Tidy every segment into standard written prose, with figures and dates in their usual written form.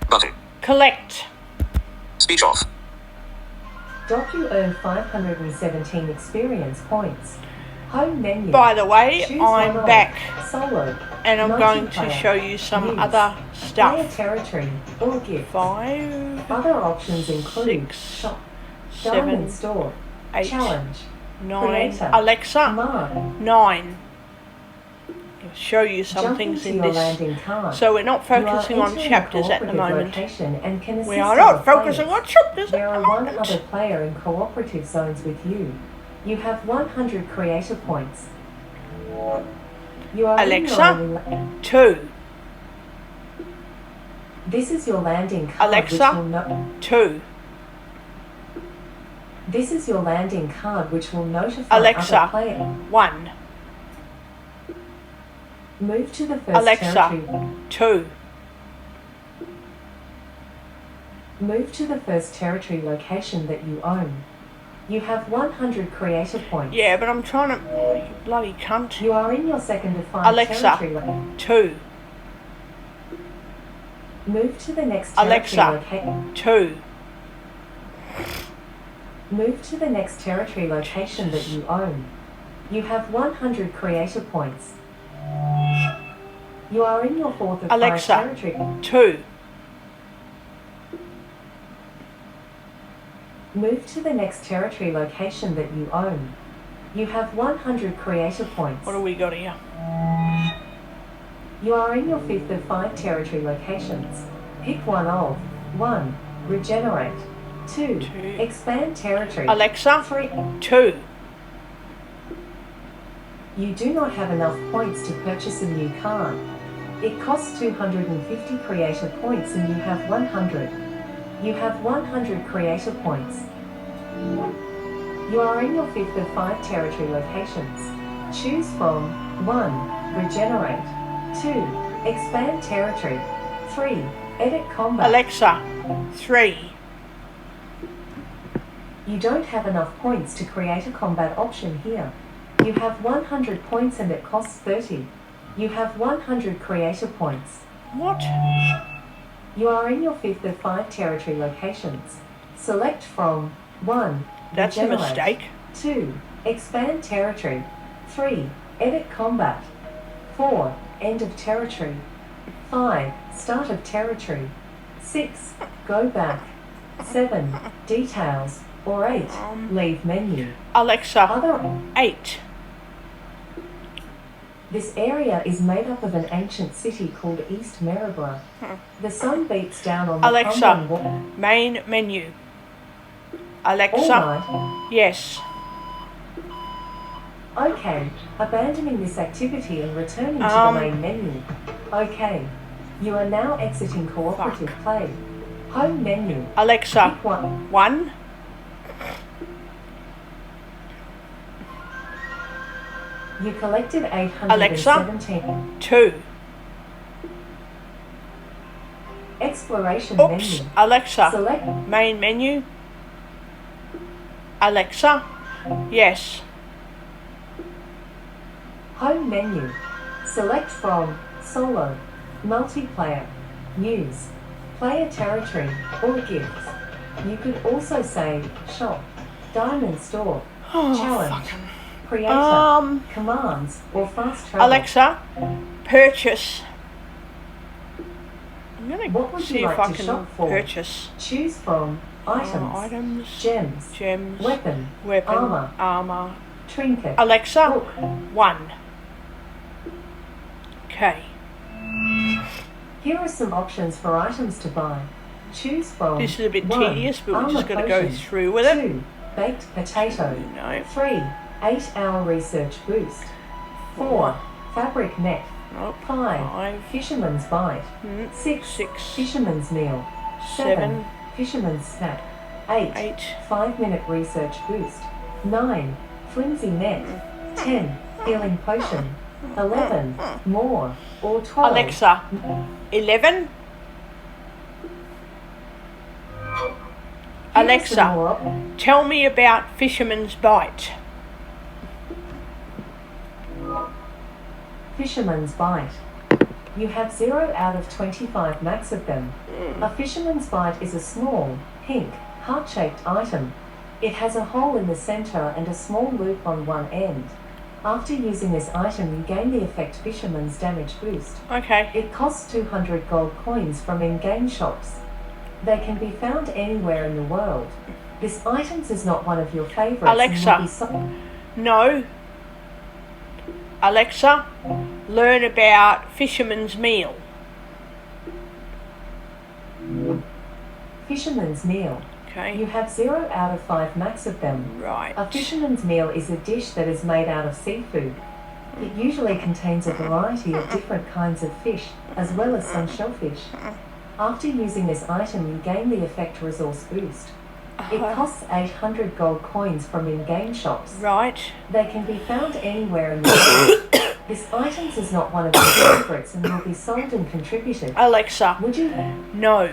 Button. Collect. Speech off. You earned 517 experience points. Home menu. By the way, Choose I'm one of. back Solo. and I'm going to Multiplayer. show you some News. other Player stuff. territory or gift. 5, Other options include 6, shop, 7, diamond store, 8, challenge, 9. creator, Alexa, command. 9. I'll show you some Jump things into in your this. landing card. So we're not You are focusing on entering a chapters at the cooperative moment. location and can assist We are other not focusing players. on chapters There at are the one moment. other player in cooperative zones with you. You have 100 creator points. You are in your Alexa, only 2, This is your landing card. Alexa. Which will 2, This is your landing card which will notify Alexa. other players. 1, Move to the first Alexa. territory. 2, Move to the first territory location that you own. You have 100 creator points. Yeah, but I'm trying to... Oh, you bloody cunt. You are in your second of 5 Alexa. territory location. 2, Move to the next territory Alexa. location. 2, Move to the next territory location that you own. You have 100 creator points. You are in your fourth of Alexa. 5 territory. 2, Move to the next territory location that you own. You have 100 creator points. what do we got here? You are in your fifth of 5 territory locations. Pick one of 1. Regenerate. 2. 2. Expand territory. Alexa, 3. 2, You do not have enough points to purchase a new card. It costs 250 creator points and you have 100. You have 100 creator points. You are in your fifth of 5 territory locations. Choose from 1. Regenerate. 2. Expand territory. 3. Edit combat. Alexa, 3, You don't have enough points to create a combat option here. You have 100 points and it costs 30. You have 100 creator points. what? You are in your fifth of 5 territory locations. Select from 1. That's a Regenerate. mistake. 2. Expand territory. 3. Edit combat. 4. End of territory. 5. Start of territory. 6. Go back. 7. Details. Or 8. Leave menu. Alexa, Other. 8, This area is made up of an ancient city called East Maryborough. The sun beats down on the Alexa. crumbling wall. main menu. All Alexa, right. yes. Okay. Abandoning this activity and returning to Um. the main menu. Okay. You are now exiting cooperative play. Home menu. Alexa, Pick one. 1, You collected 817. 2, Exploration oops, menu. Alexa, Select. main menu. Alexa, yes. Home menu. Select from solo, multiplayer, news, player territory, or gifts. You could also say shop, diamond store, challenge, creator, commands, or fast travel. Alexa, purchase. I'm What going would to see you if like I to can shop for? purchase Choose from items, items, gems, gems, weapon, weapon, armor, armor. trinket, Alexa, book. 1. Okay. Here are some options for items to buy. Choose from This is a bit 1. tedious, but we're armor just going to go potion. through with it. 2. Baked potato. No. 3. 8-hour research boost. 4. Fabric net. Nope. 5. 5. Fisherman's bite. 6. 6. Fisherman's meal. 7. Fisherman's snack. 8. 8. 5-minute research boost. 9. Flimsy net. 10. Healing potion. 11. More. Or 12. Alexa, 11. Here are some Alexa, more op- tell me about Fisherman's Bite. Fisherman's bite. You have 0 out of 25 max of them. A fisherman's bite is a small, pink, heart-shaped item. It has a hole in the center and a small loop on one end. After using this item, you gain the effect Fisherman's Damage Boost. Okay. It costs 200 gold coins from in-game shops. They can be found anywhere in the world. This item is not one of your favorites. Alexa. And will be sold. No. Alexa, learn about Fisherman's Meal. Fisherman's Meal. Okay. You have 0 out of 5 max of them. Right. A fisherman's meal is a dish that is made out of seafood. It usually contains a variety of different kinds of fish, as well as some shellfish. After using this item, you gain the effect Resource Boost. It costs 800 gold coins from in-game shops. Right. They can be found anywhere in the world. This item is not one of your favorites and will be sold and contributed. Alexa, Would you? no.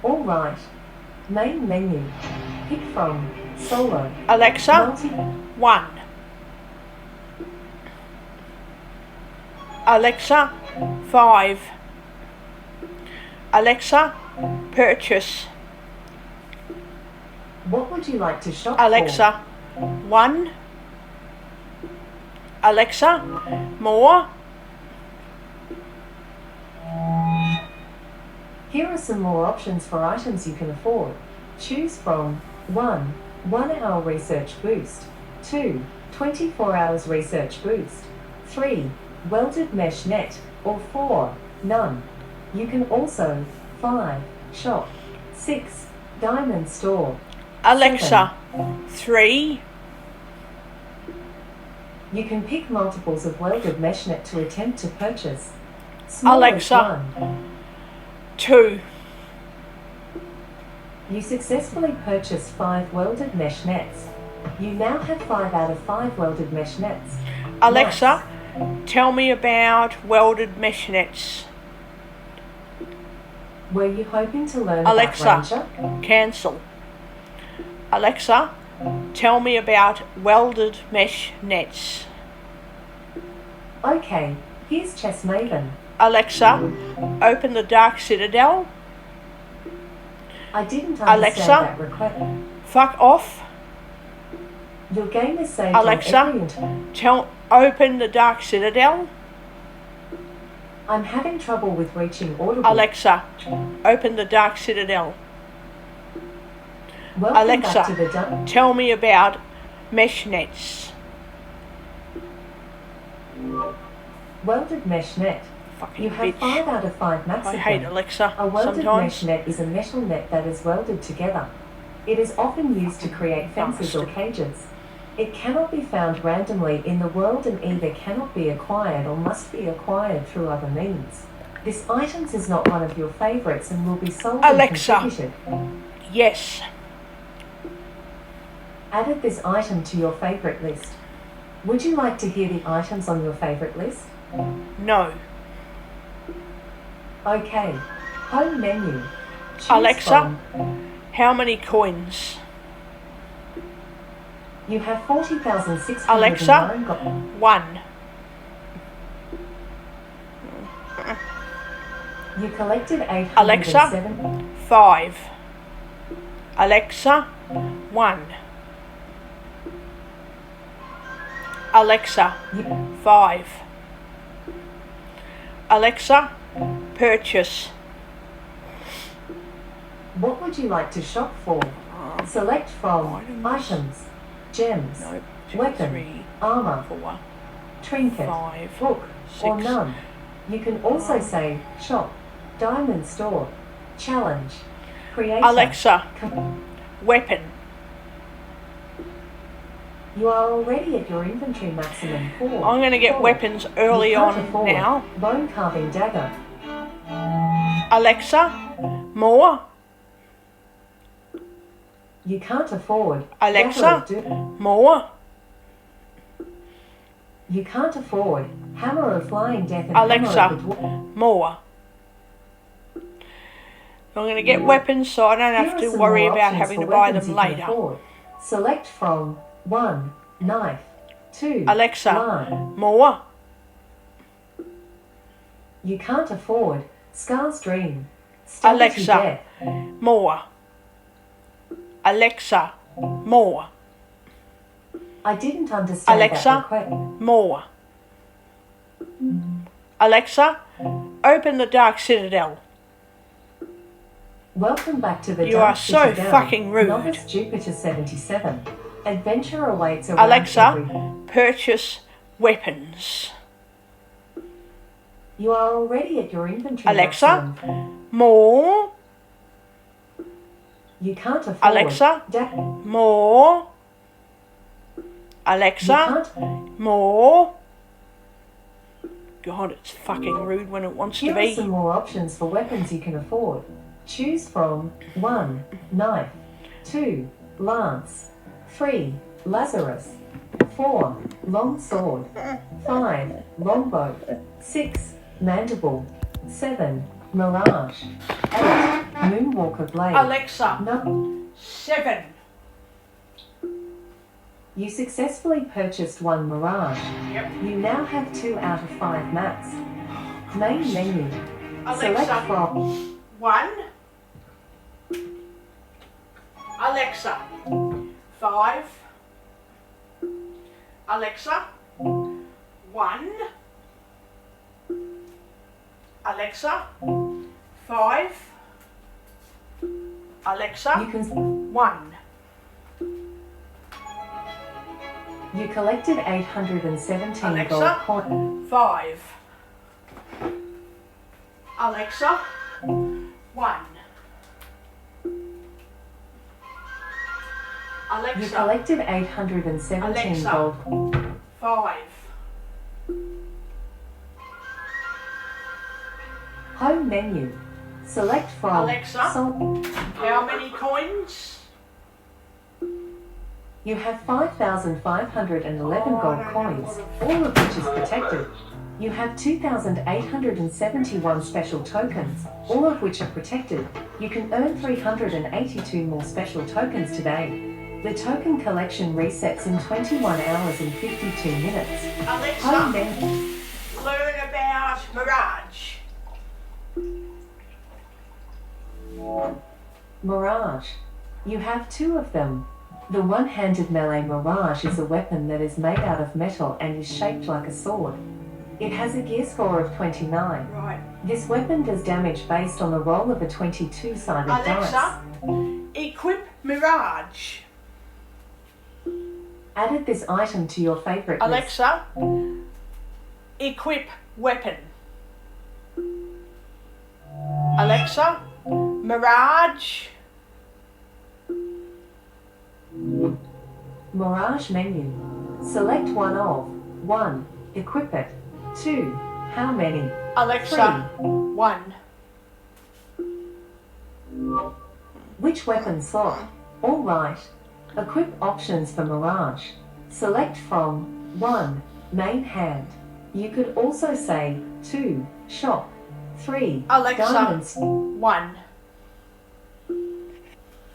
All right. Main menu. Pick from solo. Alexa, Multi. 1. Alexa, 5. Alexa, purchase. What would you like to shop Alexa, 1. Alexa, more. for? Here are some more options for items you can afford. Choose from 1. 1 hour research boost. 2. 24 hours research boost. 3. Welded mesh net. Or 4. None. You can also 5. Shop. 6. Diamond store. Alexa, 3. You can pick multiples of welded mesh net to attempt to purchase. Smallest Alexa. one. 2. You successfully purchased 5 welded mesh nets. You now have 5 out of 5 welded mesh nets. Alexa, tell me about welded mesh nets. Were you hoping to learn Alexa. about Ranger? Cancel. Alexa, tell me about welded mesh nets. Okay, here's Chess Maven. Alexa, open the Dark Citadel. I didn't Alexa. understand that request. Fuck off. Your game is saved Alexa. on every Open the Dark Citadel. I'm having trouble with reaching Audible. Alexa, open the Dark Citadel. Welcome Alexa. back to the Tell me about mesh nets. welded mesh net. Fucking You have bitch. 5 out of 5 max I of hate them. Alexa A welded sometimes. mesh net is a metal net that is welded together. It is often used to create fences or cages. It cannot be found randomly in the world and either cannot be acquired or must be acquired through other means. This item is not one of your favorites and will be sold Alexa. and contributed. Yes. Added this item to your favorite list. Would you like to hear the items on your favorite list? No. Okay. Home menu. Choose Alexa. from- How many coins? You have 40,609 Alexa. gold. 1. You collected Alexa. 807. 5. Alexa, 1. Alexa, You, 5. Alexa, purchase. what would you like to shop for? Select from items, gems, No, 2, weapon, 3, armor, 4, trinket, 5, book, or 6. none. You can also say shop, diamond store, challenge, creator. Alexa, com- weapon. You are already at your inventory maximum 4. I'm going to get 4. weapons early You can't on afford now. Bone carving dagger. Alexa, more. You can't afford Alexa. Dagger of Doom. More. You can't afford Hammer of Flying Death and Alexa. Hammer of the Dwarf. More. I'm going to get weapons so I don't Here have are to some worry more about options having for to buy weapons them you can later. afford. Select from 1. Knife. 2. Alexa, Line. more. You can't afford Scar's dream. Still to Alexa. death. More. Alexa. More. I didn't understand Alexa. that request. More. Alexa, open the Dark Citadel. Welcome back to the You Dark are so Citadel. fucking rude. Novice Jupiter 77. Adventure awaits around Alexa, every... purchase weapons. You are already at your inventory Alexa, maximum. more. You can't afford... Alexa, more. You Alexa, can't... more. God, it's fucking rude when it wants to Here are some be. more options for weapons you can afford. Choose from 1. Knife 2. Lance 3. Lazarus 4. Long sword 5. Longbow 6. Mandible 7. Mirage 8. Moonwalker blade. Alexa, No. 7. You successfully purchased 1 Mirage. Yep. You now have 2 out of 5 maps. Main menu. Select Alexa, from 1. Alexa, 5. Alexa, 1. Alexa, 5. Alexa, you can 1. you collected 817 Alexa? gold coins. 5. Alexa, 1. You Alexa, collected 817 Alexa. gold. 5. Home menu. Select from Alexa? Sol- How many coins? You have 5,511 Oh, gold I don't know coins, what all of which is protected. You have 2,871 special tokens, all of which are protected. You can earn 382 more special tokens today. The token collection resets in 21 hours and 52 minutes. Home Alexa, menu. learn about Mirage. Mirage. You have 2 of them. The one-handed melee Mirage is a weapon that is made out of metal and is shaped like a sword. It has a gear score of 29. Right. This weapon does damage based on the roll of a 22-sided dice. Alexa, equip Mirage. Added this item to your favorite list. Alexa, equip weapon. Alexa, Mirage. Mirage menu. Select one of 1. Equip it. 2. How many? Alexa, 1. Which weapon slot? Alright. Equip options for Mirage. Select from 1. Main hand. You could also say 2. Shop. 3. Alexa. Diamonds. 1.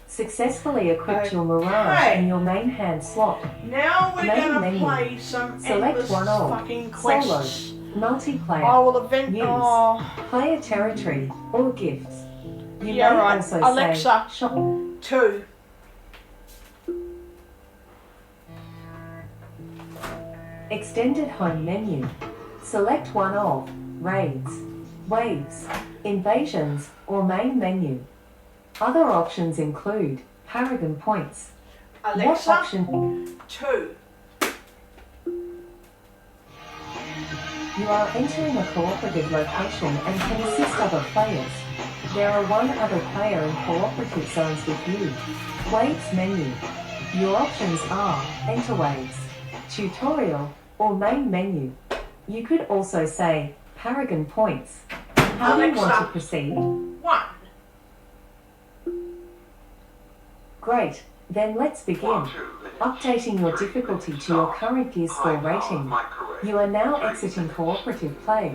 Successfully equipped your Mirage Okay. in your main hand slot. Now we're Main gonna menu. play some Select endless one of fucking solo, quests. I multiplayer, will event. News. Oh, player territory, or gifts. You Yeah, may right. also Alexa. say shop. 2. Extended home menu. Select one of raids, waves, invasions, or main menu. Other options include Paragon points. What Alexa, option? 2. You are entering a cooperative location and can assist other players. There are 1 other player in cooperative zones with you. Waves menu. Your options are Enter Waves, Tutorial, or Main menu. You could also say Paragon points. How do you want to Alexa. proceed? 1. Great, then let's begin. Updating your difficulty to your current gear score rating. You are now exiting cooperative play.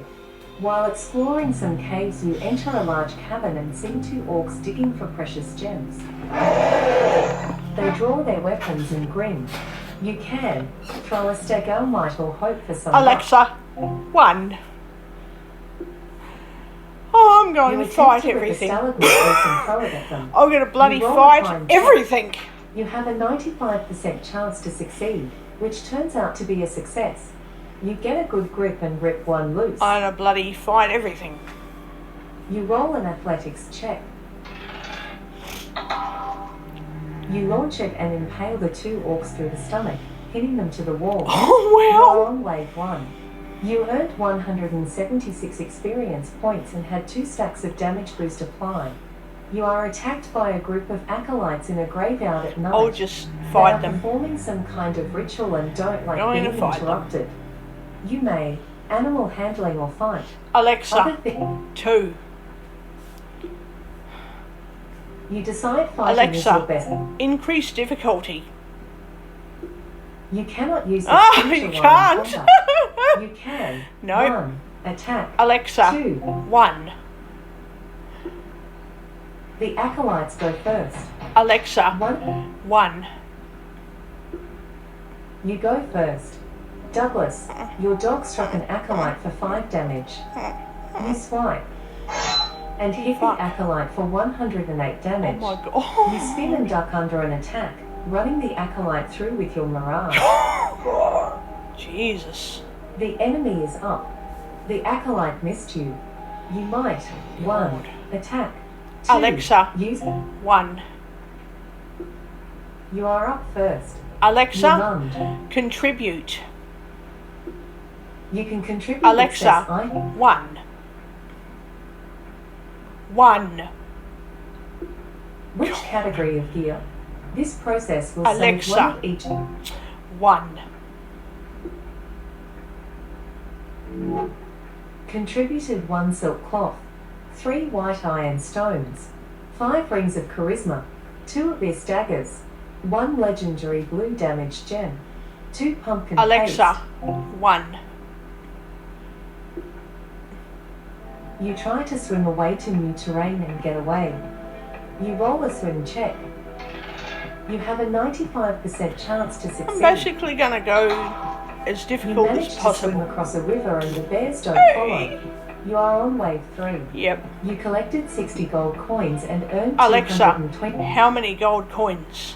While exploring some caves, you enter a large cavern and see 2 orcs digging for precious gems. They draw their weapons and grin. You can throw a stagalmite or hope for some luck. Alexa, 1. I'm going You to attempt fight to rip a everything. stalagmite loose and throw it at them. I'm going to bloody You roll a fight climb check. everything. You have a 95% chance to succeed, which turns out to be a success. You get a good grip and rip one loose. I'm going to bloody fight everything. You roll an athletics check. You launch it and impale the two orcs through the stomach, hitting them to the wall. Oh, You are wow. on wave 1. You earned 176 experience points and had 2 stacks of damage boost applied. You are attacked by a group of acolytes in a graveyard at night. I'll just They fight are them. performing some kind of ritual and don't like Going to being fight them. interrupted. You may animal handling or fight. Alexa, Other thing, 2. you decide fighting is Alexa. your best. Increase difficulty. You cannot use the Oh, feature you while in can't. combat. You can. Nope. 1. Attack. Alexa, 2. 1. The acolytes go first. Alexa, 1. 1. You go first. Douglas, your dog struck an acolyte for 5 damage. You swipe. And hit the Fuck. acolyte for 108 Oh damage. my You god. spin and duck under an attack, running the acolyte through with your mirage. Jesus. The enemy is up. The acolyte missed you. You might 1. Attack. 2. Alexa. Use. 1. You are up first. You Alexa, lund. contribute. You can contribute Alexa. excess item. 1. 1. Which category of gear? This process will Alexa. save 1 of each. 1. Contributed 1 silk cloth, 3 white iron stones, 5 rings of charisma, 2 abyss daggers, 1 legendary blue damage gem, 2 pumpkin Alexa, paste. 1. You try to swim away to new terrain and get away. You roll a swim check. You have a 95% chance to I'm succeed. basically going to go as You difficult manage as to swim possible. across a river and the bears don't Hey. follow. You are on wave 3. Yep. You collected 60 gold coins and earned Alexa, 220. how many gold coins?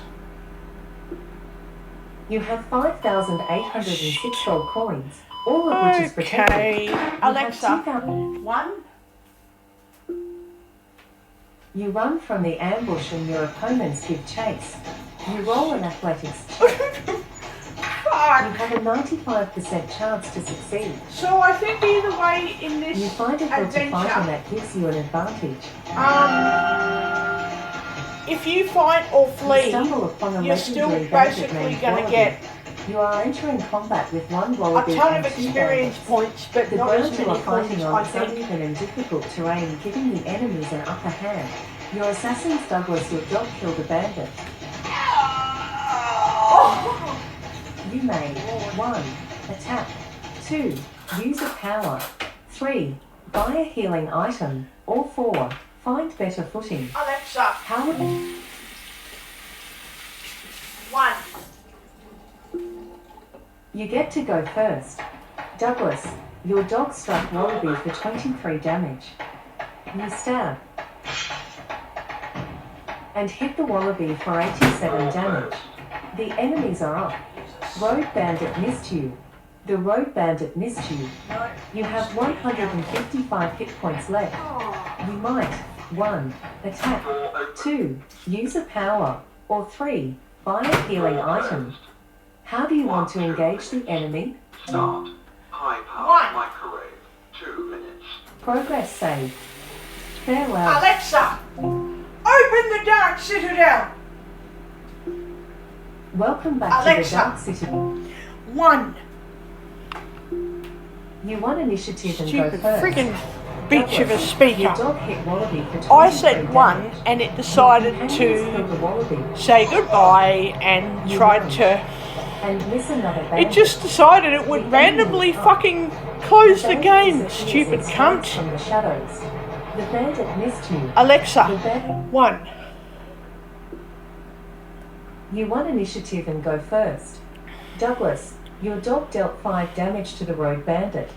You have 5,806 gold coins, all of which is protected. Okay. You have Alexa, 2,000. 1. You run from the ambush and your opponents give chase. You roll an athletics check. You Fuck. have a 95% chance to succeed. So I think either way in this You find a hill to fight and adventure, that gives you an advantage. if you fight or You flee, stumble upon a you're still legendary bandit basically named going to Wallaby. get You are entering combat with 1 a wallaby ton and of 2 experience bandits. points, but The not as ground you are many fighting coins, on I is think. uneven and difficult terrain, giving the enemies an upper hand. Your assassins Douglas, your dog killed a bandit. You may 1. Attack. 2. Use a power. 3. Buy a healing item. Or 4. Find better footing. Alexa, How would 1. you get to go first? Douglas, your dog struck Wallaby for 23 damage. You stab. And hit the Wallaby for 87 damage. The enemies are up. Road Bandit missed you. The Road Bandit missed you. No. You have 155 hit points left. You might 1. Attack. 2. Use a power. Or 3. Buy a healing item. How do you want to engage the enemy? Start. High power 1. microwave. 2 minutes. Progress save. Farewell. Alexa, open the Dark Citadel. Welcome back Alexa. to the Dark City. 1. You won initiative and Stupid go first. friggin' bitch of a Your speaker. dog hit Wallaby for 23 I said 1 damage. and it decided Companions killed to the Wallaby say goodbye and tried to. and miss another It bandit. just decided it would randomly fucking close the game, stupid cunt. From the shadows. The bandit missed you. The Alexa, bandit. 1. You won initiative and go first. Douglas, your dog dealt 5 damage to the road bandit.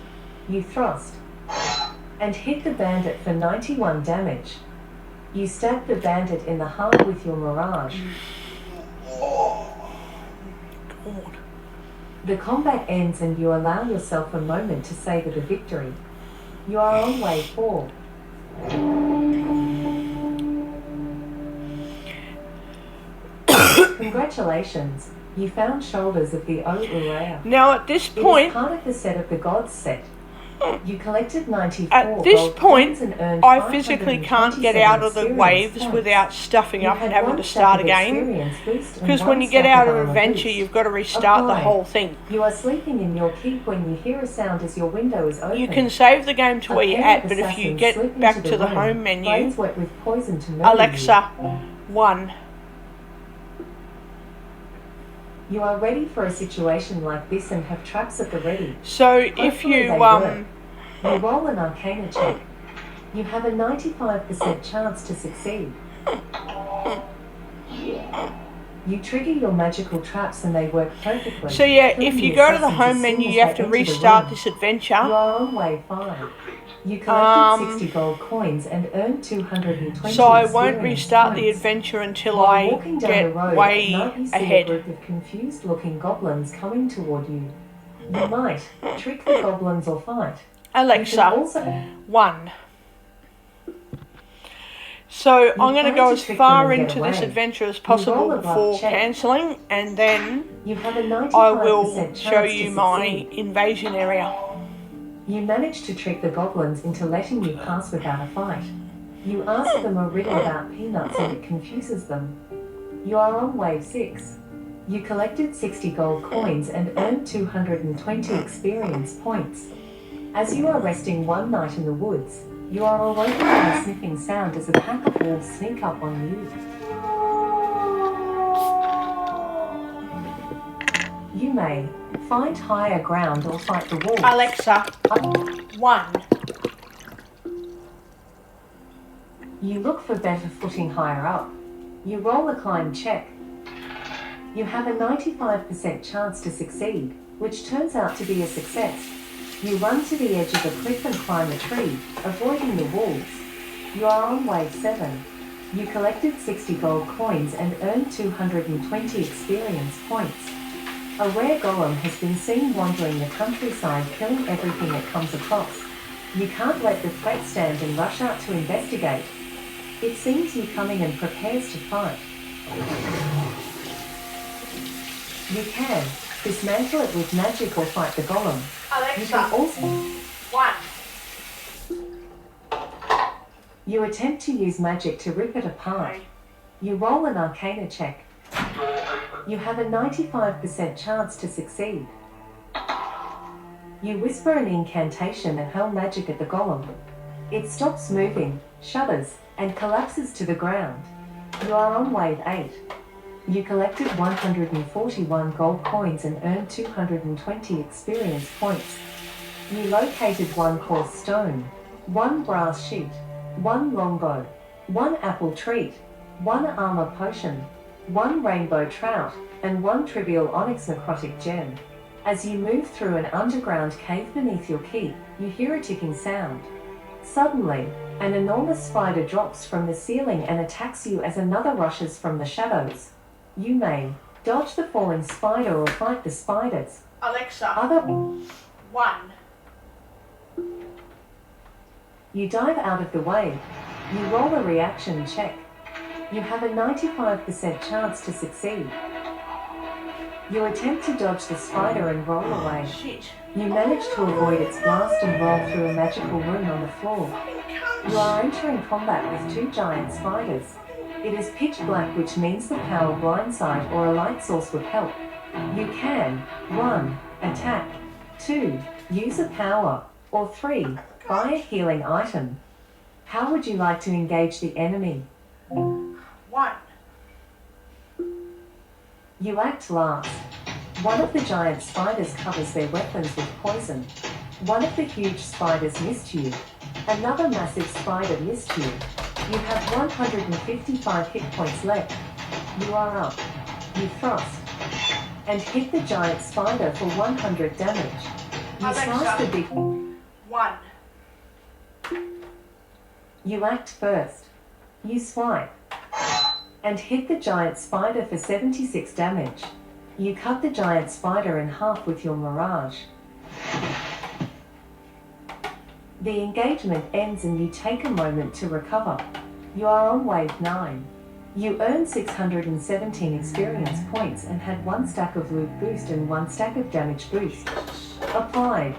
You thrust. and hit the bandit for 91 damage. You stab the bandit in the heart with your Mirage. God. The combat ends and you allow yourself a moment to savor the victory. You are on wave 4. Congratulations, you found Shoulders of the Ourea. Now at this It is point, part of the set of the Gods set. You collected 94 at this gold point, coins and earned I physically can't get out of the 527 waves experience without stuffing You up and had having one to stack start of again. experience boost and Because one when you get stack out of armor adventure, boost. you've got to restart the Apply. whole thing. You are sleeping in your keep when you hear a sound as your window is open. You can save the game to A where you're pair at, of but if you assassins get slip back into to the room, home menu, blades wet with poison to murder Alexa, 1. You are ready for a situation like this and have traps at the ready. So if Hopefully you, they work. You roll an Arcana check. You have a 95% chance to succeed. You trigger your magical traps and they work perfectly. So yeah, killing if you the go to the assassins home as menu, soon you as have they to enter the restart room. this You adventure. are on wave 5. You collected 60 gold coins and earned 220 So I won't experience restart the points. adventure until While I walking down the get road way at night, you see a ahead. group of confused-looking goblins coming toward you. You might trick the goblins or fight. You can Alexa, also 1. So I'm going to plan go to as trick far them and get into this away. adventure as roll possible a rough before check. cancelling, and then You have a 95% I will chance show to you my succeed. invasion area. You manage to trick the goblins into letting you pass without a fight. You ask them a riddle about peanuts and it confuses them. You are on wave 6. You collected 60 gold coins and earned 220 experience points. As you are resting one night in the woods, you are awoken by a sniffing sound as a pack of wolves sneak up on you. You may find higher ground or fight the wolves. Alexa, 1. You look for better footing higher up. You roll a climb check. You have a 95% chance to succeed, which turns out to be a success. You run to the edge of the cliff and climb a tree, avoiding the wolves. You are on wave 7. You collected 60 gold coins and earned 220 experience points. A rare golem has been seen wandering the countryside, killing everything it comes across. You can't let the threat stand and rush out to investigate. It sees you coming and prepares to fight. You can dismantle it with magic or fight the golem. You can also 1. You attempt to use magic to rip it apart. You roll an Arcana check. You have a 95% chance to succeed. You whisper an incantation and hurl magic at the golem. It stops moving, shudders, and collapses to the ground. You are on wave 8. You collected 141 gold coins and earned 220 experience points. You located 1 coarse stone, 1 brass sheet, 1 longbow, 1 apple treat, 1 armor potion, 1 rainbow trout, and 1 trivial onyx necrotic gem. As you move through an underground cave beneath your keep, you hear a ticking sound. Suddenly, an enormous spider drops from the ceiling and attacks you as another rushes from the shadows. You may dodge the falling spider or fight the spiders. Alexa, Other 1. You dive out of the way. You roll a reaction check. You have a 95% chance to succeed. You attempt to dodge the spider and roll away. Shit. You manage to avoid its blast and roll through a magical room on the floor. You are entering combat with 2 giant spiders. It is pitch black, which means the power blindside or a light source would help. You can 1. Attack, 2. Use a power, or 3. Buy a healing item. How would you like to engage the enemy? 1. You act last. One of the giant spiders covers their weapons with poison. One of the huge spiders missed you. Another massive spider missed you. You have 155 hit points left. You are up. You thrust and hit the giant spider for 100 damage. You Alexa. slice the big... 1. You act first. You swipe. And hit the giant spider for 76 damage. You cut the giant spider in half with your Mirage. The engagement ends and you take a moment to recover. You are on wave 9. You earned 617 experience points and had 1 stack of loot boost and 1 stack of damage boost. Applied.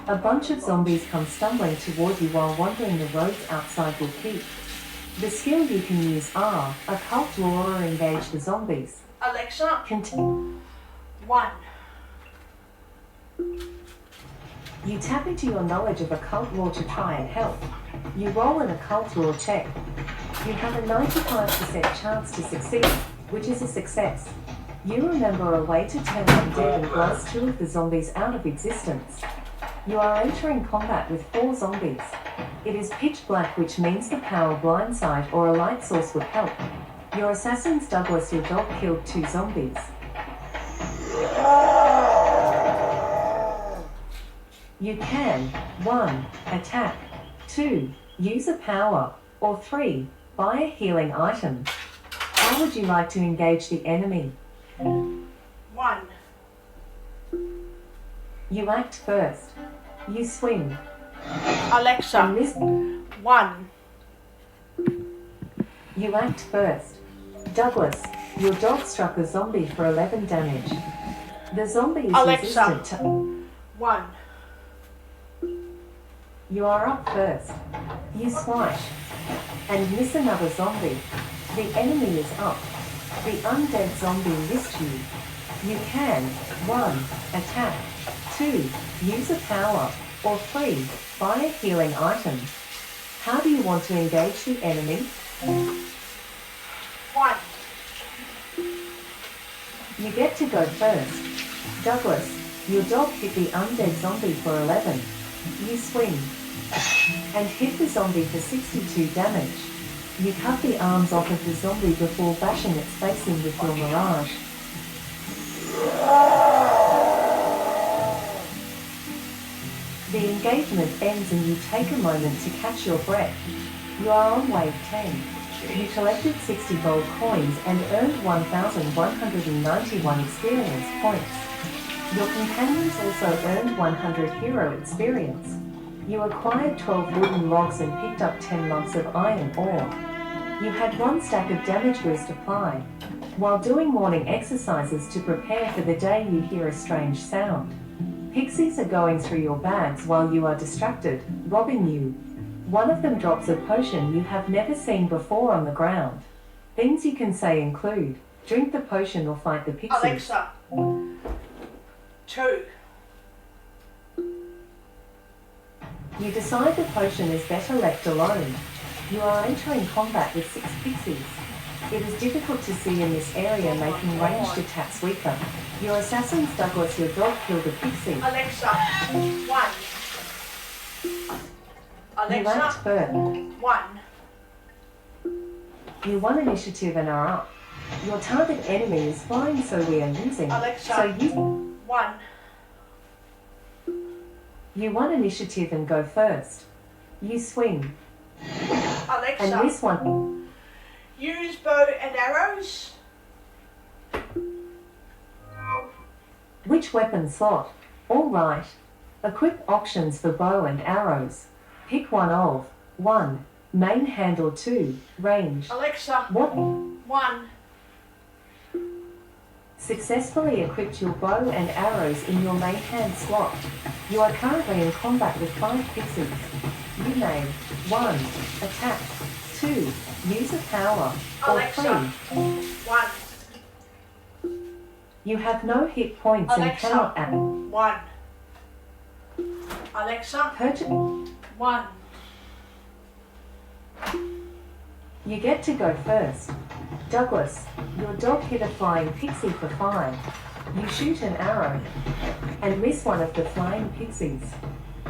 A bunch of zombies come stumbling toward you while wandering the roads outside your keep. The skill you can use are Occult Lore or Engage the Zombies. Alexa, Continue. 1. You tap into your knowledge of Occult Lore to try and help. You roll an Occult Lore check. You have a 95% chance to succeed, which is a success. You remember a way to turn undead and blast 2 of the zombies out of existence. You are entering combat with 4 zombies. It is pitch black, which means the power blindside or a light source would help. Your assassins Douglas your dog killed 2 zombies. You can 1. Attack, 2. Use a power, or 3. Buy a healing item. How would you like to engage the enemy? 1. You act first. You swing. Alexa, And this 1. You act first. Douglas, your dog struck a zombie for 11 damage. The zombie is Alexa. resistant to... 1. You are up first. You swipe. And miss another zombie. The enemy is up. The undead zombie missed you. You can 1. Attack, 2. Use a power, or 3. Buy a healing item. How do you want to engage the enemy? 1. You get to go first. Douglas, your dog hit the undead zombie for 11. You swing. And hit the zombie for 62 damage. You cut the arms off of the zombie before bashing its face in with your Mirage. The engagement ends and you take a moment to catch your breath. You are on wave 10. You collected 60 gold coins and earned 1,191 experience points. Your companions also earned 100 hero experience. You acquired 12 wooden logs and picked up 10 lumps of iron ore. You had 1 stack of damage boost applied. While doing morning exercises to prepare for the day, you hear a strange sound. Pixies are going through your bags while you are distracted, robbing you. One of them drops a potion you have never seen before on the ground. Things you can say include, drink the potion or fight the pixies. Alexa, 2. You decide the potion is better left alone. You are entering combat with 6 pixies. It is difficult to see in this area, making ranged attacks weaker. Your assassins Douglas your dog killed a pixie. Alexa, 1. You act Alexa, first. 1. You won initiative and are up. Your target enemy is flying, so we are losing. Alexa. So you 1. won initiative and go first. You swing. And Alexa, this one. use bow and arrows. Which weapon slot? Alright. Equip options for bow and arrows. Pick one of 1. Main handle 2. Range. Alexa, What? 1. Successfully equipped your bow and arrows in your main hand slot. You are currently in combat with 5 pixies. You may 1. Attack, 2. Use a power, or Alexa. 3. 1. You have no hit points and Alexa. cannot act. 1. Alexa, Purchase. 1. You get to go first. Douglas, your dog hit a flying pixie for 5. You shoot an arrow and miss one of the flying pixies.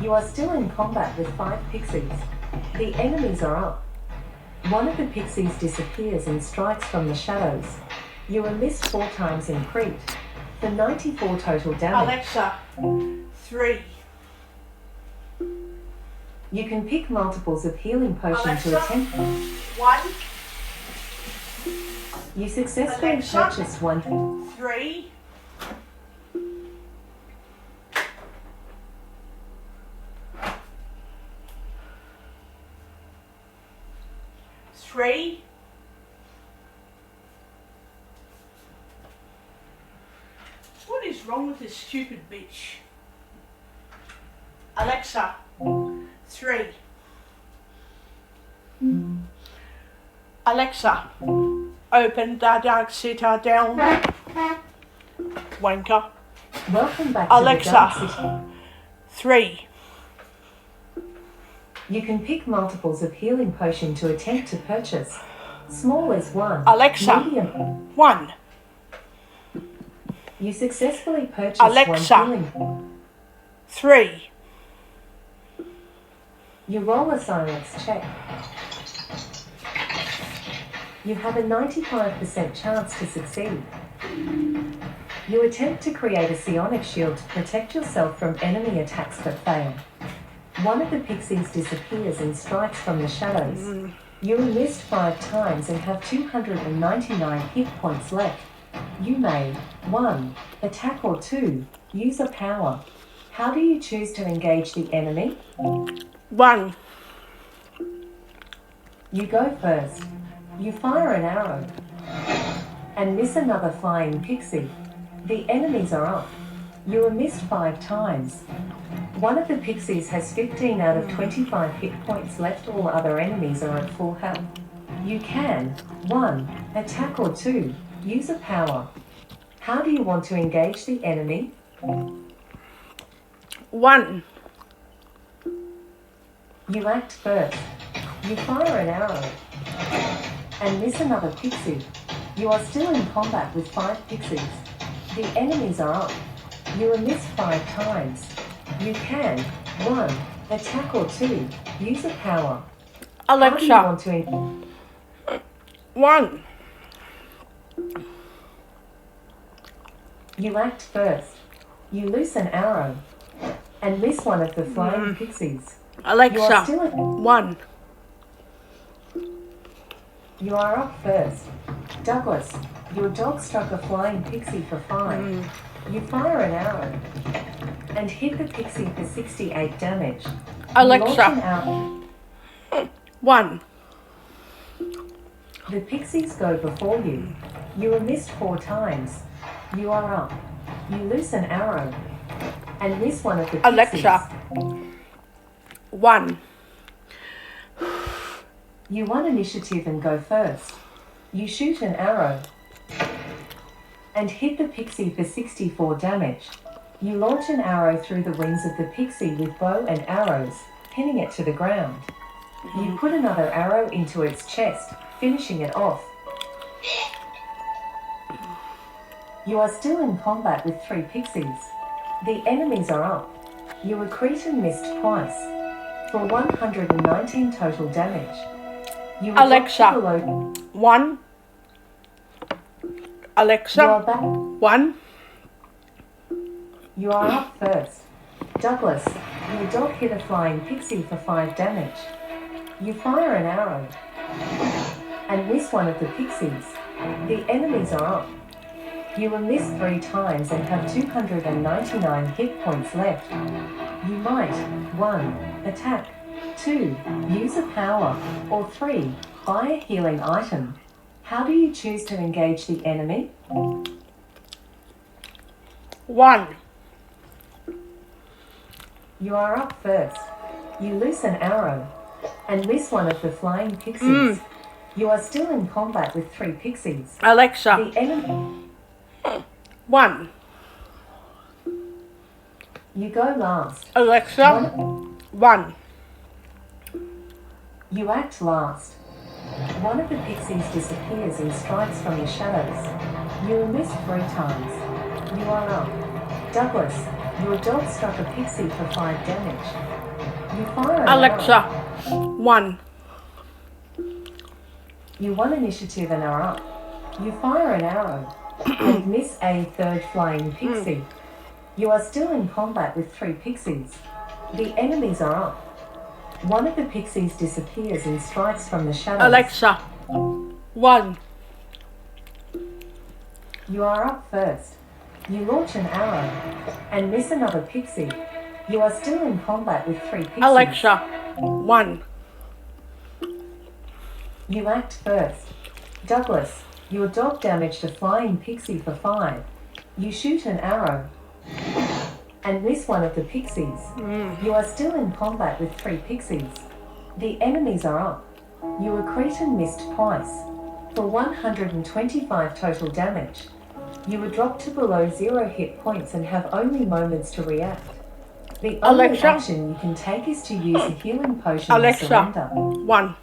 You are still in combat with 5 pixies. The enemies are up. One of the pixies disappears and strikes from the shadows. You are missed 4 times in crit for 94 total damage. Alexa, 3. You can pick multiples of healing potion Alexa? to attempt. 1, You successfully Alexa? purchased one. 3, 3, what is wrong with this stupid bitch? Alexa, 3. Alexa, open the Dark Citadel. Wanker. Welcome back to the Dark Alexa, City. 3. You can pick multiples of healing potion to attempt to purchase. Small is 1. Alexa. Medium. 1. You successfully purchased Alexa. 1 healing. 3. You roll a silence check. You have a 95% chance to succeed. You attempt to create a psionic shield to protect yourself from enemy attacks but fail. One of the pixies disappears and strikes from the shadows. You are missed 5 times and have 299 hit points left. You may 1. Attack or 2. Use a power. How do you choose to engage the enemy? 1. You go first. You fire an arrow and miss another flying pixie. The enemies are up. You are missed 5 times. One of the pixies has 15 out of 25 hit points left. All other enemies are at full health. You can 1. Attack or 2. Use a power. How do you want to engage the enemy? 1. You act first. You fire an arrow and miss another pixie. You are still in combat with 5 pixies. The enemies are up. You are missed 5 times. You can 1. Attack or 2. Use a power. How do you Alexa, want to 1. You act first. You loose an arrow and miss one of the flying pixies. You are Alexa, still in. 1. You are up first. Douglas, your dog struck a flying pixie for 5. You fire an arrow and hit the pixie for 68 damage. You launch an Alexa, arrow. 1. The pixies go before you. You are missed 4 times. You are up. You loose an arrow and miss one of the pixies. Alexa, 1. You won initiative and go first. You shoot an arrow and hit the pixie for 64 damage. You launch an arrow through the wings of the pixie with bow and arrows, pinning it to the ground. You put another arrow into its chest, finishing it off. You are still in combat with 3 pixies. The enemies are up. You accrete and missed twice, for 119 total damage. You are Alexa. dropped to below. 1. You Alexa, are back. 1. You are up first. Douglas, your dog hit a flying pixie for 5 damage. You fire an arrow and miss one of the pixies. The enemies are up. You were missed 3 times and have 299 hit points left. You might 1. Attack. 2. Use a power. Or 3. Buy a healing item. How do you choose to engage the enemy? 1. You are up first. You loose an arrow and miss one of the flying pixies. You are still in combat with 3 pixies. Alexa, The enemy. 1. You go last. Alexa, 1. You act last. One of the pixies disappears and strikes from the shadows. You are missed 3 times. You are up. Douglas, your dog struck a pixie for 5 damage. You fire an Alexa, arrow. 1. You won initiative and are up. You fire an arrow and miss a 3rd flying pixie. You are still in combat with 3 pixies. The enemies are up. One of the pixies disappears and strikes from the shadows. Alexa, 1. You are up first. You launch an arrow and miss another pixie. You are still in combat with 3 pixies. Alexa, 1. You act first. Douglas, your dog damaged a flying pixie for 5. You shoot an arrow and miss one of the pixies. You are still in combat with 3 pixies. The enemies are up. You accrete and missed twice for 125 total damage. You were dropped to below 0 hit points and have only moments to react. The only Alexa? action you can take is to use a healing potion Alexa, and surrender. 1.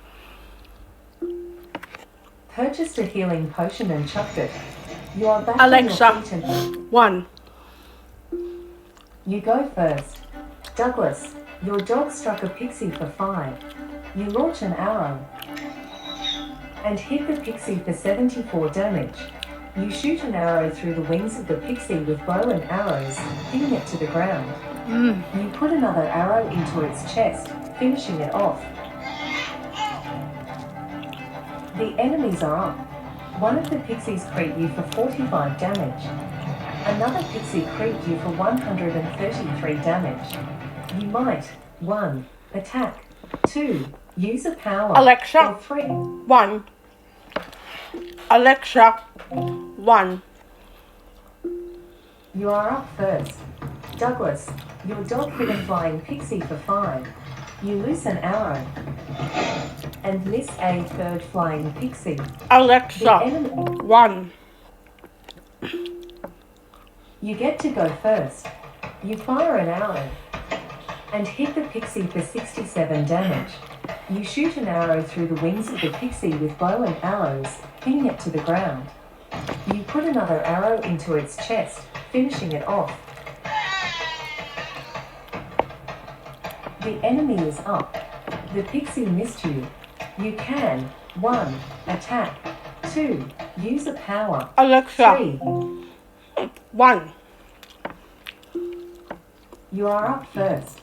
Purchased a healing potion and chucked it. You are back Alexa. on your feet and 1. you go first. Douglas, your dog struck a pixie for 5. You launch an arrow and hit the pixie for 74 damage. You shoot an arrow through the wings of the pixie with bow and arrows, hitting it to the ground. You put another arrow into its chest, finishing it off. The enemies are up. One of the pixies crit you for 45 damage. Another pixie crit you for 133 damage. You might 1. Attack. 2. Use a power. Alexa? Or 3. 1. Alexa, 1. You are up first. Douglas, your dog hit a flying pixie for 5. You loose an arrow and miss a 3rd flying pixie. The Alexa, enemy, 1. you get to go first. You fire an arrow and hit the pixie for 67 damage. You shoot an arrow through the wings of the pixie with bow and arrows, hitting it to the ground. You put another arrow into its chest, finishing it off. The enemy is up. The pixie missed you. You can 1. Attack. 2. Use a power. Alexa, 3. 1. You are up first.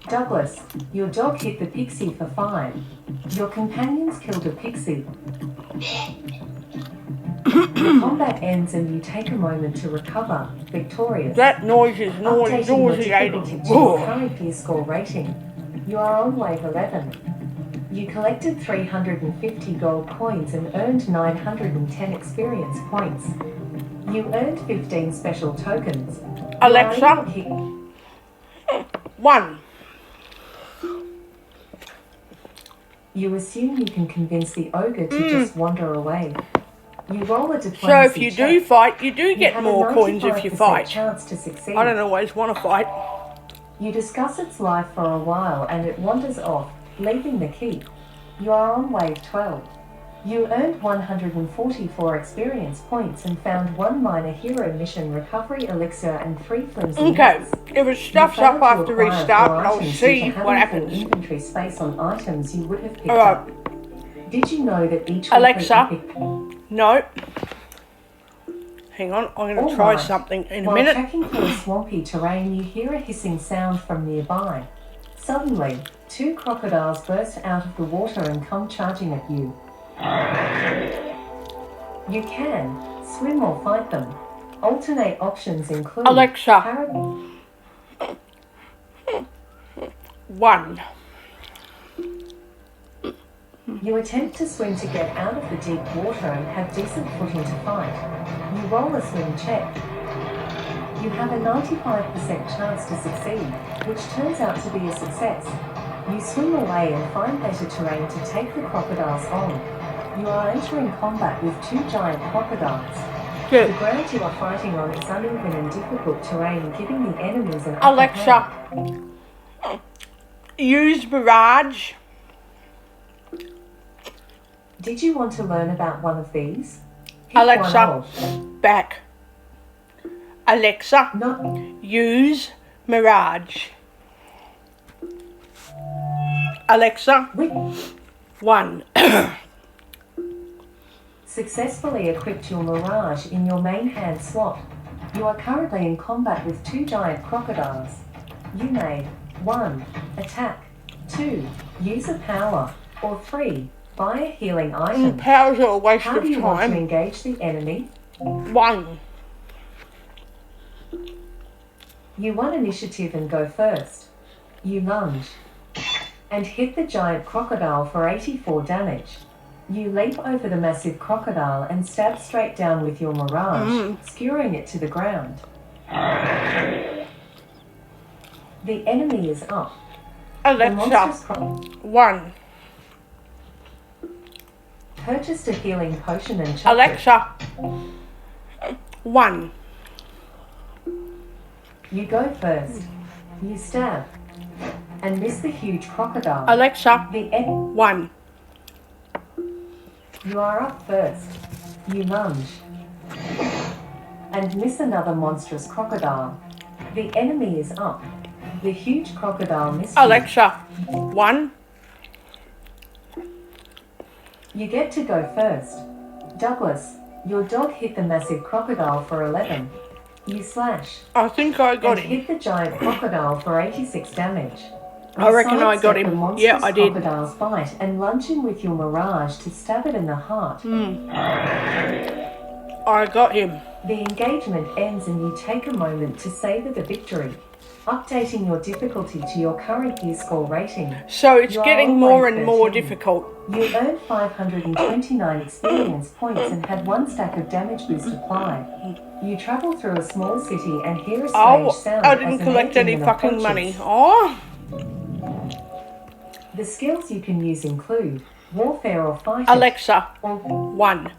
Douglas, your dog hit the pixie for 5. Your companions killed a pixie. The combat ends and you take a moment to recover, victorious. That noise is Updating your difficulty nauseating. to your current gear score rating. You are on wave 11. You collected 350 gold coins and earned 910 experience points. You earned 15 special tokens. You are Alexa? able to hit- 1. You assume you can convince the ogre to just wander away. You roll a diplomacy So if you do check. fight, you do You get have more a coins if you 95% fight. chance to succeed. I don't always want to fight. You discuss its life for a while and it wanders off, leaving the keep. You are on wave 12. You earned 144 experience points and found 1 minor hero mission recovery elixir and 3 flimsy Okay, nuts. if it You stuffs failed up, to I have to acquire restart 4 and I'll items see due to what having full happens. inventory space on items you would have picked Alright. up. Did you know that each Alexa? weekly pick- No. Hang on, I'm going to try Alright. something in a While minute. trekking through swampy terrain, you hear a hissing sound from nearby. Suddenly, 2 crocodiles burst out of the water and come charging at you. You can swim or fight them. Alternate options include Alexa. parrot- 1. You attempt to swim to get out of the deep water and have decent footing to fight. You roll a swim check. You have a 95% chance to succeed, which turns out to be a success. You swim away and find better terrain to take the crocodiles on. You are entering combat with 2 giant crocodiles. The Good. ground you are fighting on is uneven and difficult terrain, giving the enemies an upper Alexa, hand. use Mirage. Did you want to learn about one of these? Pick one Alexa, of. back. Alexa, Not use Mirage. Alexa, which 1. successfully equipped your Mirage in your main hand slot. You are currently in combat with 2 giant crocodiles. You made 1. Attack. 2. Use a power. Or 3. Buy a healing item. Powers are a waste How of do you want to time. engage the enemy? 1. You won initiative and go first. You lunge. And hit the giant crocodile for 84 damage. You leap over the massive crocodile and stab straight down with your mirage, skewering it to the ground. The enemy is up. The monstrous Alexa. 1. Purchased a healing potion and chucked it. Alexa. 1. You go first. You stab. And miss the huge crocodile. Alexa. The 1. You are up first. You lunge. And miss another monstrous crocodile. The enemy is up. The huge crocodile missed you. Alexa. 1. You get to go first. Douglas, your dog hit the massive crocodile for 11. You slash. I think I got and him. hit the giant crocodile for 86 damage. I reckon I got sidestep him. the monstrous Yeah, I did. crocodile's bite and lunge in with your mirage to stab it in the heart. I got him. The engagement ends and you take a moment to savor the victory, updating your difficulty to your current gear score rating. So it's You are getting on more wave and more 13. difficult. You earned 529 experience points and had 1 stack of damage boost applied. You travel through a small city and hear a strange Oh, sound I as didn't an collect any demon fucking approaches. money. Oh, The skills you can use include warfare or fighting. Alexa. Or 1.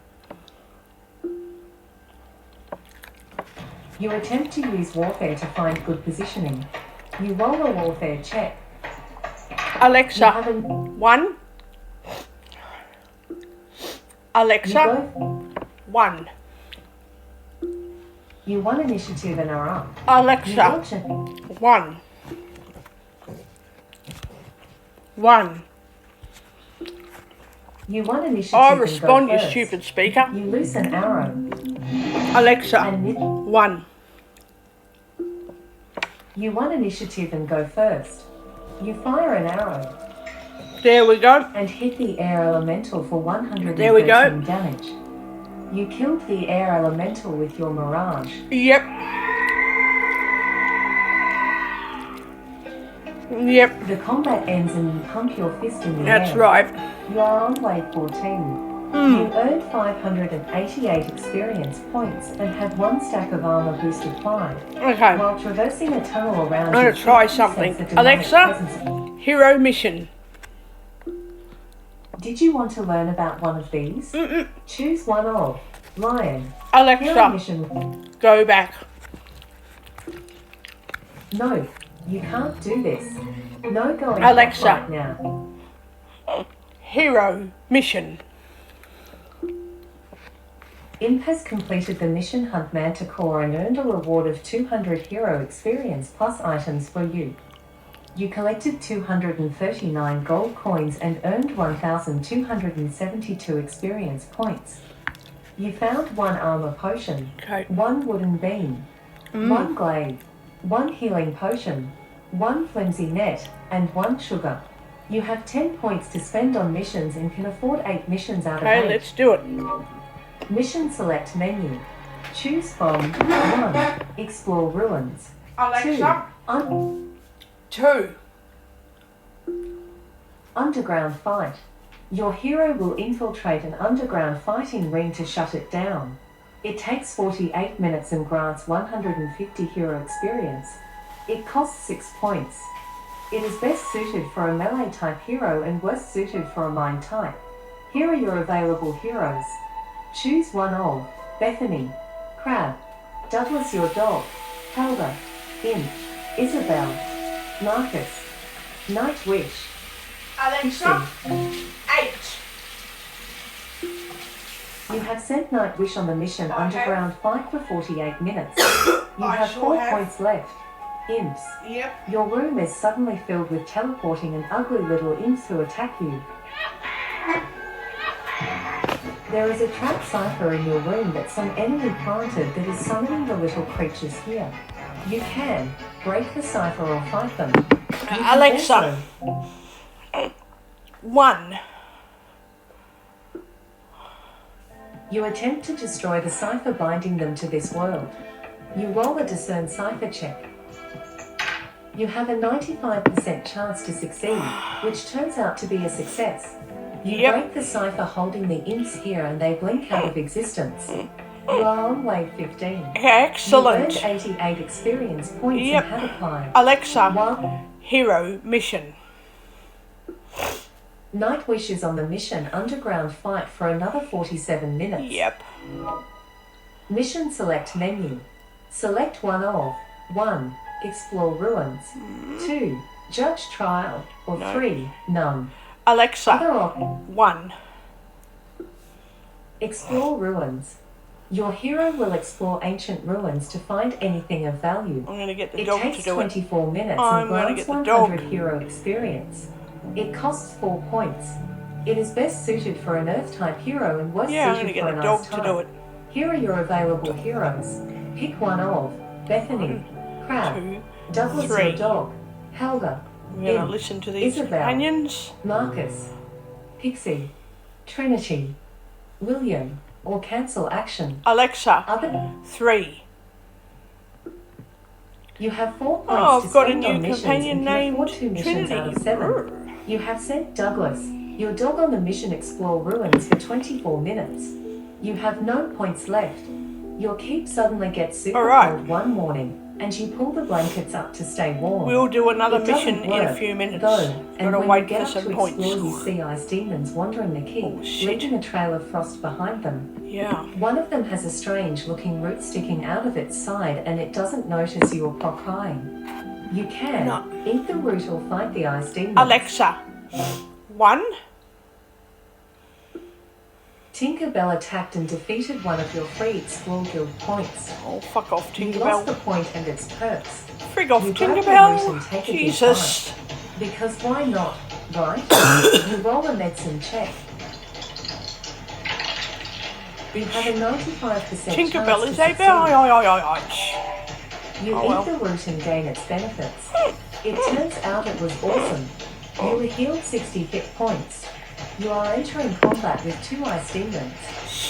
you attempt to use warfare to find good positioning. You roll a warfare check. You Alexa. haven't. 1. You Alexa. go. 1. You won initiative and are up. You Alexa. launch a- 1. 1. You won initiative. I and go respond, you first. stupid speaker. You loose an arrow Alexa. and 1. you won initiative and go first. You fire an arrow There we go. and hit the air elemental for 113 There we go. damage. You killed the air elemental with your mirage. Yep. Yep. The combat ends and you pump your fist in the That's air. right. You are on wave 14. You earned 588 experience points and had 1 stack of armor boost applied. Okay. While traversing a tunnel around I'm gonna you, try you sense something. a demonic Alexa? presence. Hero mission. Did you want to learn about one of these? Choose one of Lion. Hero Alexa. mission. Go back. No, you can't do this. No going back Alexa. right now. Hero mission. Imp has completed the mission Hunt Manticore and earned a reward of 200 hero experience plus items for you. You collected 239 gold coins and earned 1,272 experience points. You found 1 armor potion, Okay. 1 wooden beam, 1 glaive, 1 healing potion, 1 flimsy net, and 1 sugar. You have 10 points to spend on missions and can afford 8 missions out of Okay, 8. let's do it. Mission select menu. Choose from 1. Explore ruins. 2. Alexa. 2. Underground fight. Your hero will infiltrate an underground fighting ring to shut it down. It takes 48 minutes and grants 150 hero experience. It costs 6 points. It is best suited for a melee type hero and worst suited for a mind type. Here are your available heroes. Choose one of Bethany, Crab, Douglas your dog, Helga, Imp, Isabel, Marcus, Nightwish. Alexa. 8. You have sent Nightwish on the mission I have. Underground Fight for 48 minutes. You I have sure 4 have. points left. Imps. Yep. Your room is suddenly filled with teleporting and ugly little imps who attack you. There is a trap cipher in your room that some enemy planted that is summoning the little creatures here. You can break the cipher or fight them. You can Alexa. also 1. You attempt to destroy the cipher binding them to this world. You roll a discern cipher check. You have a 95% chance to succeed, which turns out to be a success. You Yep. break the cipher holding the imps here and they blink out of existence. You are on wave 15. Excellent. You earned 88 experience points Yep. and had applied. Alexa, 1. hero mission. Night Wishes on the mission underground fight for another 47 minutes. Yep. Mission select menu. Select one of 1. Explore ruins. 2. Judge trial. Or No. 3. None. Alexa, Other op- 1. Explore ruins. Your hero will explore ancient ruins to find anything of value. I'm going to get the It dog to takes do it. 24 minutes I'm and gonna grants get the 100 dog. hero experience. It costs 4 points. It is best suited for an earth type hero and worst Yeah, I'm going to suited get for the an dog ice to type. do it. Here are your available heroes. Pick one of Bethany, Crab, 2. Douglas 3. your dog, Helga, We're going to Imp, listen to these Isabel. companions. Marcus, Pixie, Trinity, William, or cancel action. Alexa, Other, 3. you have 4 points Oh, to I've got a spend new on missions companion and can named afford 2 missions out of Trinity. 7. Brr. You have sent Douglas, your dog on the mission explore ruins for 24 minutes. You have no points left. Your keep suddenly gets super Alright. cold one morning, and you pull the blankets up to stay warm. We'll do another It doesn't mission in a work, few minutes. though, Gotta and when you wait get for up some to points. explore, you see ice demons wandering the keep, Oh, shit. leaving a trail of frost behind them. Yeah. One of them has a strange-looking root sticking out of its side, and it doesn't notice you or crying. You can No. eat the root or fight the ice demons. Alexa, 1. Tinkerbell attacked and defeated one of your free Explore Guild points. Oh, fuck off, You lost the Tinkerbell. point and its perks. Frig off, You grab the root and Tinkerbell. take a big Jesus. Because why not, right? You roll a medicine check. You have a 95% Tinkerbell chance is to a succeed. bitch. You Oh, eat well. the root and gain its benefits. It turns out it was awesome. You were healed 60 hit points. You are entering combat with 2 ice demons.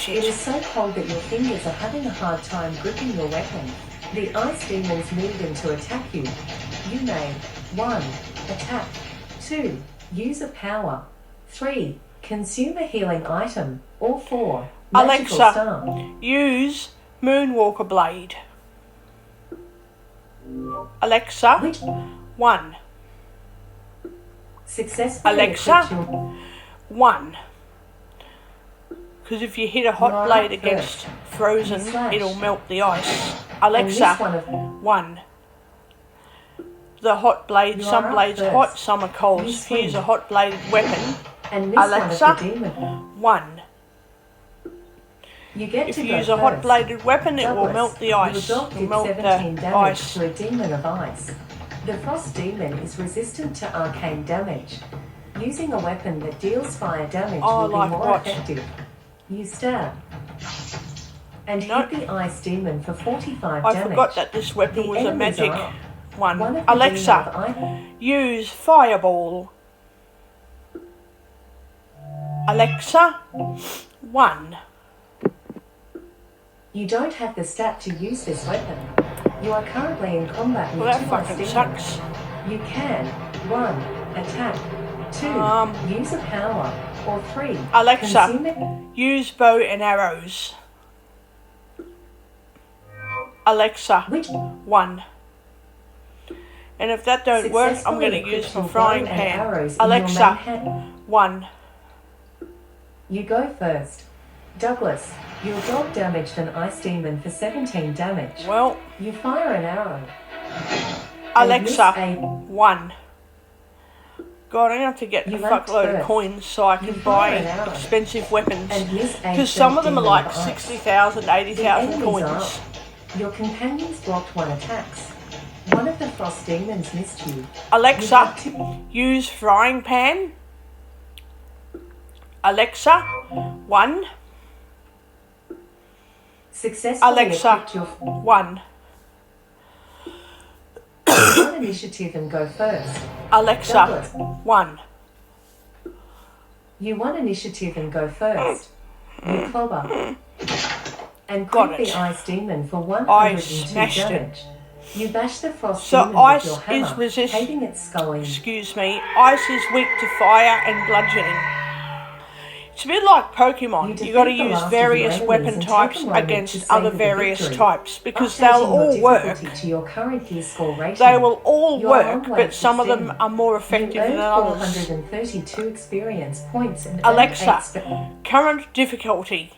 It is Shit. so cold that your fingers are having a hard time gripping your weapon. The ice demons move in to attack you. You may 1. Attack. 2. Use a power. 3. Consume a healing item. Or 4. Magical Alexa. Star. Use Moonwalker Blade. Alexa, Which 1. successfully Alexa. equipped your 1. Because if you hit a hot You are blade up against frozen, Slash. it'll melt the ice. and this Alexa, one of 1. The hot blade, You some are up blades first. hot, some are cold. You If you use swing. a hot bladed weapon, and miss Alexa. one of the demon. 1. You get If to you go use a hot first. bladed weapon, it will Douglas, melt the ice. Your dog It'll did melt 17 the damage ice. to a demon of ice. The frost demon is resistant to arcane damage. Using a weapon that deals fire damage Oh, will be like more what? effective. You stab. And No. hit the ice demon for 45 I damage. forgot that this weapon The was a enemies magic are up. one. One of the Alexa, demon of use Fireball. Alexa, 1. You don't have the stat to use this weapon. You are currently in combat with Well, that 2 ice fucking demons. sucks. You can 1. Attack. 2. Use a power. Or 3. Alexa. Consume it. Use bow and arrows. Alexa, Which 1. And if that don't work, I'm going to successfully use equipped my your frying bow and pan. arrows in your main Alexa, hand. 1. You go first. Douglas, your dog damaged an ice demon for 17 damage. Well, You fire an arrow. Alexa, And miss 1. God, I have to get a You went fuckload of first. coins so I You can fire buy an arrow. expensive weapons. And miss a Because some of them are demon like of ice. 60,000, The 80,000 enemies are coins. up. Your companions blocked 1 attacks. One of the frost demons missed you. You Alexa, have to- use frying pan. Alexa, 1. successfully Alexa. equipped your 1. one initiative and go first. Alexa, Douglas. 1. You want initiative and go first. You clobber. And Got crit it. the ice demon for I 102 smashed it. damage. You bash the frost So demon ice with your is hammer, resist- caving its skull in. Excuse me. Ice is weak to fire and bludgeoning. It's a bit like Pokemon. You You got to defeat the use last of your various enemies weapon and take types a moment to against savor other the various victory. types because Updating they'll your all work. difficulty to your current gear score rating. They will all You are work, on way but some of them 16. are more You effective earned than others. 432 experience points and Alexa, earned 8 current difficulty.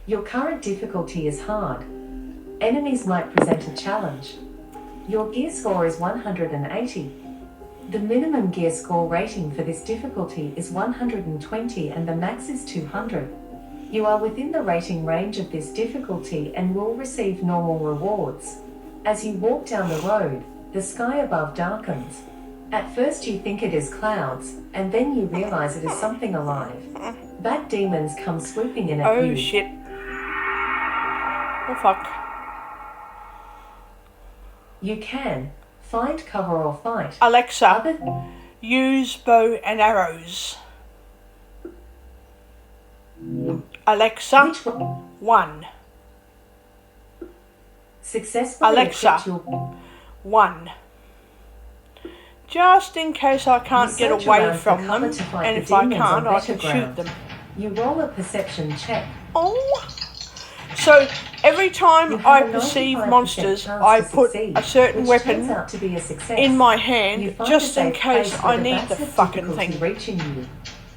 Your current difficulty is hard. Enemies might present a challenge. Your gear score is 180. The minimum gear score rating for this difficulty is 120 and the max is 200. You are within the rating range of this difficulty and will receive normal rewards. As you walk down the road, the sky above darkens. At first you think it is clouds, and then you realize it is something alive. Bat demons come swooping in at Oh you. shit. Oh fuck. You can find cover or fight. Alexa, Other use bow and arrows. Alexa, which will 1. successfully Alexa. equip your 1. Just in case I can't You get search away around for from cover them, to fight and the if I demons on can't, I better can shoot ground. them. You roll a perception check. Oh! So every You time have I a perceive 95% monsters, chance I to put succeed, a certain which turns weapon out to be a success. in my You hand find just a in safe case place I where the need bats the have fucking difficulty thing. reaching you.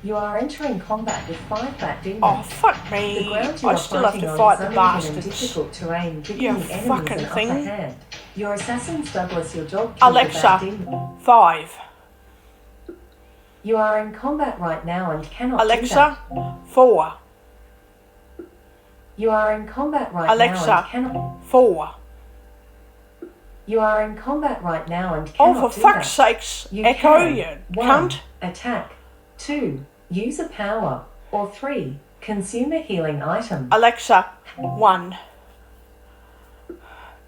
You are entering combat with 5 bat demons. Oh, fuck The me. ground you I are still have fighting to on fight is the uneven and bastards. difficult terrain, giving You the enemies fucking an upper thing. hand. Your assassins Douglas, your dog, killed the Alexa. bat demon. 5. You are in combat right now and cannot do Alexa, that. 4. You are in combat right Alexa. now and cannot. 4. You are in combat right now and Oh, cannot for do fuck's that. sakes, You Echo, can. you 1. cunt. Attack. 2. Use a power. Or 3. Consume a healing item. Alexa, 1.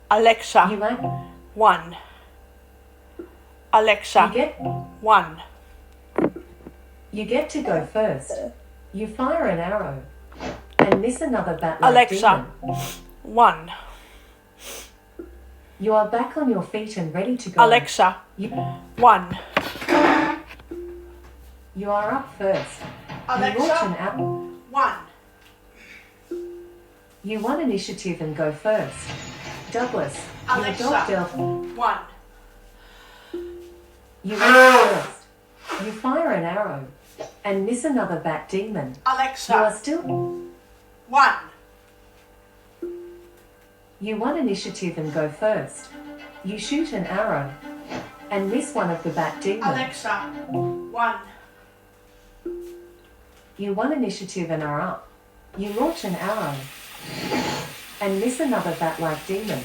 Alexa, You act. 1. You Alexa, get. 1. You get to go first. You fire an arrow. And miss another bat-like Alexa, demon. 1. You are back on your feet and ready to go. Alexa, You, 1. you are up first. You launch an arrow. 1. You want initiative and go first. Douglas, Alexa. your dog dealt. 1. You act first. You fire an arrow. And miss another bat demon. You are Alexa, still. 1. You want initiative and go first. You shoot an arrow. And miss one of the bat demons. Alexa, 1. You want initiative and are up. You launch an arrow. And miss another bat-like demon.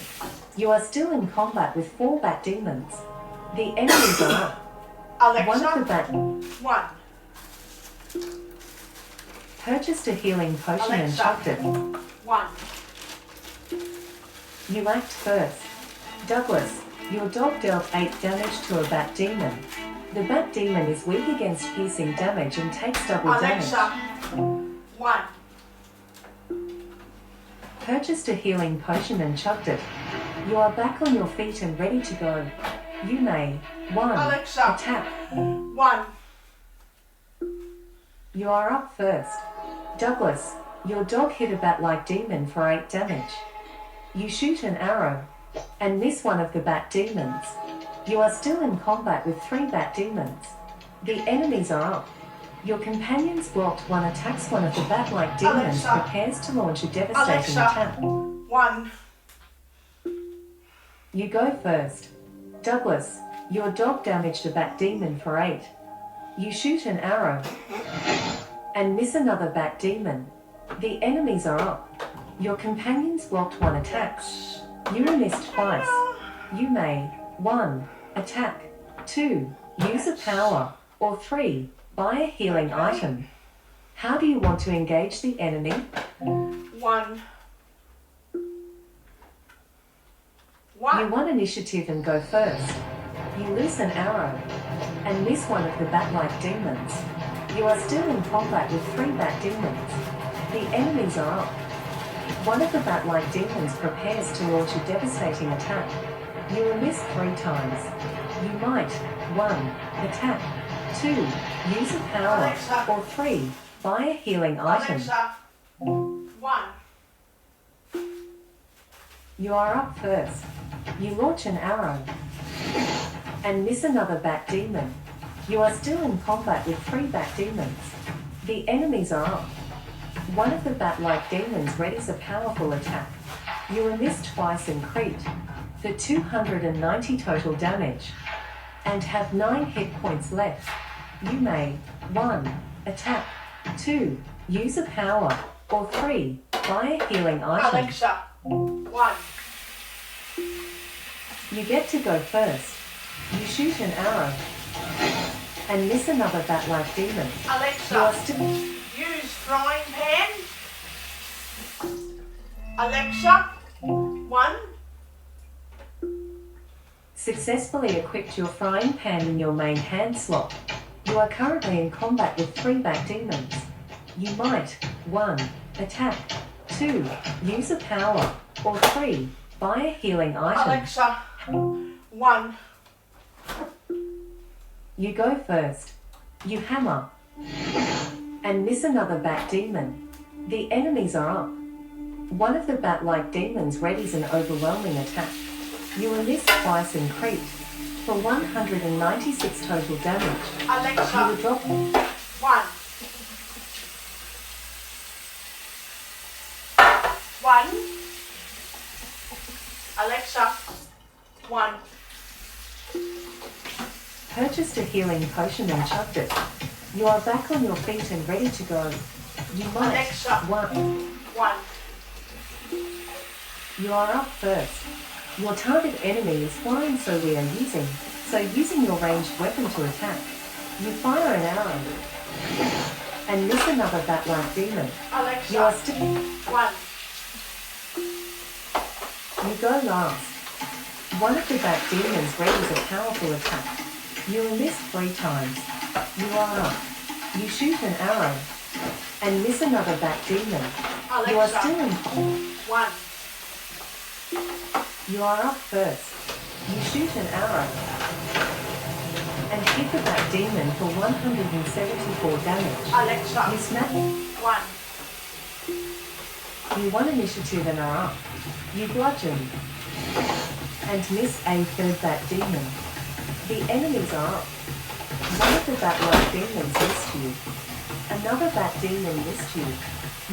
You are still in combat with 4 bat demons. The enemies are up. One of the bat One. purchased a healing potion and Alexa. chucked it. 1. You act first. Douglas, your dog dealt 8 damage to a bat demon. The bat demon is weak against piercing damage and takes double Alexa, damage. 1. Purchased a healing potion and chucked it. You are back on your feet and ready to go. You may 1. Alexa. Attack. 1. You are up first. Douglas, your dog hit a bat-like demon for 8 damage. You shoot an arrow and miss one of the bat demons. You are still in combat with 3 bat demons. The enemies are up. Your companions blocked one attacks one of the bat-like demons, Alexa. prepares to launch a devastating Alexa. attack. 1. You go first. Douglas, your dog damaged a bat demon for 8. You shoot an arrow and miss another bat demon. The enemies are up. Your companions blocked one attack. You missed twice. You may 1. Attack. 2. Use a power. Or 3. Buy a healing item. How do you want to engage the enemy? 1. You want initiative and go first. You lose an arrow and miss one of the bat-like demons. You are still in combat with 3 bat demons. The enemies are up. One of the bat-like demons prepares to launch a devastating attack. You will miss 3 times. You might 1. Attack, 2. Use a power, Alexa. or 3. Buy a healing item. Alexa, 1. You are up first. You launch an arrow and miss another bat demon. You are still in combat with 3 bat demons. The enemies are up. One of the bat-like demons readies a powerful attack. You were missed twice and crit for 290 total damage and have 9 hit points left. You may 1. Attack, 2. Use a power, or 3. Buy a healing item. Alexa, 1. You get to go first. You shoot an arrow and miss another bat-like demon. You are Alexa, still... use frying pan. Alexa, 1. Successfully equipped your frying pan in your main hand slot. You are currently in combat with 3 bat demons. You might 1. Attack, 2. Use a power, or 3. Buy a healing item. Alexa, 1. You go first. You hammer and miss another bat demon. The enemies are up. One of the bat-like demons readies an overwhelming attack. You will miss twice and crit for 196 total damage. You Alexa, will drop 1. 1. Alexa, 1. purchased a healing potion and chugged it. You are back on your feet and ready to go. You might Alexa. 1. You are up first. Your target enemy is flying, so using your ranged weapon to attack. You fire an arrow and miss another bat-like demon. You Alexa, are still... 1. You go last. One of the bat demons raises a powerful attack. You will miss 3 times. You are up. You shoot an arrow and miss another bat demon. You are Alexa, still in... 1. You are up first. You shoot an arrow and hit the bat demon for 174 damage. Alexa, You snap. 1. You won initiative and are up. You bludgeon and miss a 3rd bat demon. The enemies are up. One of the bat-like demons missed you. Another bat demon missed you.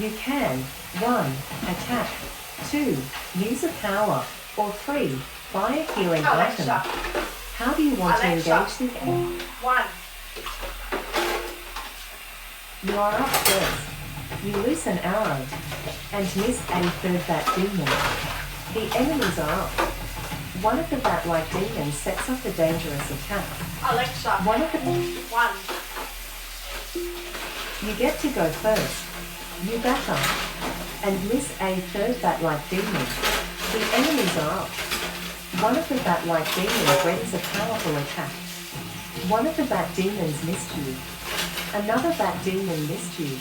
You can 1. Attack, 2. Use a power, or 3. Buy a healing item. Alexa, How do you want Alexa. to engage the enemy? 1. You are up first. You loose an arrow and miss a 3rd bat demon. The enemies are up. One of the bat-like demons sets up a dangerous attack. Alexa, One of the... 1. You get to go first. You back up and miss a 3rd bat-like demon. The enemies are up. One of the bat-like demons readies a powerful attack. One of the bat demons missed you. Another bat demon missed you.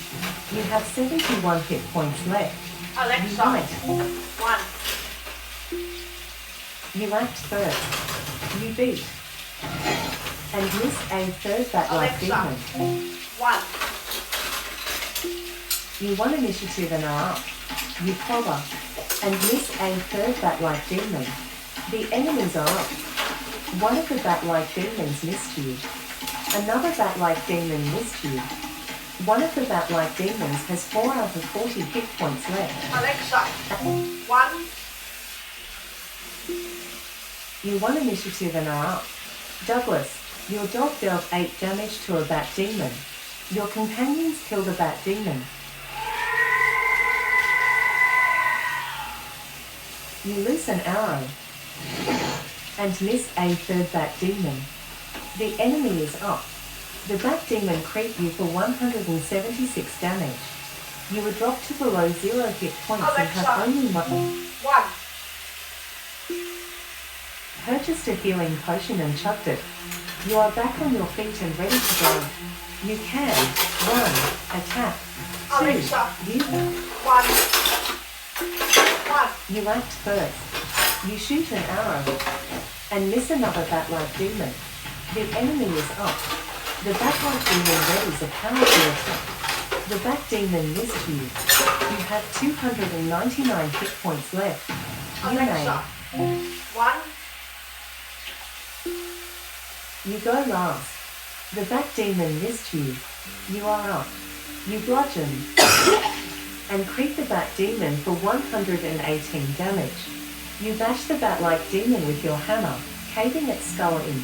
You have 71 hit points left. You Alexa, might. 1. You act first. You beat and miss a 3rd bat-like Alexa. demon. 1. You won initiative and are up. You clobber and miss a 3rd bat-like demon. The enemies are up. One of the bat-like demons missed you. Another bat-like demon missed you. One of the bat-like demons has 4 out of 40 hit points left. Alexa, 1. You won initiative and are up. Douglas, your dog dealt 8 damage to a bat demon. Your companions killed a bat demon. You loose an arrow and miss a 3rd bat demon. The enemy is up. The bat demon creeped you for 176 damage. You were dropped to below 0 hit points and have Alexa. only 1. 1. purchased a healing potion and chugged it. You are back on your feet and ready to go. You can 1. Attack. 2. Alexa. Use. 1. 1. You act first. You shoot an arrow and miss another bat-like demon. The enemy is up. The bat-like demon readies a powerful attack. The bat demon missed you. You have 299 hit points left. You Alexa. may. 1. You go last. The bat demon missed you. You are up. You bludgeon and crit the bat demon for 118 damage. You bash the bat-like demon with your hammer, caving its skull in.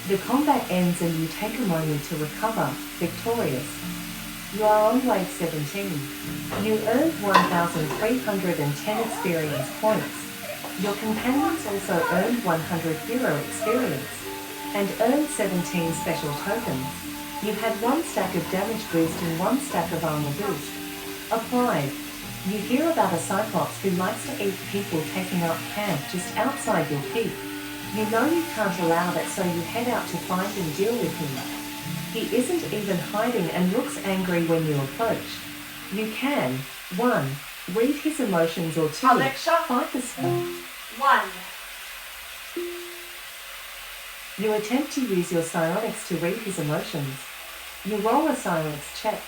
The combat ends and you take a moment to recover, victorious. You are on wave 17. You earned 1,310 experience points. Your companions also earned 100 hero experience and earned 17 special tokens. You had 1 stack of damage boost and 1 stack of armor boost. Applied. You hear about a Cyclops who likes to eat people taking up camp just outside your peak. You know you can't allow that, so you head out to find and deal with him. He isn't even hiding and looks angry when you approach. You can 1. Read his emotions, or 2. Alexa. Fight the spell. 1. You attempt to use your psionics to read his emotions. You roll a psionics check.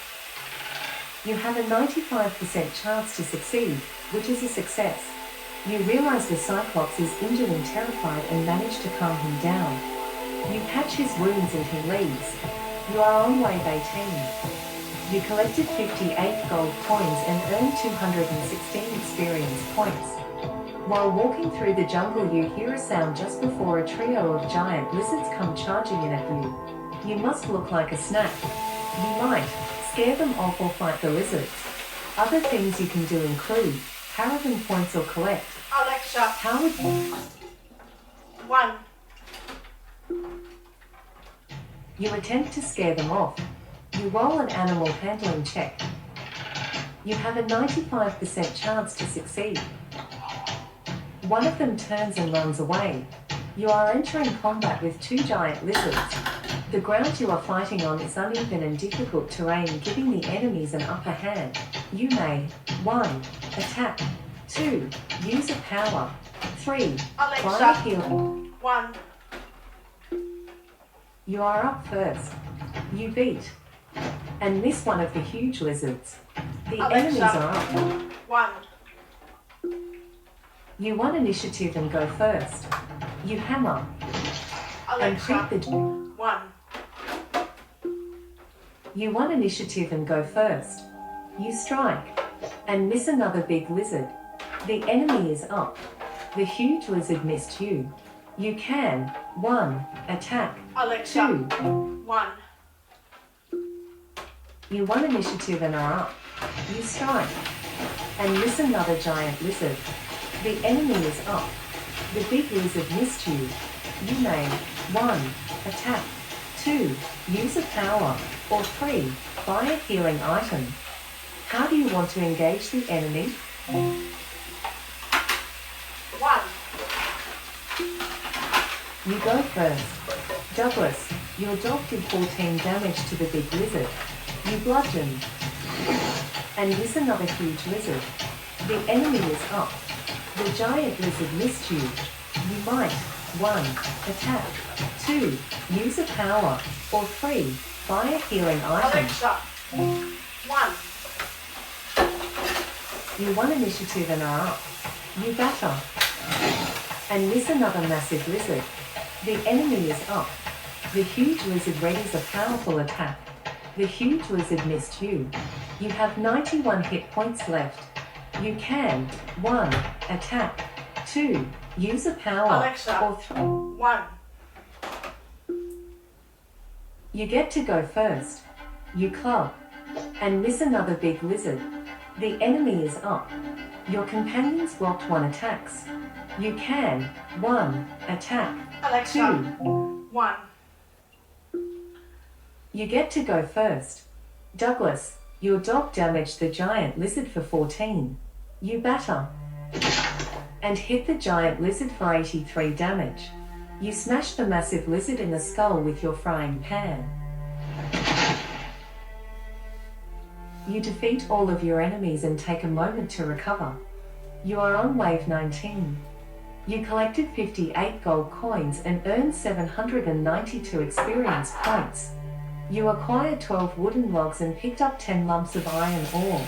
You have a 95% chance to succeed, which is a success. You realize the Cyclops is injured and terrified and manage to calm him down. You patch his wounds and he leaves. You are on wave 18. You collected 58 gold coins and earned 216 experience points. While walking through the jungle, you hear a sound just before a trio of giant lizards come charging in at you. You must look like a snack. You might scare them off or fight the lizards. Other things you can do include paragon points or collect. Alexa. How would you? 1. You attempt to scare them off. You roll an animal handling check. You have a 95% chance to succeed. One of them turns and runs away. You are entering combat with 2 giant lizards. The ground you are fighting on is uneven and difficult terrain, giving the enemies an upper hand. You may 1. Attack. 2. Use a power. 3. Alexa. Fire healing. 1. You are up first. You beat and miss one of the huge lizards. The Alexa. enemies are up. 1. You won initiative and go first. You hammer and Alexa. crit the... 1. You won initiative and go first. You strike and miss another big lizard. The enemy is up. The huge lizard missed you. You can 1. Attack. Alexa. 2. 1. You won initiative and are up. You strike and miss another giant lizard. The enemy is up. The big lizard missed you. You may 1. Attack. 2. Use a power. Or 3. Buy a healing item. How do you want to engage the enemy? 1. You go first. Douglas, your dog did 14 damage to the big lizard. You bludgeon and miss another huge lizard. The enemy is up. The giant lizard missed you. You might 1. Attack. 2. Use a power. Or 3. Buy a healing item. Alexa. 1. You won initiative and are up. You batter and miss another massive lizard. The enemy is up. The huge lizard readies a powerful attack. The huge lizard missed you. You have 91 hit points left. You can 1. Attack. 2. Use a power. Alexa. Or 3. 1. You get to go first. You club and miss another big lizard. The enemy is up. Your companions blocked 1 attacks. You can 1. Attack. 2. Alexa. 1. You get to go first. Douglas, your dog damaged the giant lizard for 14. You batter and hit the giant lizard for 83 damage. You smash the massive lizard in the skull with your frying pan. You defeat all of your enemies and take a moment to recover. You are on wave 19. You collected 58 gold coins and earned 792 experience points. You acquired 12 wooden logs and picked up 10 lumps of iron ore.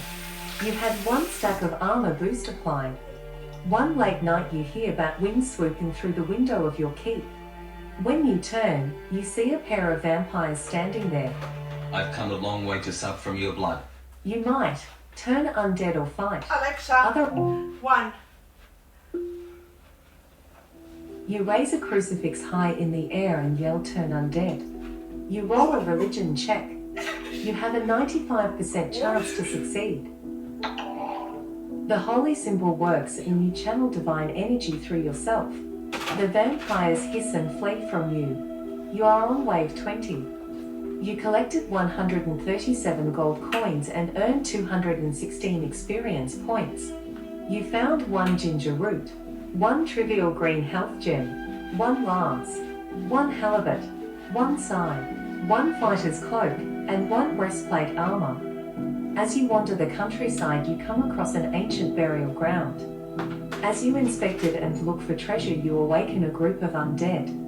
You had 1 stack of armor boost applied. One late night you hear bat wings swooping through the window of your keep. When you turn, you see a pair of vampires standing there. I've come a long way to suck from your blood. You might turn undead or fight. Alexa, 1. You raise a crucifix high in the air and yell turn undead. You roll a religion check. You have a 95% chance to succeed. The holy symbol works and you channel divine energy through yourself. The vampires hiss and flee from you. You are on wave 20. You collected 137 gold coins and earned 216 experience points. You found 1 ginger root, 1 trivial green health gem, 1 lance, 1 halibut, 1 sign, 1 fighter's cloak, and 1 breastplate armor. As you wander the countryside, you come across an ancient burial ground. As you inspect it and look for treasure, you awaken a group of undead.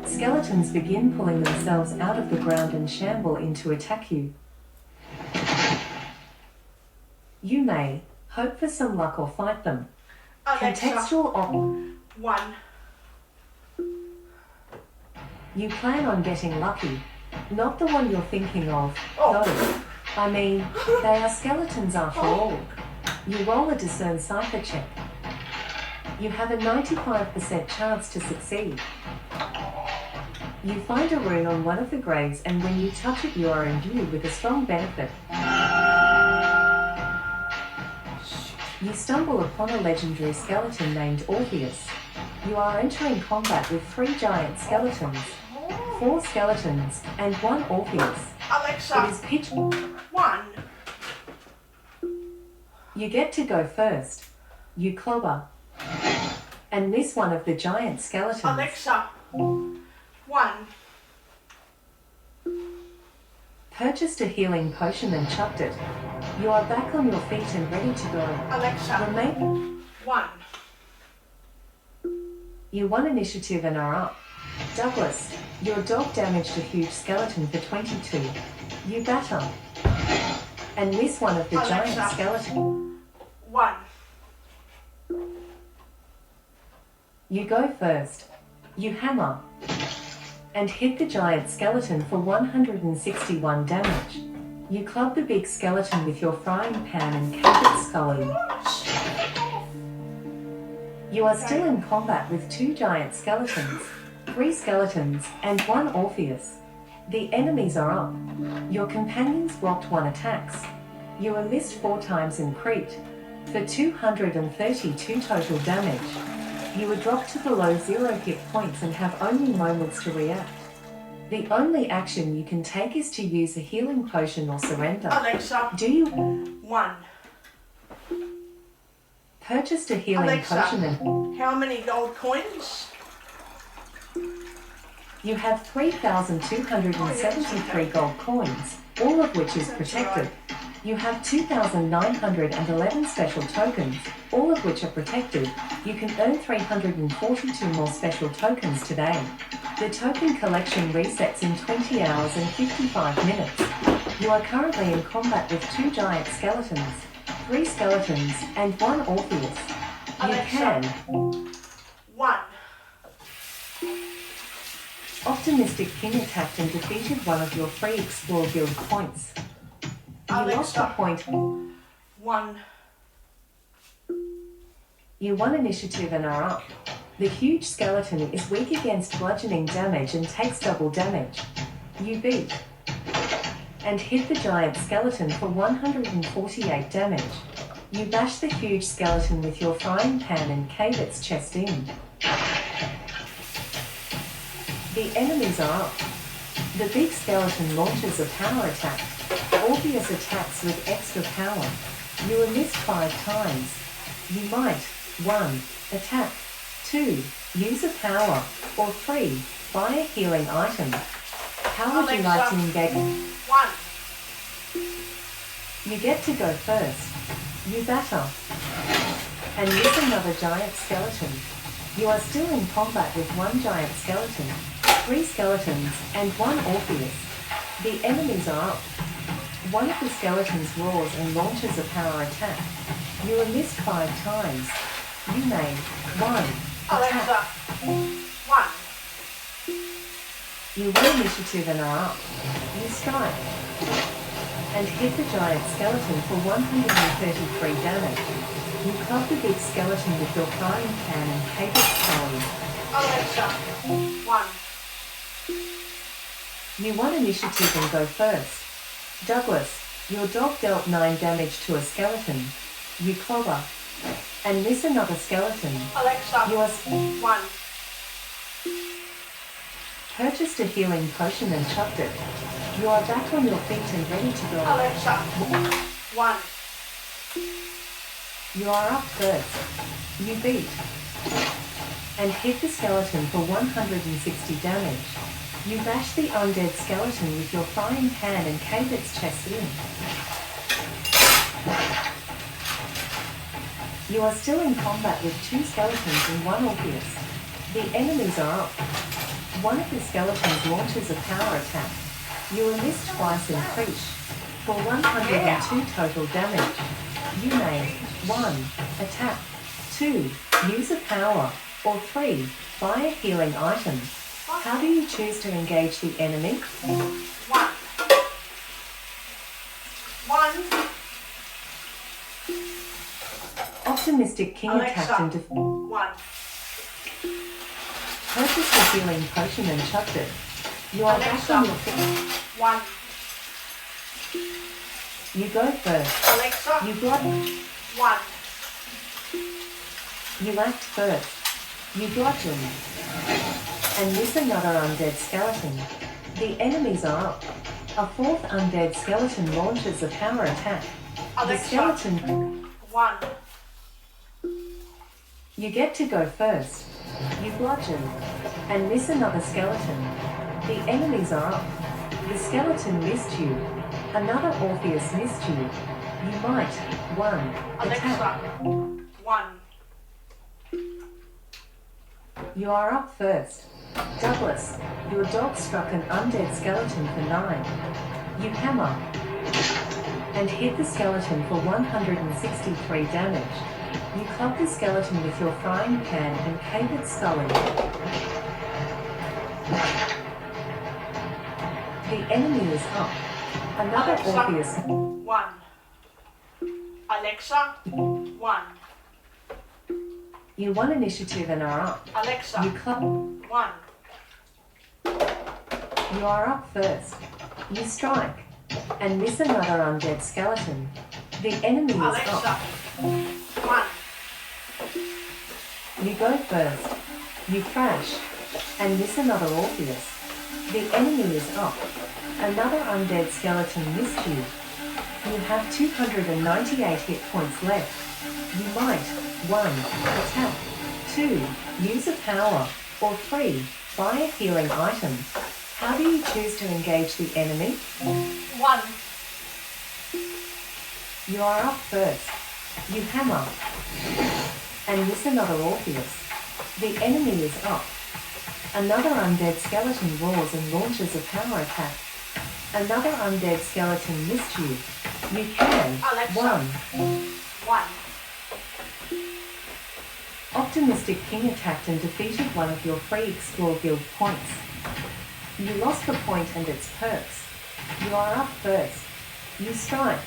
Skeletons begin pulling themselves out of the ground and shamble in to attack you. You may hope for some luck or fight them. Alexa, Contextual 1. You plan on getting lucky. Not the one you're thinking of, Oh. though. I mean, they are skeletons after all. You roll a discern cipher check. You have a 95% chance to succeed. You find a rune on one of the graves, and when you touch it you are imbued with a strong benefit. You stumble upon a legendary skeleton named Orpheus. You are entering combat with 3 giant skeletons, 4 skeletons, and 1 Orpheus. It Alexa, is pitch. 1. You get to go first. You clobber and miss one of the giant skeletons. Alexa, 1. Purchased a healing potion and chucked it. You are back on your feet and ready to go. Alexa, Remain. 1. You won initiative and are up. Douglas, your dog damaged a huge skeleton for 22. You batter and miss one of the giant Alexa. skeletons. 1. You go first. You hammer and hit the giant skeleton for 161 damage. You club the big skeleton with your frying pan and cave its skull in. You are still in combat with 2 giant skeletons, 3 skeletons, and 1 Orpheus. The enemies are up. Your companions blocked 1 attacks. You were missed 4 times in crit, for 232 total damage. You were dropped to below 0 hit points and have only moments to react. The only action you can take is to use a healing potion or surrender. Alexa, Do you 1. purchased a healing Alexa. potion and How many gold coins? you have 3,273 gold coins, all of which is protected. You have 2,911 special tokens, all of which are protected. You can earn 342 more special tokens today. The token collection resets in 20 hours and 55 minutes. You are currently in combat with 2 giant skeletons, 3 skeletons, and 1 Orpheus. You Alexa. can 1. Optimistic King attacked and defeated one of your free Explore Guild points. You lost a Alexa, point. 1. You won initiative and are up. The huge skeleton is weak against bludgeoning damage and takes double damage. You beat and hit the giant skeleton for 148 damage. You bash the huge skeleton with your frying pan and cave its chest in. The enemies are up. The big skeleton launches a power attack. Orpheus attacks with extra power. You were missed 5 times. You might 1. Attack. 2. Use a power. Or 3. Buy a healing item. How would you like to engage? 1. You get to go first. You batter. And miss another giant skeleton. You are still in combat with 1 giant skeleton, 3 skeletons, and 1 Orpheus. The enemies are up. One of the skeletons roars and launches a power attack. You are missed 5 times. You may 1. Alexa. Attack. 1. You win initiative and are up. You strike. And hit the giant skeleton for 133 damage. You club the big skeleton with your frying pan and cape its skull. Alexa. 1. You won initiative and go first. Douglas, your dog dealt 9 damage to a skeleton. You clobber. And miss another skeleton. Alexa. You are 1. purchased a healing potion and chucked it. You are back on your feet and ready to go. Alexa. 1. You are up first. You beat. And hit the skeleton for 160 damage. You bash the undead skeleton with your frying pan and cave its chest in. You are still in combat with 2 skeletons and 1 Orpheus. The enemies are up. One of the skeletons launches a power attack. You are missed twice and preach for 102 total damage. You may 1. Attack. 2. Use a power. Or 3. Buy a healing item. How do you choose to engage the enemy? 1. 1. Optimistic King attacked and Alexa. 1. purchased a healing potion and chucked it. You are back Alexa. on your feet. 1. You go first. Alexa. You blood. 1. You act first. You bludgeon. And miss another undead skeleton. The enemies are up. A 4th undead skeleton launches a power attack. The Alexa. skeleton. 1. You get to go first. You bludgeon. And miss another skeleton. The enemies are up. The skeleton missed you. Another Orpheus missed you. You might 1. Alexa. Attack. 1. You are up first. Douglas, your dog struck an undead skeleton for 9. You hammer and hit the skeleton for 163 damage. You club the skeleton with your frying pan and cave its skull in. The enemy is up. Another Alexa. Orpheus. 1. Alexa. 1. You won initiative and are up. Alexa. You club. 1. You are up first. You strike and miss another undead skeleton. The enemy is Alexa. up. 1. You go first. You crash and miss another Orpheus. The enemy is up. Another undead skeleton missed you. You have 298 hit points left. You might 1. Attack. 2. Use a power. Or 3. Buy a healing item. How do you choose to engage the enemy? 1. You are up first. You hammer and miss another Orpheus. The enemy is up. Another undead skeleton roars and launches a power attack. Another undead skeleton missed you. You can Alexa. 1. 1. Optimistic King attacked and defeated one of your free Explore Guild points. You lost the point and its perks. You are up first. You strike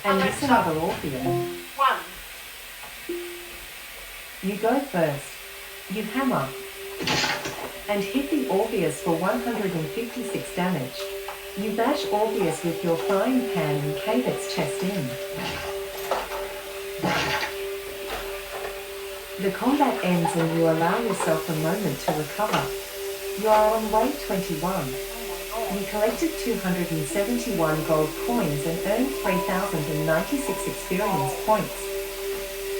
and miss Alexa. another Orpheus. 1. You go first. You hammer and hit the Orpheus for 156 damage. You bash Orpheus with your frying pan and cave its chest in. The combat ends and you allow yourself a moment to recover. You are on wave 21. You collected 271 gold coins and earned 3,096 experience points.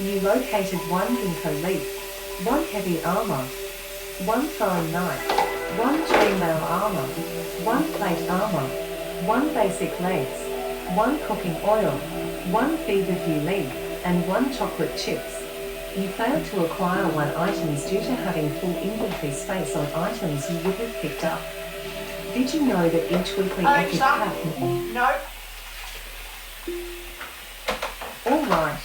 You located 1 ginkgo leaf, 1 heavy armor, 1 throwing knife, 1 chainmail armor, 1 plate armor, 1 basic legs, 1 cooking oil, 1 feverfew leaf, and 1 chocolate chips. You failed to acquire 1 items due to having full inventory space on items you would have picked up. Did you know that each weekly epic pack... No. Alright,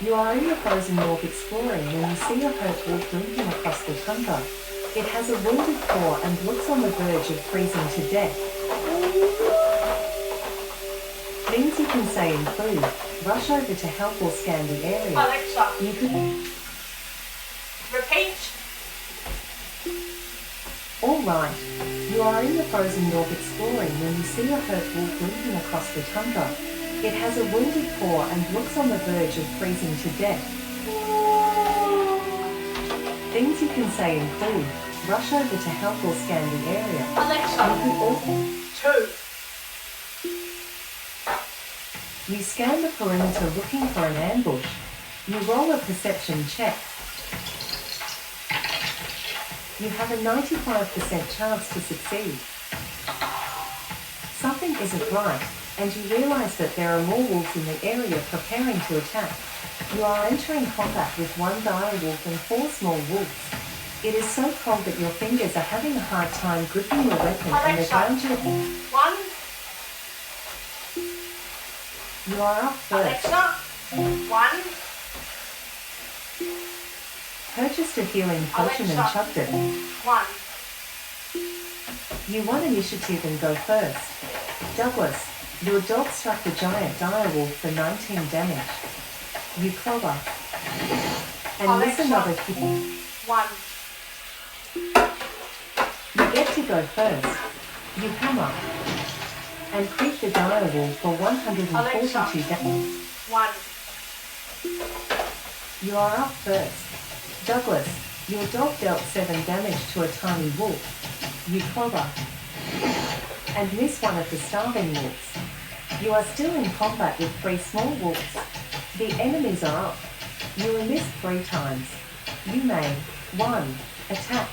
you are in the frozen north exploring when you see a hurt wolf limping across the tundra. It has a wounded paw and looks on the verge of freezing to death. Things you can say include, rush over to help or scan the area. Alexa, You could... repeat. Alright, you are in the frozen north exploring when you see a hurt wolf limping across the tundra. It has a wounded paw and looks on the verge of freezing to death. Things you can say include, rush over to help or scan the area. Alexa, You could also... 2. You scan the perimeter looking for an ambush. You roll a perception check. You have a 95% chance to succeed. Something isn't right, and you realize that there are more wolves in the area preparing to attack. You are entering combat with 1 dire wolf and 4 small wolves. It is so cold that your fingers are having a hard time gripping your weapon and the ground you... 1. You are up first. Alexa, 1. Purchased a healing potion and Alexa. chucked it. 1. You won initiative and go first. Douglas, your dog struck the giant direwolf for 19 damage. You clobber. And miss Alexa. another hit. 1. You get to go first. You hammer. And crit the direwolf for 142 Alexa. damage. 1. You are up first. Douglas, your dog dealt 7 damage to a tiny wolf. You clobber. And miss one of the starving wolves. You are still in combat with 3 small wolves. The enemies are up. You are missed 3 times. You may 1. Attack.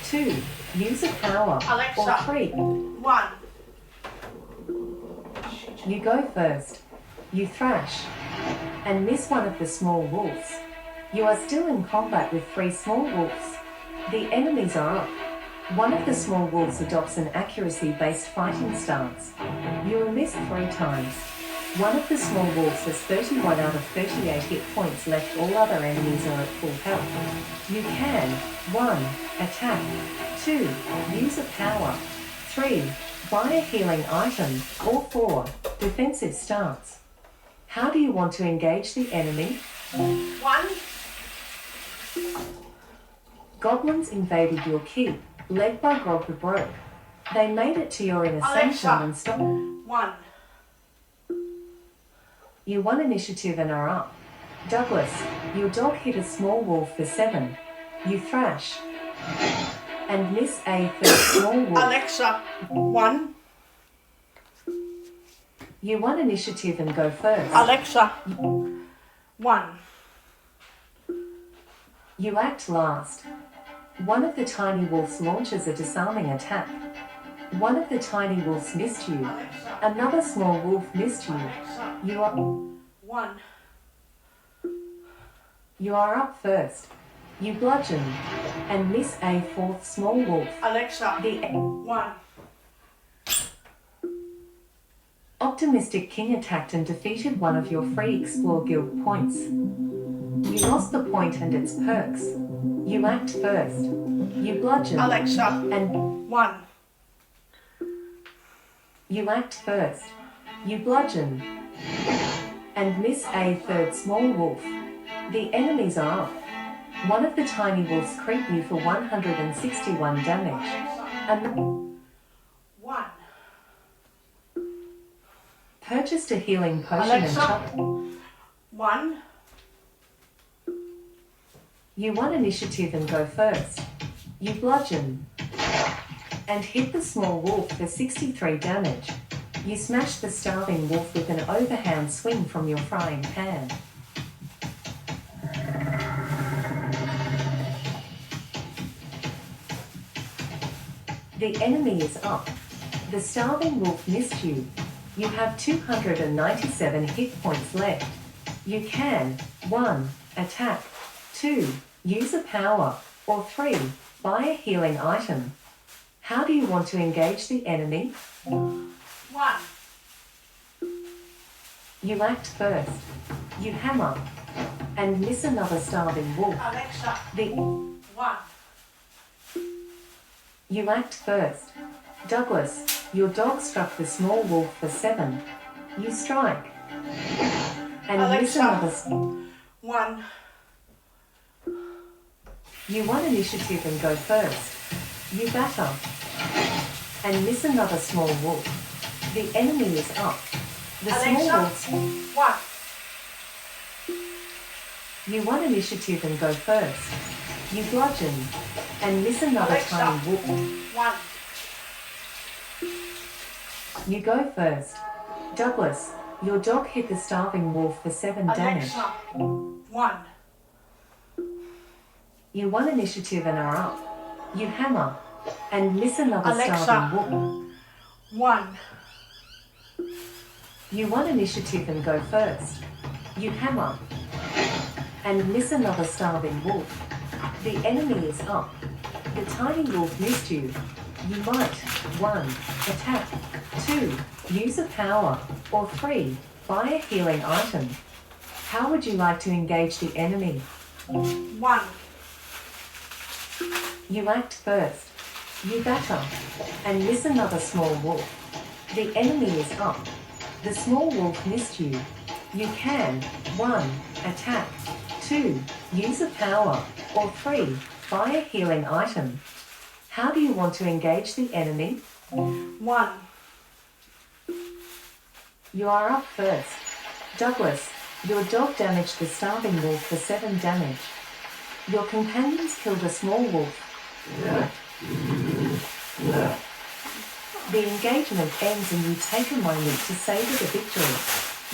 2. Use a power. Alexa. Or 3. 1. You go first. You thrash. And miss one of the small wolves. You are still in combat with 3 small wolves. The enemies are up. One of the small wolves adopts an accuracy-based fighting stance. You are missed 3 times. One of the small wolves has 31 out of 38 hit points left. All other enemies are at full health. You can 1. Attack. 2. Use a power. 3. Buy a healing item. Or 4. Defensive stance. How do you want to engage the enemy? 1. Goblins invaded your keep, led by Grog the Broke. They made it to your inner sanctum Alexa. and stopped. 1. You won initiative and are up. Douglas, your dog hit a small wolf for 7. You thrash. And miss a 3rd small wolf. Alexa, 1. You won initiative and go first. Alexa, 1. You act last. One of the tiny wolves launches a disarming attack. One of the tiny wolves missed you. Alexa, Another small wolf missed you. Alexa, You are 1. You are up first. You bludgeon and miss a 4th small wolf. Alexa, The 1. Optimistic King attacked and defeated one of your free Explore Guild points. You lost the point and its perks. You act first. You bludgeon Alexa, and 1. you act first. You bludgeon and miss a 3rd small wolf. The enemies are up. One of the tiny wolves creep you for 161 damage. And 1. purchased a healing potion Alexa. and chucked. 1. You won initiative and go first. You bludgeon and hit the small wolf for 63 damage. You smash the starving wolf with an overhand swing from your frying pan. The enemy is up. The starving wolf missed you. You have 297 hit points left. You can 1. Attack, 2. Use a power, or 3. Buy a healing item. How do you want to engage the enemy? 1. You act first. You hammer and miss another starving wolf. Alexa, The 1. You act first. Douglas, your dog struck the small wolf for 7. You strike and miss Alexa. another. 1. You won initiative and go first. You batter and miss another small wolf. The enemy is up. The small Alexa, wolf. 1. You won initiative and go first. You bludgeon and miss another Alexa. tiny wolf. 1. You go first. Douglas, your dog hit the starving wolf for 7 damage. Alexa, 1. You won initiative and are up. You hammer and miss another Alexa. starving wolf. 1. You won initiative and go first. You hammer and miss another starving wolf. The enemy is up. The tiny wolf missed you. You might 1. Attack, 2. Use a power, or 3. Buy a healing item. How would you like to engage the enemy? 1. You act first. You batter and miss another small wolf. The enemy is up. The small wolf missed you. You can 1. Attack, 2. Use a power, or 3. Buy a healing item. How do you want to engage the enemy? 1. You are up first. Douglas, your dog damaged the starving wolf for 7 damage. Your companions killed a small wolf. The engagement ends and you take a moment to savor the victory.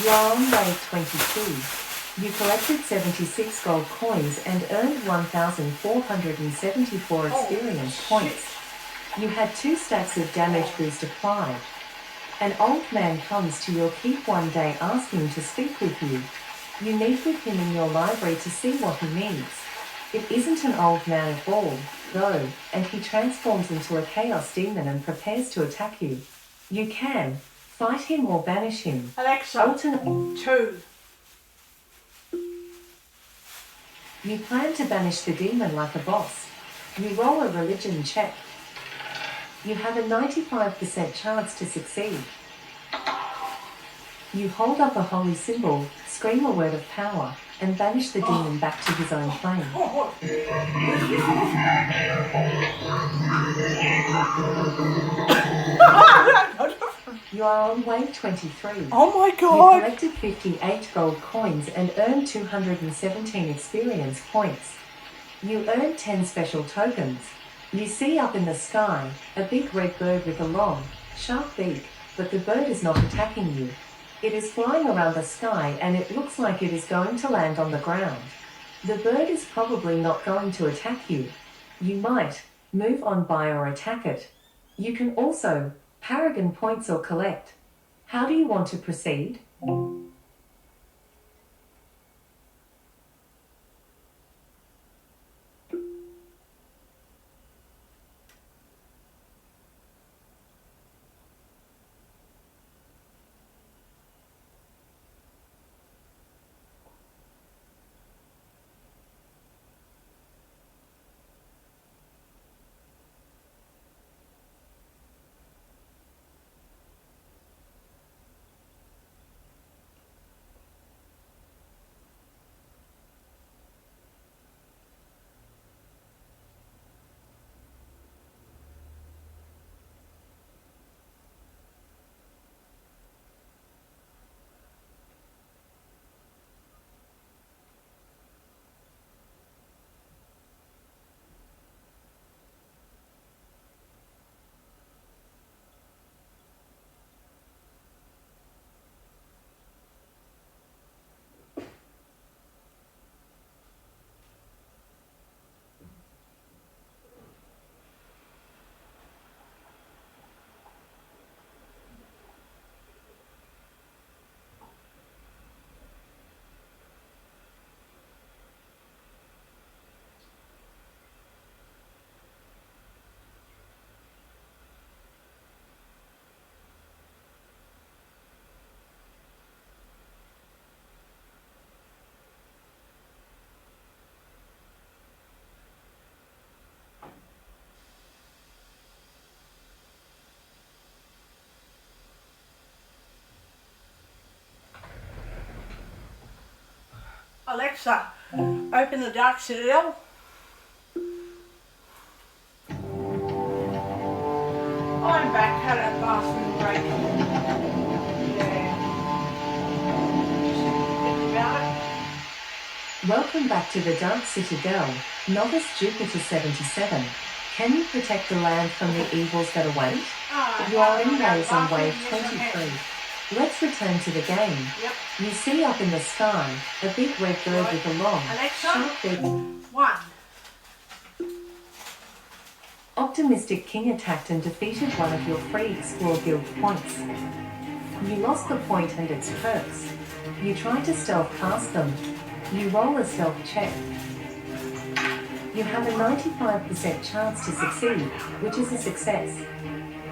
You are on wave 22. You collected 76 gold coins and earned 1,474 experience points. You had 2 stacks of damage boost applied. An old man comes to your keep one day asking to speak with you. You meet with him in your library to see what he needs. It isn't an old man at all, though, and he transforms into a chaos demon and prepares to attack you. You can fight him or banish him. Alexa, Alternate. 2. You plan to banish the demon like a boss. You roll a religion check. You have a 95% chance to succeed. You hold up a holy symbol, scream a word of power, and banish the demon back to his own plane. Oh, You are on wave 23. oh my You god. collected 58 gold coins and earned 217 experience points. You earned 10 special tokens. You see up in the sky a big red bird with a long, sharp beak, but the bird is not attacking you. It is flying around the sky and it looks like it is going to land on the ground. The bird is probably not going to attack you. You might move on by or attack it. You can also paragon points or collect. How do you want to proceed? Alexa, open the Dark Citadel. I'm back, had a bathroom break. Yeah. Just about it. Welcome back to the Dark Citadel, Novice Jupiter 77. Can you protect the land from the evils that await? You are in waves on wave 23. Let's return to the game. Yep. You see up in the sky, a big red bird with a long, Alexa? sharp beak. 1. Optimistic King attacked and defeated one of your free Explore Guild points. You lost the point and its perks. You tried to stealth past them. You roll a stealth check. You have a 95% chance to succeed, which is a success.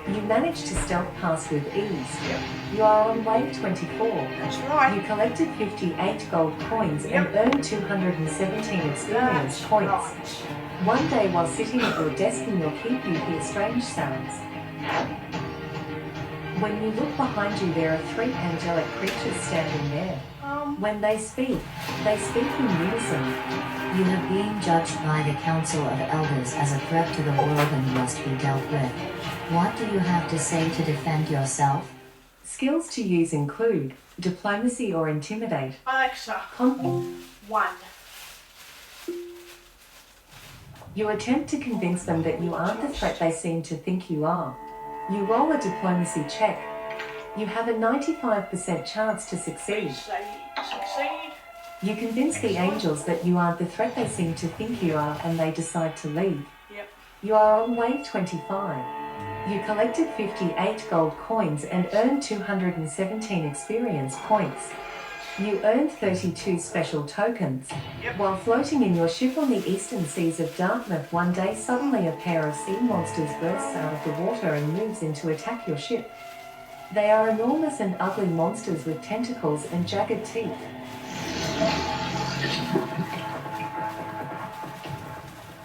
You managed to stealth past with ease. Yep. You are on wave 24. That's right. You collected 58 gold coins Yep. and earned 217 experience That's points. right. One day while sitting at your desk in your keep you hear strange sounds. When you look behind you there are 3 angelic creatures standing there. When they speak in unison. You have been judged by the Council of Elders as a threat to the world and must be dealt with. What do you have to say to defend yourself? Skills to use include diplomacy or intimidate. Alexa, Con- 1. You attempt to convince them that you aren't the threat they seem to think you are. You roll a diplomacy check. You have a 95% chance to succeed. Say succeed. You convince the angels that you aren't the threat they seem to think you are and they decide to leave. Yep. You are on wave 25. You collected 58 gold coins and earned 217 experience points. You earned 32 special tokens. Yep. While floating in your ship on the eastern seas of Dartmouth one day, suddenly a pair of sea monsters bursts out of the water and moves in to attack your ship. They are enormous and ugly monsters with tentacles and jagged teeth.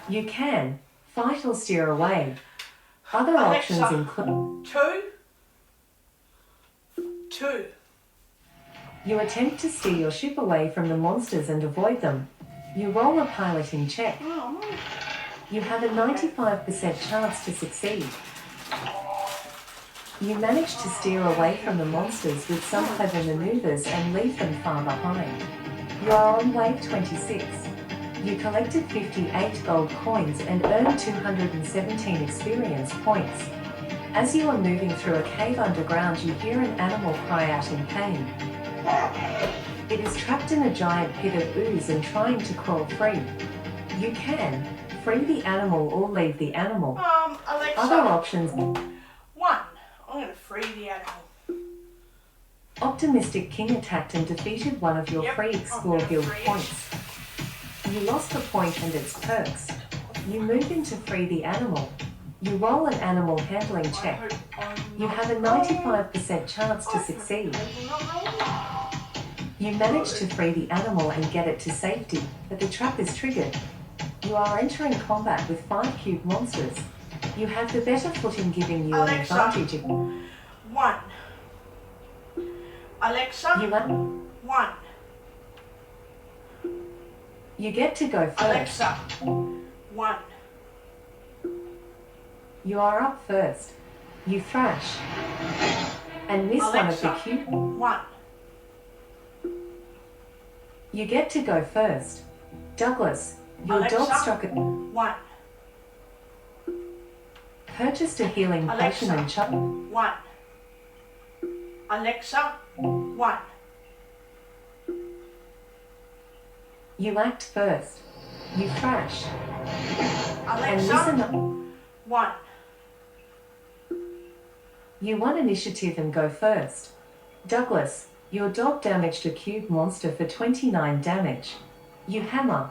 You can fight or steer away. Other Alexa. options include 2. you attempt to steer your ship away from the monsters and avoid them. You roll a piloting check. Oh, You have a 95% chance to succeed. You manage to steer away from the monsters with some clever maneuvers and leave them far behind. You are on wave 26. You collected 58 gold coins and earned 217 experience points. As you are moving through a cave underground, you hear an animal cry out in pain. It is trapped in a giant pit of ooze and trying to crawl free. You can free the animal or leave the animal. Alexa, Other options: 1. I'm going to free the animal. Optimistic King attacked and defeated one of your Yep, free I'm Explore gonna Guild free it. points. You lost the point and its perks. You move in to free the animal. You roll an animal handling check. You have a 95% chance to succeed. You manage to free the animal and get it to safety, but the trap is triggered. You are entering combat with 5 cube monsters. You have the better footing, giving you an Alexa. advantage. 1. Alexa, You 1. You get to go first. Alexa, 1. You are up first. You thrash and miss one of the Alexa. cube. 1. You get to go first. Douglas, your Alexa. dog struck it. 1. Purchased a healing potion Alexa. and chuck. 1. Alexa, 1. You act first. You thrash and Alexa, listen. 1. You won initiative and go first. Douglas, your dog damaged a cube monster for 29 damage. You hammer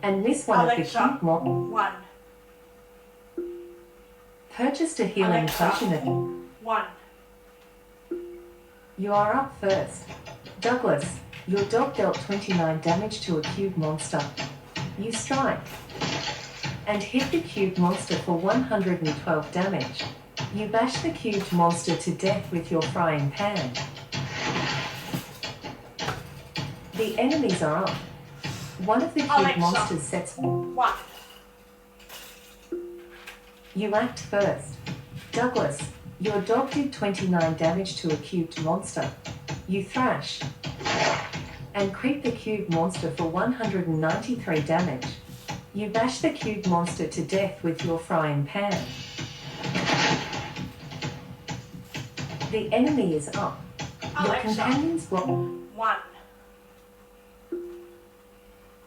and miss one Alexa. of the cube monsters. 1. Purchased a healing Alexa. potion and 1. you are up first. Douglas, your dog dealt 29 damage to a cube monster. You strike and hit the cube monster for 112 damage. You bash the cubed monster to death with your frying pan. The enemies are up. One of the cube Alexa. monsters sets. 1. You act first. Douglas, your dog did 29 damage to a cubed monster. You thrash and crit the cube monster for 193 damage. You bash the cube monster to death with your frying pan. The enemy is up. Your Alexa. companions block. 1.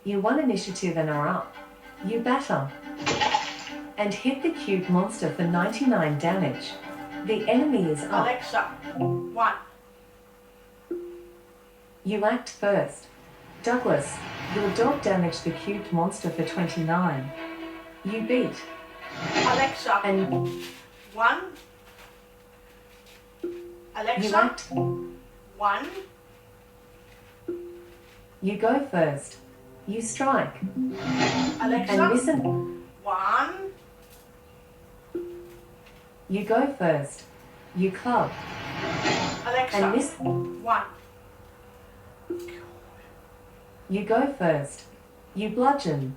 You won initiative and are up. You batter and hit the cube monster for 99 damage. The enemy is up. Alexa. 1. You act first. Douglas, your dog damaged the cubed monster for 29. You beat Alexa. and 1. you Alexa. act. 1. You go first. You strike and Alexa. listen. 1. You go first. You club Alexa. and miss. 1. You go first. You bludgeon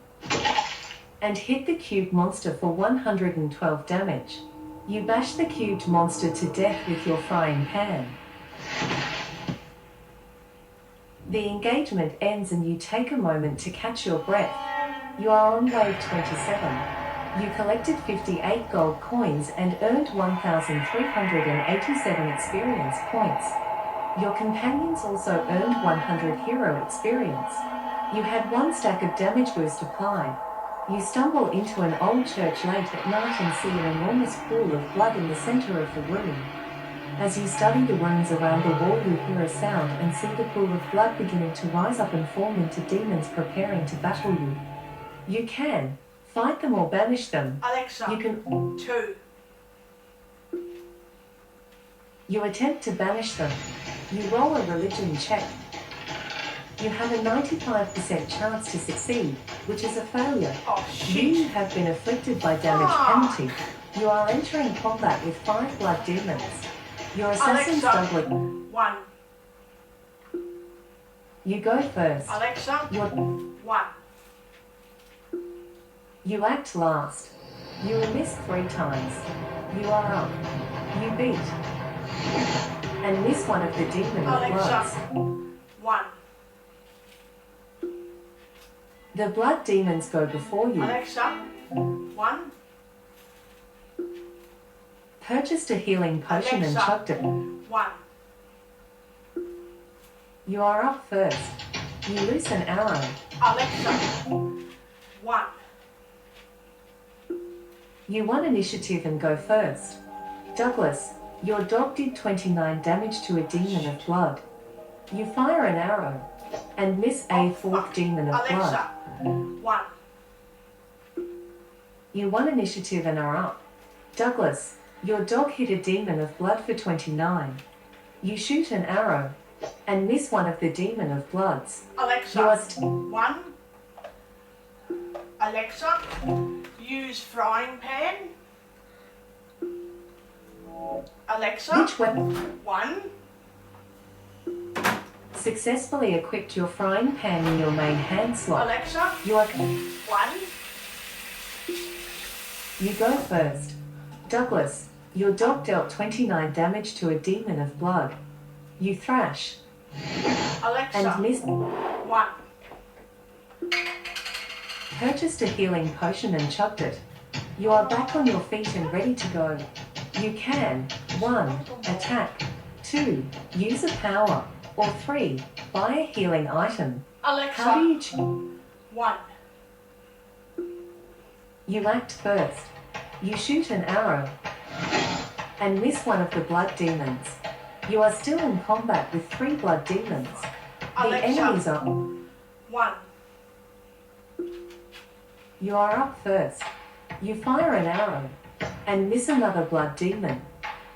and hit the cube monster for 112 damage. You bash the cubed monster to death with your frying pan. The engagement ends and you take a moment to catch your breath. You are on wave 27. You collected 58 gold coins and earned 1,387 experience points. Your companions also earned 100 hero experience. You had 1 stack of damage boost applied. You stumble into an old church late at night and see an enormous pool of blood in the center of the room. As you study the runes around the wall, you hear a sound and see the pool of blood beginning to rise up and form into demons preparing to battle you. You can fight them or banish them. Alexa. You can. 2. You attempt to banish them. You roll a religion check. You have a 95% chance to succeed, which is a failure. Oh, You shit. have been afflicted by damage Fuck. penalty. You are entering combat with 5 blood demons. Your assassin's Alexa. doublet. 1. You go first. Alexa. You're, 1. you act last. You are missed 3 times. You are up. You beat and miss one of the demon of Alexa. bloods. 1. The blood demons go before you. Alexa. 1. Purchased a healing potion and Alexa. chucked it. 1. You are up first. You loose an arrow. Alexa. 1. You won initiative and go first. Douglas, your dog did 29 damage to a demon of blood. You fire an arrow and miss a 4th demon of blood. Alexa. 1. You won initiative and are up. Douglas, your dog hit a demon of blood for 29. You shoot an arrow and miss one of the demon of bloods. You Alexa. are 1. Alexa. Use frying pan. Alexa. which weapon 1. successfully equipped your frying pan in your main hand slot. Alexa. You are 1. You go first. Douglas, your dog dealt 29 damage to a demon of blood. You thrash Alexa. and miss. 1. Purchased a healing potion and chugged it. You are back on your feet and ready to go. You can 1. Attack. 2. Use a power. Or 3. Buy a healing item. How do Alexa. you 1. You act first. You shoot an arrow and miss one of the blood demons. You are still in combat with 3 blood demons. The enemies Alexa. are. 1. You are up first. You fire an arrow and miss another blood demon.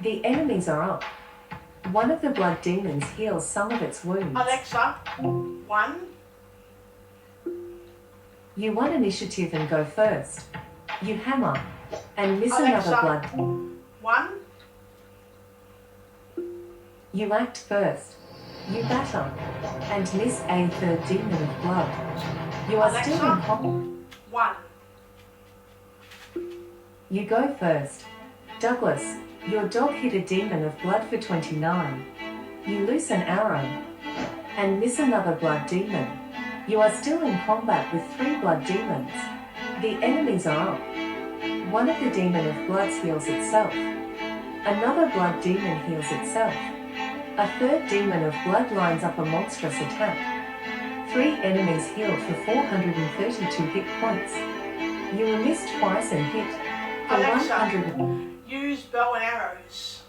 The enemies are up. One of the blood demons heals some of its wounds. Alexa. 1. You won initiative and go first. You hammer and miss Alexa. another blood. 1. You act first. You batter and miss a third demon of blood. You are still in Alexa? combat. 1. You go first. Douglas, your dog hit a demon of blood for 29. You loose an arrow and miss another blood demon. You are still in combat with 3 blood demons. The enemies are up. One of the demon of bloods heals itself. Another blood demon heals itself. A third demon of blood lines up a monstrous attack. 3 enemies healed for 432 hit points. You were missed twice and hit for Alexa? 100. Use bow and arrows.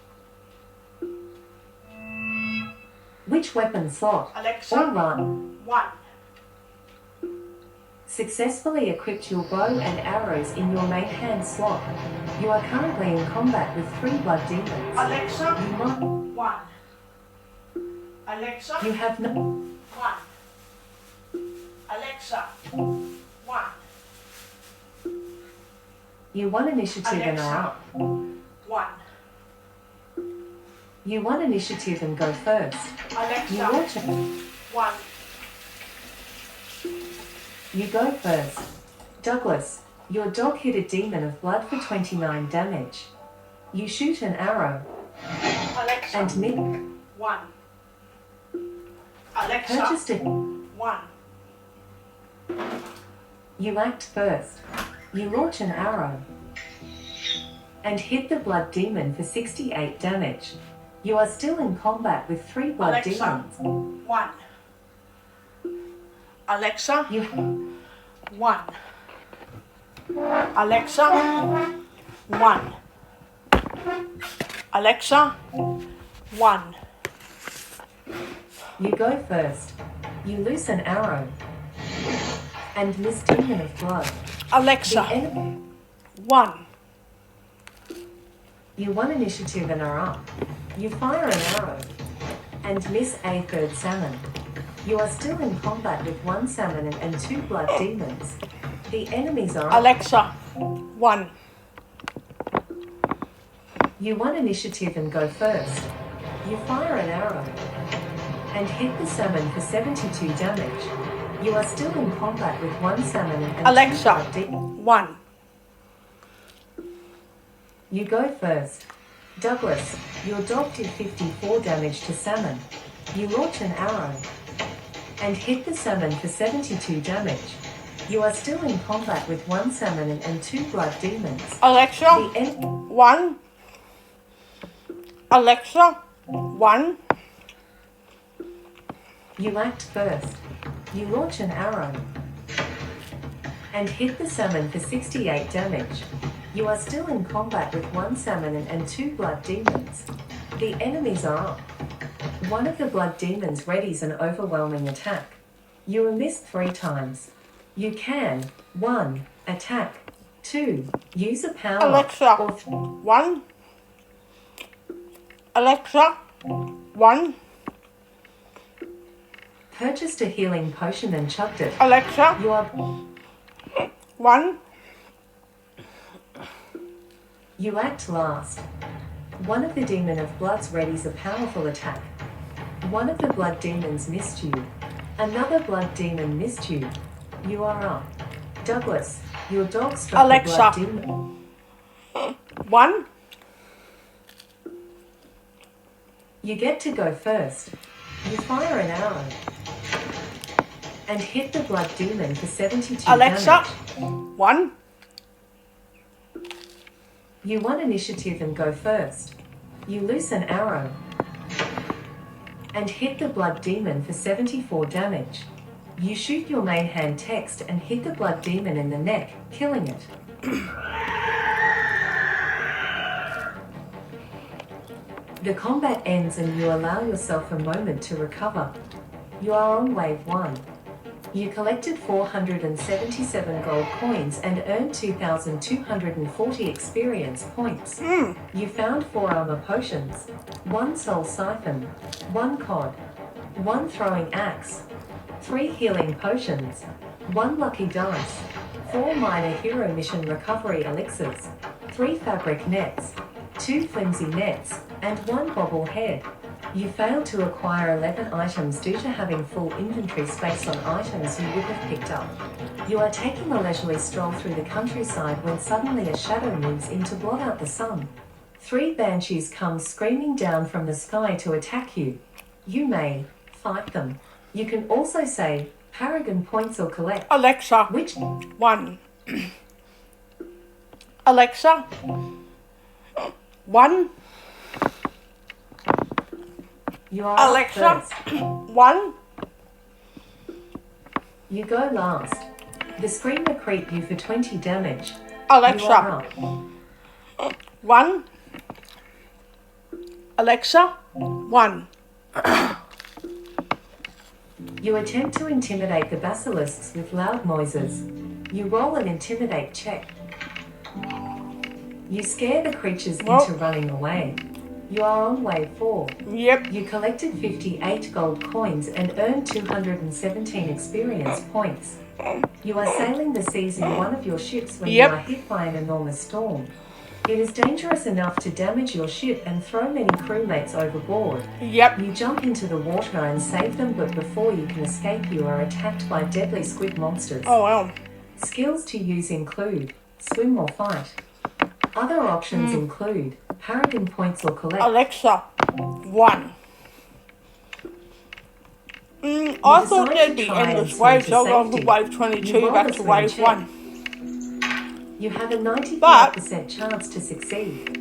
Which weapon slot? Alexa? Or run? 1. Successfully equipped your bow and arrows in your main hand slot. You are currently in combat with 3 blood demons. Alexa? You might. 1. Alexa? You have no. 1. Alexa? 1. You won initiative and are Alexa? up. 1. You won initiative and go first. You Alexa? launch it. 1. You go first. Douglas, your dog hit a demon of blood for 29 damage. You shoot an arrow Alexa? and miss. 1. Alexa? Purchased it. 1. You act first. You launch an arrow and hit the blood demon for 68 damage. You are still in combat with 3 blood Alexa? demons. 1. Alexa? You 1. Alexa? 1. Alexa? 1. You go first. You loose an arrow and miss demon of blood. The Alexa? enemy. 1. You won initiative and are up. You fire an arrow and miss a third salmon. You are still in combat with 1 salmon and 2 blood demons. The enemies are up. Alexa? 1. You won initiative and go first. You fire an arrow and hit the salmon for 72 damage. You are still in combat with 1 salmon and 2 Alexa? blood demons. 1. You go first. Douglas, your dog did 54 damage to salmon. You launch an arrow and hit the salmon for 72 damage. You are still in combat with 1 salmon and 2 blood demons. Alexa? The 1. Alexa? 1. You act first. You launch an arrow and hit the salmon for 68 damage. You are still in combat with 1 salmon and 2 blood demons. The enemies are up. One of the blood demons readies an overwhelming attack. You are missed 3 times. You can 1. Attack. 2. Use a power. Alexa? Or 1. Alexa? 1. purchased a healing potion and chugged it. Alexa? You are. 1. You act last. One of the demon of bloods readies a powerful attack. One of the blood demons missed you. Another blood demon missed you. You are up. Douglas, your dog struck Alexa. the blood demon. 1. You get to go first. You fire an arrow and hit the blood demon for 72 Alexa? damage. 1. You won initiative and go first. You loose an arrow and hit the blood demon for 74 damage. You shoot your main hand text and hit the blood demon in the neck, killing it. The combat ends and you allow yourself a moment to recover. You are on wave 1. You collected 477 gold coins and earned 2,240 experience points. You found 4 armor potions, 1 soul siphon, 1 cod, 1 throwing axe, 3 healing potions, 1 lucky dice, 4 minor hero mission recovery elixirs, 3 fabric nets, 2 flimsy nets, and 1 bobblehead. You failed to acquire 11 items due to having full inventory space on items you would have picked up. You are taking a leisurely stroll through the countryside when suddenly a shadow moves in to blot out the sun. 3 banshees come screaming down from the sky to attack you. You may fight them. You can also say Paragon points or collect. Alexa, Which 1. Alexa, 1. you are up Alexa, first. 1. You go last. The screamer creep you for 20 damage. You Alexa, are up. 1. Alexa, 1. You attempt to intimidate the basilisks with loud noises. You roll an intimidate check. You scare the creatures Well- into running away. You are on wave 4. Yep. You collected 58 gold coins and earned 217 experience points. You are sailing the seas in one of your ships when Yep. you are hit by an enormous storm. It is dangerous enough to damage your ship and throw many crewmates overboard. Yep. You jump into the water and save them, but before you can escape, you are attacked by deadly squid monsters. Oh, well. Skills to use include swim or fight. Other options include Paragon points or collect. Alexa, 1. I thought decide there'd to be try and endless swim waves. to I'll go safety. from wave You 22 roll back a to swim wave check. 1. You have a 95% chance to succeed.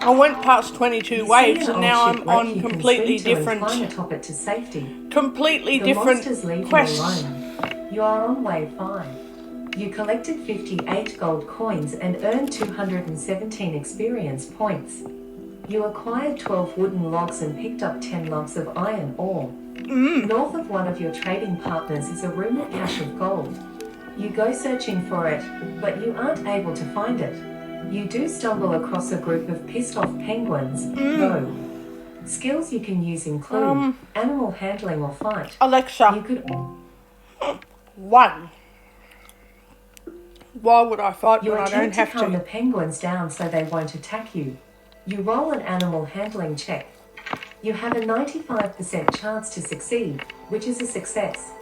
I went past 22 You see waves an and now old I'm shipwreck on you can completely swim to and climb different, atop it to safety. completely The different monsters leave you quests. alone. You are on wave 5. You collected 58 gold coins and earned 217 experience points. You acquired 12 wooden logs and picked up 10 lumps of iron ore. North of one of your trading partners is a rumored cache of gold. You go searching for it, but you aren't able to find it. You do stumble across a group of pissed off penguins, though. Skills you can use include animal handling or fight. You Alexa, could 1. Why would I fight You when I don't attempt to have calm the to? penguins down so they won't attack you. You roll an animal handling check. You have a 95% chance to succeed, which is a success.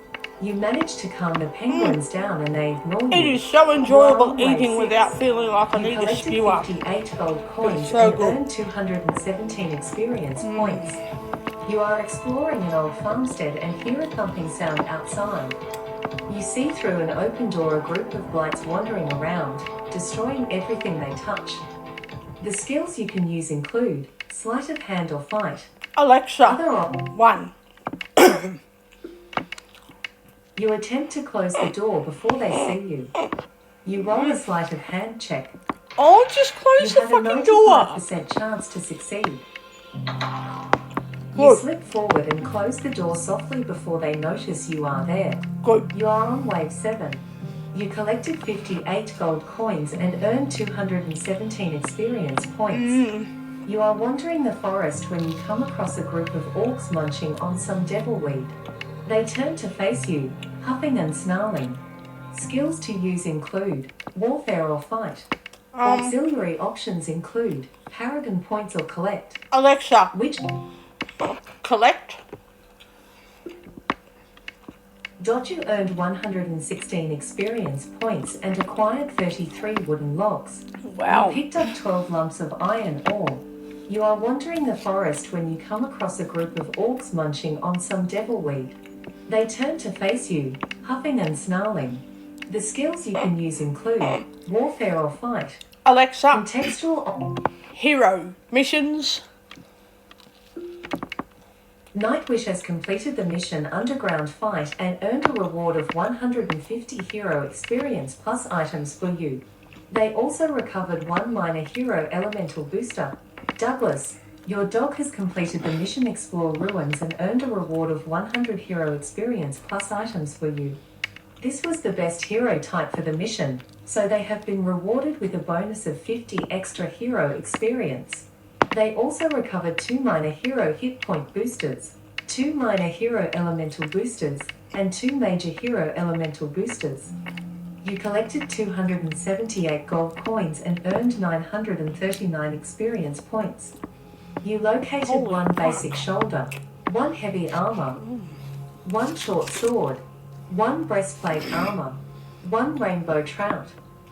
You manage to calm the penguins down and they ignore you. It is so enjoyable Roll wave eating 6. without feeling like I You need a collected skewer. 58 gold coins so and good. earned 217 experience points. You are exploring an old farmstead and hear a thumping sound outside. You see through an open door a group of blights wandering around, destroying everything they touch. The skills you can use include sleight of hand or fight. Alexa, Other op- 1. You attempt to close the door before they see you. You roll a sleight of hand check. Oh, just close You the have a fucking door. 95% chance to succeed. You Good. slip forward and close the door softly before they notice you are there. Good. You are on wave 7. You collected 58 gold coins and earned 217 experience points. You are wandering the forest when you come across a group of orcs munching on some devilweed. They turn to face you, huffing and snarling. Skills to use include warfare or fight. Auxiliary options include Paragon points or collect. Alexa, Which collect. You earned 116 experience points and acquired 33 wooden logs. Wow. You picked up 12 lumps of iron ore. You are wandering the forest when you come across a group of orcs munching on some devilweed. They turn to face you, huffing and snarling. The skills you can use include warfare or fight. Alexa, Contextual hero missions. Nightwish has completed the mission Underground Fight and earned a reward of 150 hero experience plus items for you. They also recovered 1 minor hero elemental booster. Douglas, your dog has completed the mission Explore Ruins and earned a reward of 100 hero experience plus items for you. This was the best hero type for the mission, so they have been rewarded with a bonus of 50 extra hero experience. They also recovered 2 minor hero hit point boosters, 2 minor hero elemental boosters, and 2 major hero elemental boosters. You collected 278 gold coins and earned 939 experience points. You located Holy one fuck. basic shoulder, one heavy armor, one short sword, one breastplate armor, one rainbow trout,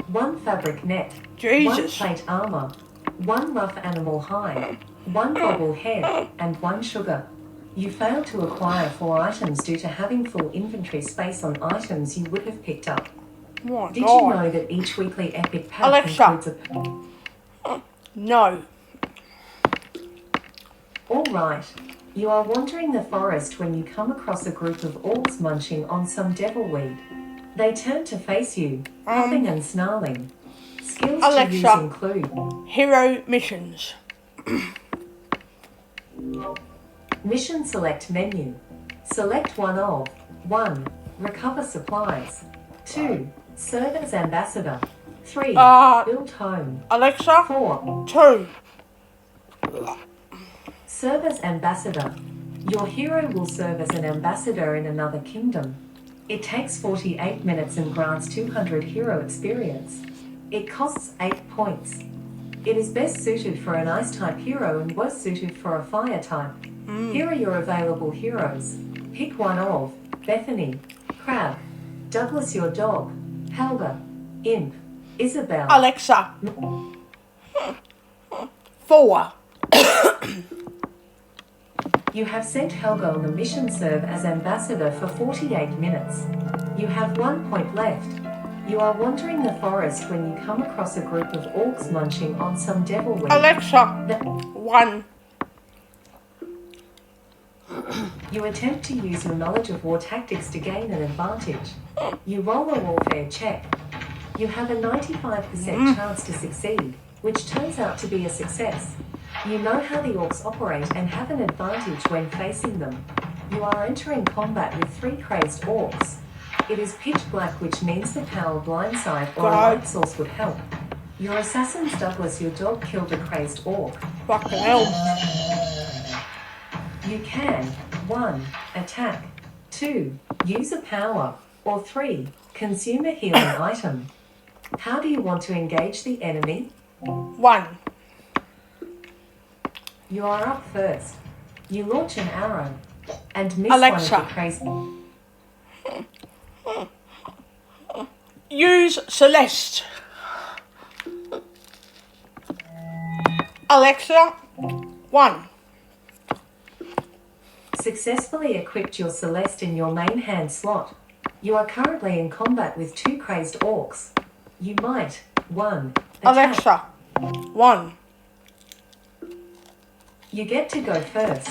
one fabric net, one Jesus. plate armor, one rough animal hide, one bobble head, and one sugar. You failed to acquire 4 items due to having full inventory space on items you would have picked up. Oh my Did you God. know that each weekly epic pack Alexa. includes a... No. Alright. You are wandering the forest when you come across a group of orcs munching on some devilweed. They turn to face you, puffing and snarling. Skills to use Alexa. include Hero missions. Mission Select menu. Select one of 1. Recover supplies. 2. Serve as ambassador. 3. Build home. Alexa. 4. 2. Serve as ambassador. Your hero will serve as an ambassador in another kingdom. It takes 48 minutes and grants 200 hero experience. It costs 8 points. It is best suited for an ice type hero and worst suited for a fire type. Here are your available heroes. Pick one of Bethany, Crab, Douglas your dog, Helga, Imp, Isabel. Alexa. 4. You have sent Helga on the mission serve as ambassador for 48 minutes. You have 1 point left. You are wandering the forest when you come across a group of orcs munching on some devilweed. Alexa. The- 1. You attempt to use your knowledge of war tactics to gain an advantage. You roll a warfare check. You have a 95% chance to succeed, which turns out to be a success. You know how the orcs operate and have an advantage when facing them. You are entering combat with 3 crazed orcs. It is pitch black, which means the power blindside or a God. light source would help. Your assassin's Douglas your dog killed a crazed orc. Fucking hell. You can 1. Attack, 2. Use a power, or 3. Consume a healing item. How do you want to engage the enemy? 1. You are up first. You launch an arrow and miss Alexa. one of the crazy. Use Celeste. Alexa. 1. Successfully equipped your Celeste in your main hand slot. You are currently in combat with 2 crazed orcs. You might 1. Attack. Alexa. 1. You get to go first.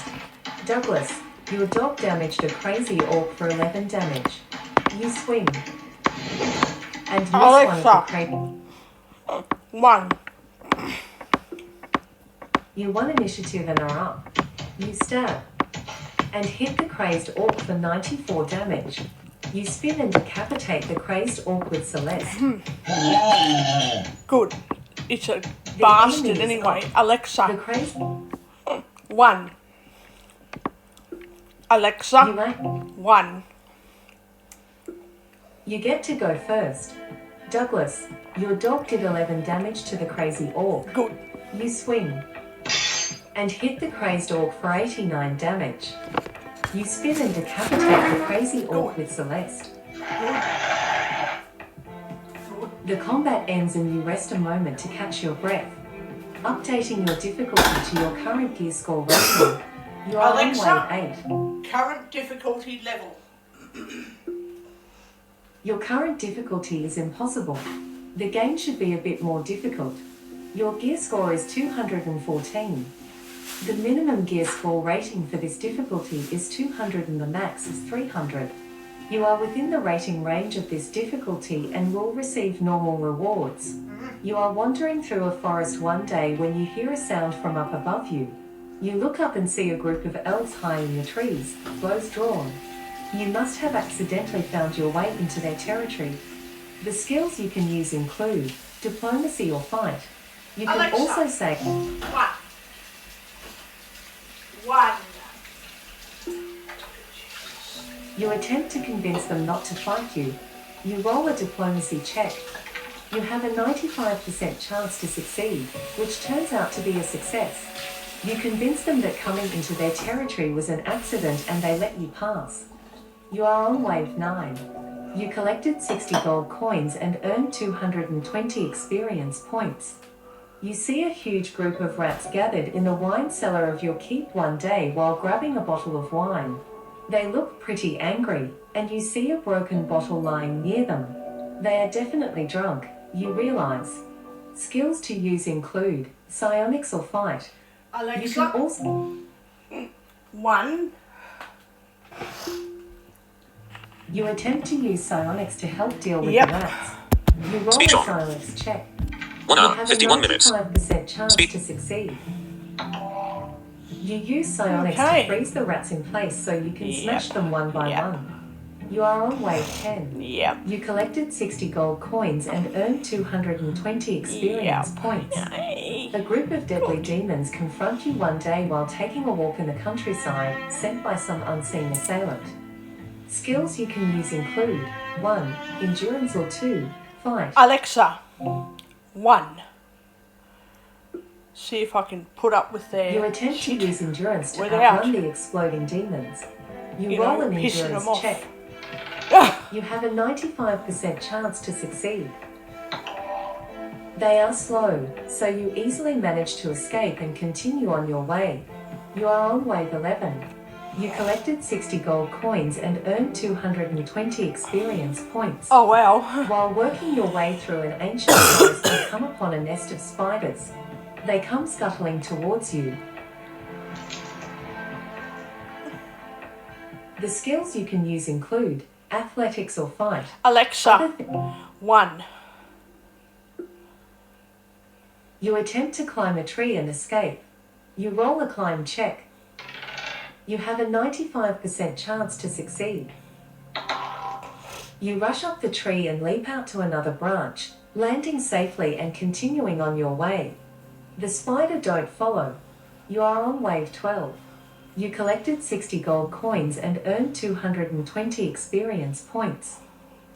Douglas, your dog damaged a crazy orc for 11 damage. You swing and miss one of the Alexa. crazy. 1. You won initiative and are up. You stab and hit the crazed orc for 94 damage. You spin and decapitate the crazed orc with Celeste. Good. It's a bastard enemy is anyway. The Alexa. crazed 1. Alexa. 1. You get to go first. Douglas, your dog did 11 damage to the crazy orc. Good. You swing and hit the crazed orc for 89 damage. You spin and decapitate the crazy orc with Celeste. The combat ends and you rest a moment to catch your breath. Updating your difficulty to your current gear score rating. You are on Alexa. wave 8. Current difficulty level. Your current difficulty is impossible. The game should be a bit more difficult. Your gear score is 214. The minimum gear score rating for this difficulty is 200 and the max is 300. You are within the rating range of this difficulty and will receive normal rewards. You are wandering through a forest one day when you hear a sound from up above you. You look up and see a group of elves high in the trees, bows drawn. You must have accidentally found your way into their territory. The skills you can use include diplomacy or fight. You can Alexa. also say 1. 1. you attempt to convince them not to fight you. You roll a diplomacy check. You have a 95% chance to succeed, which turns out to be a success. You convinced them that coming into their territory was an accident and they let you pass. You are on wave 9. You collected 60 gold coins and earned 220 experience points. You see a huge group of rats gathered in the wine cellar of your keep one day while grabbing a bottle of wine. They look pretty angry, and you see a broken bottle lying near them. They are definitely drunk, you realize. Skills to use include psionics or fight. You Alexa, can also 1. You attempt to use psionics to help deal with Yep. the rats. You roll Speech a on. psionics check. 1 You hour, have 51 a minutes. 95% chance Speed. to succeed. You use psionics Okay. to freeze the rats in place so you can Yep. smash them one by Yep. one. You are on wave 10. Yep. You collected 60 gold coins and earned 220 experience Yep. points. Yay. A group of deadly demons confront you one day while taking a walk in the countryside, sent by some unseen assailant. Skills you can use include 1. Endurance or 2. Fight. Alexa, 1. See if I can put up with their You attempt shit to use endurance to without, outrun the exploding demons. You you roll know, an pissing endurance them off. check. Ah, You have a 95% chance to succeed. They are slow, so you easily manage to escape and continue on your way. You are on wave 11. You collected 60 gold coins and earned 220 experience points. oh wow. While working your way through an ancient forest, you come upon a nest of spiders. They come scuttling towards you. The skills you can use include athletics or fight. Alexa, 1. You attempt to climb a tree and escape. You roll a climb check. You have a 95% chance to succeed. You rush up the tree and leap out to another branch, landing safely and continuing on your way. The spider don't follow. You are on wave 12. You collected 60 gold coins and earned 220 experience points.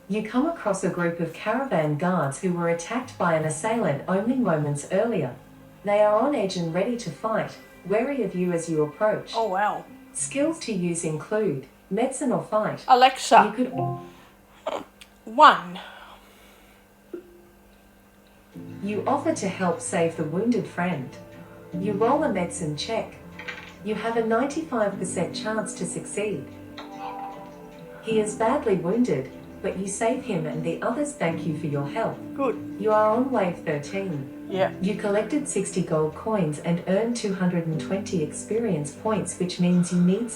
You come across a group of caravan guards who were attacked by an assailant only moments earlier. They are on edge and ready to fight, wary of you as you approach. Oh wow. Skills to use include medicine or fight. Alexa, You could 1. You offer to help save the wounded friend. You roll a medicine check. You have a 95% chance to succeed. He is badly wounded, but you save him and the others thank you for your help. Good. You are on wave 13. Yeah. You collected 60 gold coins and earned 220 experience points, which means you need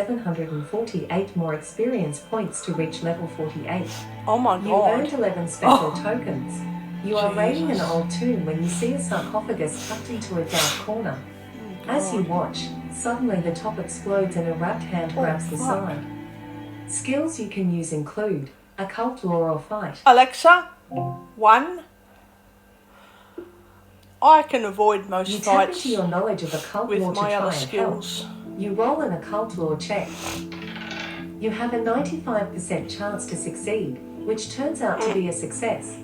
17,748 more experience points to reach level 48. Oh my You earned god. 11 special tokens. You are raiding an Jesus. old tomb when you see a sarcophagus tucked into a dark corner. As you watch, suddenly the top explodes and a wrapped hand grabs the fuck. side. Skills you can use include occult lore or fight. Alexa, 1. I can avoid You most tap fights into your knowledge of occult with lore to my try other and help. skills. You roll an occult lore check. You have a 95% chance to succeed, which turns out to be a success.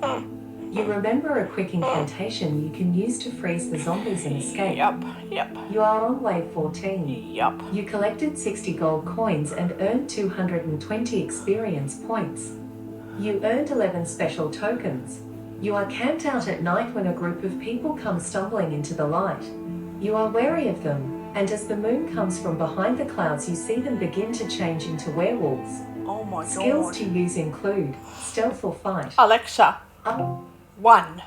You remember a quick incantation you can use to freeze the zombies and escape. Yep. You are on wave 14. Yep. You collected 60 gold coins and earned 220 experience points. You earned 11 special tokens. You are camped out at night when a group of people come stumbling into the light. You are wary of them, and as the moon comes from behind the clouds, you see them begin to change into werewolves. Oh my Skills god. to use include stealth or fight. Alexa, Up. 1.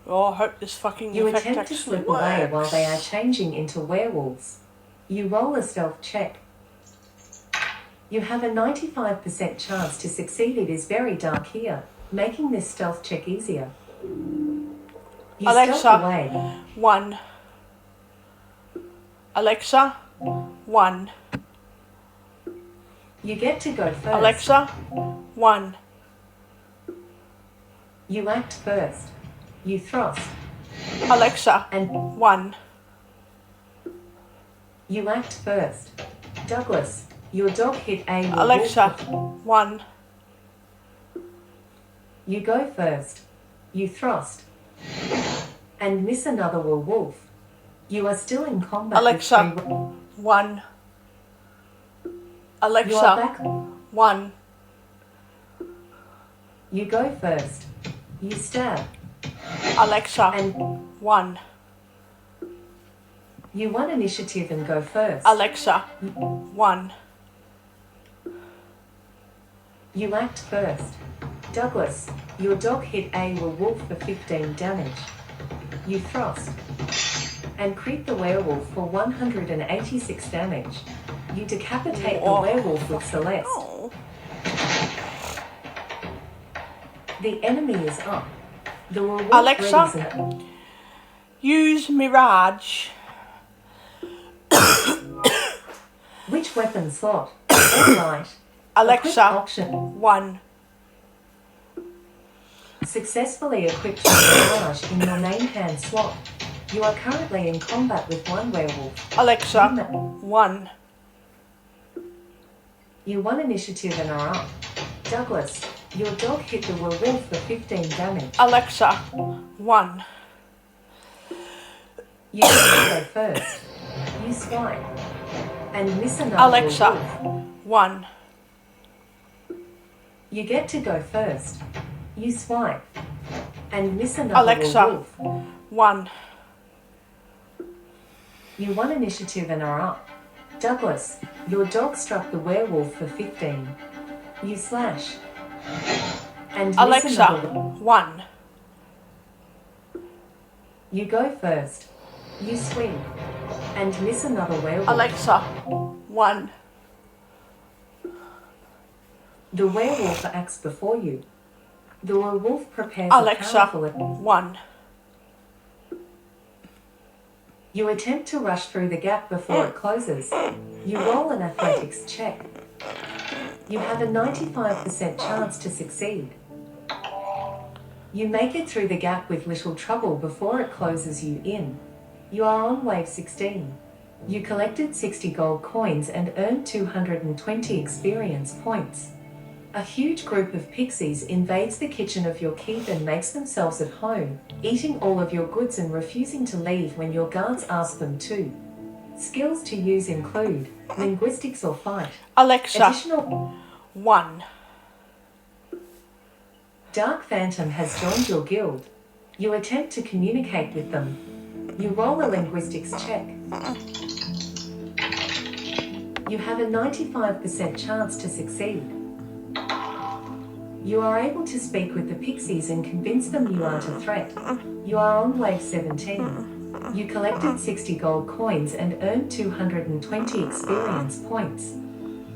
Oh, I hope this fucking You effect attempt to actually slip works. away while they are changing into werewolves. You roll a stealth check. You have a 95% chance to succeed. It is very dark here, making this stealth check easier. You Alexa. stealth away. 1. Alexa, 1. You get to go first. Alexa, 1. You act first. You thrust. Alexa, And 1. you act first. Douglas, your dog hit a wall. Alexa, 1. You go first. You thrust. And and miss another werewolf. You are still in combat Alexa. with 3 1. You Alexa. are back. 1. You go first. You stab. Alexa. And 1. you won initiative and go first. Alexa. 1. You act first. Douglas, your dog hit a werewolf for 15 damage. You thrust and crit the werewolf for 186 damage. You decapitate the Whoa. werewolf with Celeste. Oh. The enemy is up. The werewolf Alexa? readies an- Use Mirage. Which weapon slot? Alright. Alexa. Option. 1. Successfully equipped with Mirage in your main hand slot. You are currently in combat with 1 werewolf. Alexa. You ma- 1. You won initiative and are up. Douglas, your dog hit the werewolf for 15 damage. Alexa. 1. You get to go first. You swipe. And miss another Alexa. werewolf. 1. You get to go first. You swipe. And miss another Alexa. werewolf. 1. You won initiative and are up. Douglas, your dog struck the werewolf for 15. You slash. And miss Alexa. another. 1. You go first. You swing. And miss another werewolf. Alexa. 1. The werewolf acts before you. The werewolf prepares Alexa. a powerful. 1. You attempt to rush through the gap before it closes. You roll an athletics check. You have a 95% chance to succeed. You make it through the gap with little trouble before it closes you in. You are on wave 16. You collected 60 gold coins and earned 220 experience points. A huge group of pixies invades the kitchen of your keep and makes themselves at home, eating all of your goods and refusing to leave when your guards ask them to. Skills to use include linguistics or fight. Alexa. Additional 1. Dark Phantom has joined your guild. You attempt to communicate with them. You roll a linguistics check. You have a 95% chance to succeed. You are able to speak with the pixies and convince them you aren't a threat. You are on wave 17. You collected 60 gold coins and earned 220 experience points.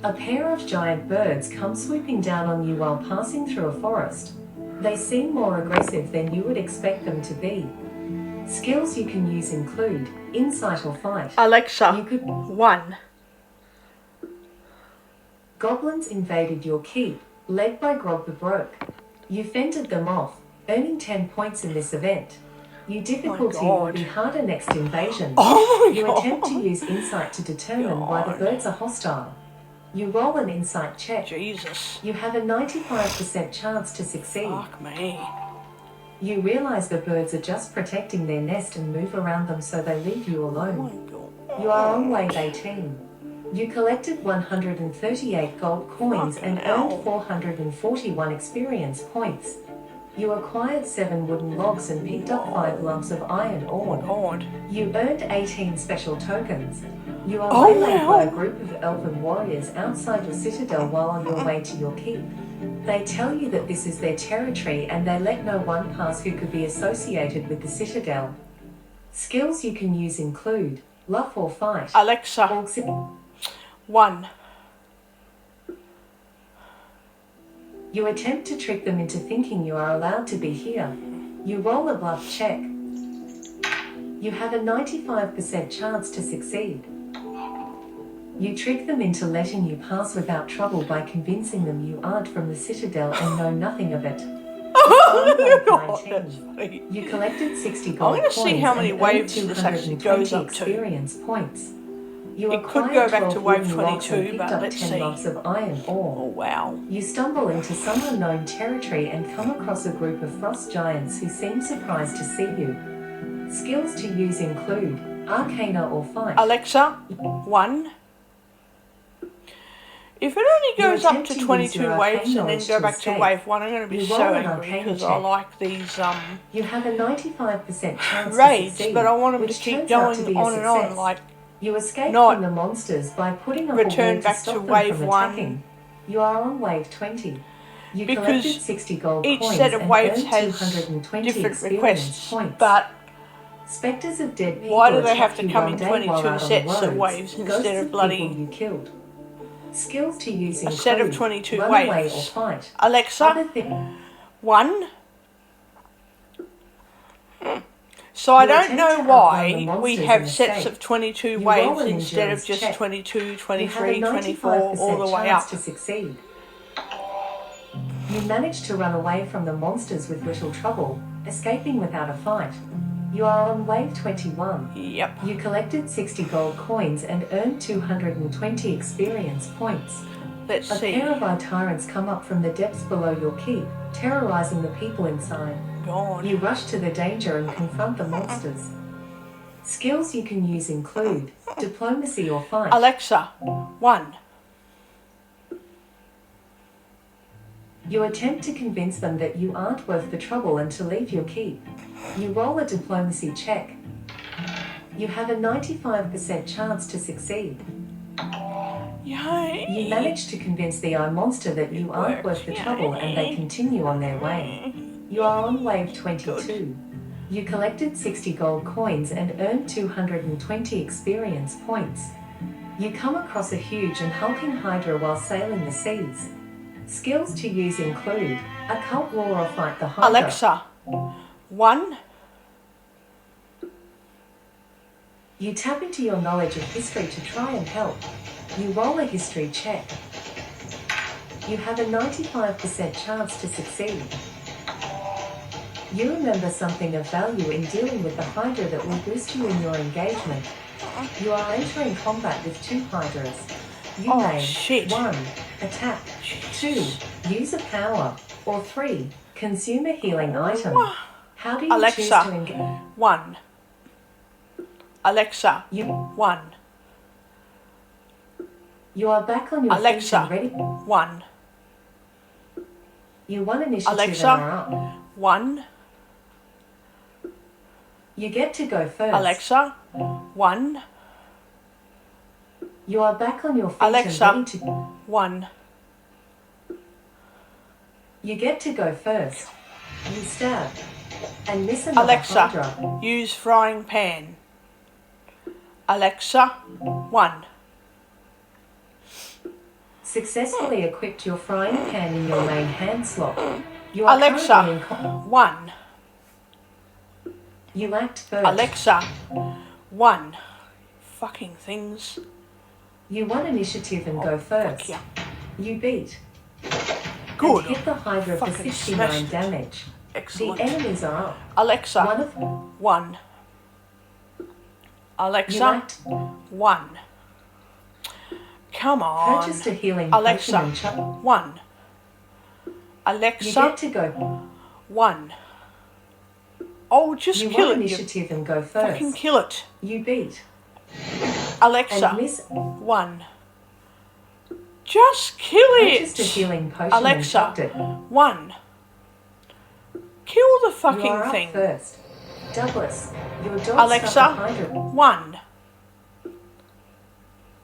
A pair of giant birds come swooping down on you while passing through a forest. They seem more aggressive than you would expect them to be. Skills you can use include insight or fight. Alexa. You could 1. Goblins invaded your keep, led by Grog the Broke. You fended them off, earning 10 points in this event. Your difficulty will God. be harder next invasion. Oh my You God. attempt to use insight to determine why the God. birds are hostile. You roll an insight check. Jesus. You have a 95% chance to succeed. Fuck me. You realize the birds are just protecting their nest and move around them so they leave you Oh alone. my God. You are on wave 18. You collected 138 gold coins and Fucking hell. earned 441 experience points. You acquired 7 wooden logs and picked up 5 lumps of iron Oh my ore. God. You earned 18 special tokens. You are Oh, waylaid wow. by a group of elven warriors outside your citadel while on your way to your keep. They tell you that this is their territory and they let no one pass who could be associated with the citadel. Skills you can use include bluff or fight. Alexa. Orcs- 1. You attempt to trick them into thinking you are allowed to be here. You roll a bluff check. You have a 95% chance to succeed. You trick them into letting you pass without trouble by convincing them you aren't from the Citadel and know nothing of it. Oh On wave my God. 19, That's funny. you collected 60 gold I'm gonna see coins how many and waves earned this actually 220 goes up to. experience points. You It could acquired go back 12 to wave wooden logs 22, and picked but up let's 10 see. lumps of iron ore. Oh wow. You stumble into some unknown territory and come across a group of frost giants who seem surprised to see you. Skills to use include Arcana or Fight. Alexa, 1. If it only goes up to 22 waves and then go back to wave 1, I'm going to be so angry because I like these You have a 95% chance raids, to succeed, but I want them to which keep turns out to going be a on and on, success. like You escape not from the monsters by putting up return a wall back to stop to them wave from 1. attacking. You are on wave 20. You Because collected 60 gold each coins set of and waves earned has 220 different experience requests, points. but Spectres of dead people why do they have attack to you come one in day 22 while out on the sets of roads. waves Ghosts instead of people bloody you killed. Skills to use a include set of 22 run away or waves? fight. Alexa, Other things. 1. So I You don't attempt know to outrun why the we monsters have and sets escape. of 22 You roll waves an instead of endurance just check. 22, You have a 23, 24, 95% all the way chance up. to succeed. You manage to run away from the monsters with little trouble, escaping without a fight. You are on wave 21. Yep. You collected 60 gold coins and earned 220 experience points. Let's A see. pair of tyrants come up from the depths below your keep, terrorizing the people inside. God. You rush to the danger and confront the monsters. Skills you can use include diplomacy or fight. Alexa, 1. You attempt to convince them that you aren't worth the trouble and to leave your keep. You roll a diplomacy check. You have a 95% chance to succeed. Yay. You manage to convince the eye monster that you aren't worth the trouble and they continue on their way. You are on wave 22. You collected 60 gold coins and earned 220 experience points. You come across a huge and hulking hydra while sailing the seas. Skills to use include occult lore or fight the hydra. Alexa, 1. You tap into your knowledge of history to try and help. You roll a history check. You have a 95% chance to succeed. You remember something of value in dealing with the Hydra that will boost you in your engagement. You are entering combat with 2 Hydras. You Oh, may shit. 1. Attack. 2. Use a power. Or 3. Consume a healing item. How do you choose Alexa, to engage? 1. Alexa, You 1. are back on your feet Alexa, and ready. 1. You won initiative Alexa. and are up. 1. You get to go first. Alexa, 1. You are back on your feet Alexa. and ready to. 1. You get to go first. You stab and miss another Alexa, Hydra. use frying pan. Alexa, 1. Successfully equipped your frying pan in your main hand slot. You are Alexa, currently in 1. You act first. Alexa, 1. Fucking things. You won initiative and go first. Fuck yeah. You beat. Good. And hit the Hydra for Fucking 69 smashed. damage. Excellent. The enemies are up. Alexa, One of 1. you Alexa, act. 1. Come on. Purchased a healing Alexa, potion and 1. you Alexa, get to go. 1. Oh, just You kill won it. You initiative and go fucking first. kill it. You beat. Alexa, And miss. 1. Just kill Purchased a it. healing potion Alexa, and chucked it. 1. Kill the You fucking are up thing. first. Douglas, your dog Alexa, stuck a Hydra. 1.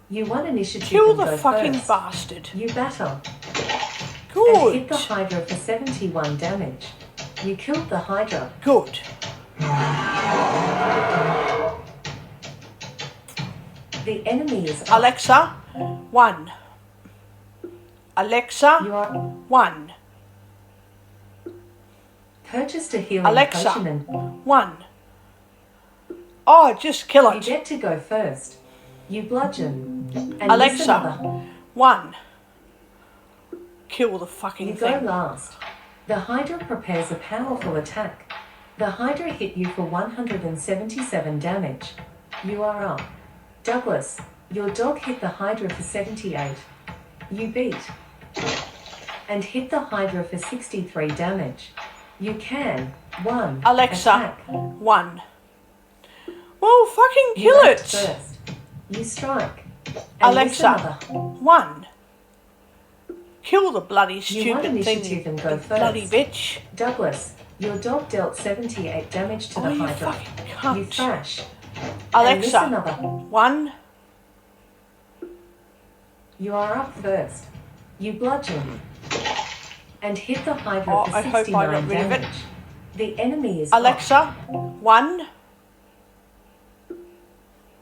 You won initiative Kill and the go fucking first. bastard. You battle and hit the Good. Hydra for 71 damage. You killed the Hydra. Good. The enemy is up. Alexa, 1. Alexa, You are 1. purchased a healing Alexa, potion and 1. Oh, just kill you it. get to go first. You bludgeon and miss Alexa, another. 1. Kill the You fucking go thing. last. The Hydra prepares a powerful attack. The Hydra hit you for 177 damage. You are up. Douglas, your dog hit the Hydra for 78. You beat. And hit the Hydra for 63 damage. You can 1. Alexa, Attack. 1. Well, fucking You kill act it. first. You strike. And miss Alexa, another. 1. Kill the bloody You want stupid thing, initiative you and go bloody first. bitch. Douglas, your dog dealt 78 damage to Oh, the you Hydra. fucking You cunt. thrash. And miss Alexa, another. 1. You are up first. You bludgeon. And hit the Hydra Oh, for I hope I 69 got rid of it. damage. The enemy is Alexa, 1. off.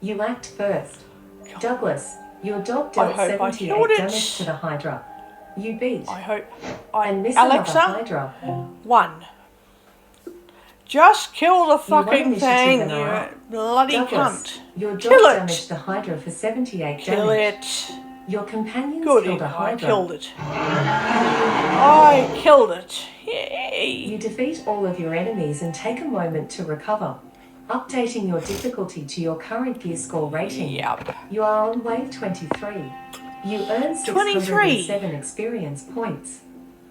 You act first. Douglas, your dog I dealt hope I 78 killed it. damage to the Hydra. You beat. I hope And miss Alexa, another Hydra. 1. Just kill the You fucking won thing, initiative and are up. you bloody Douglas, cunt. your dog Kill it. damaged the Hydra for 78 Kill damage. it. Your companions Good, killed a I Hydra. killed it. I killed it. Yay. You defeat all of your enemies and take a moment to recover. Updating your difficulty to your current gear score rating. Yep. You are on wave 23. You earn 607 experience points.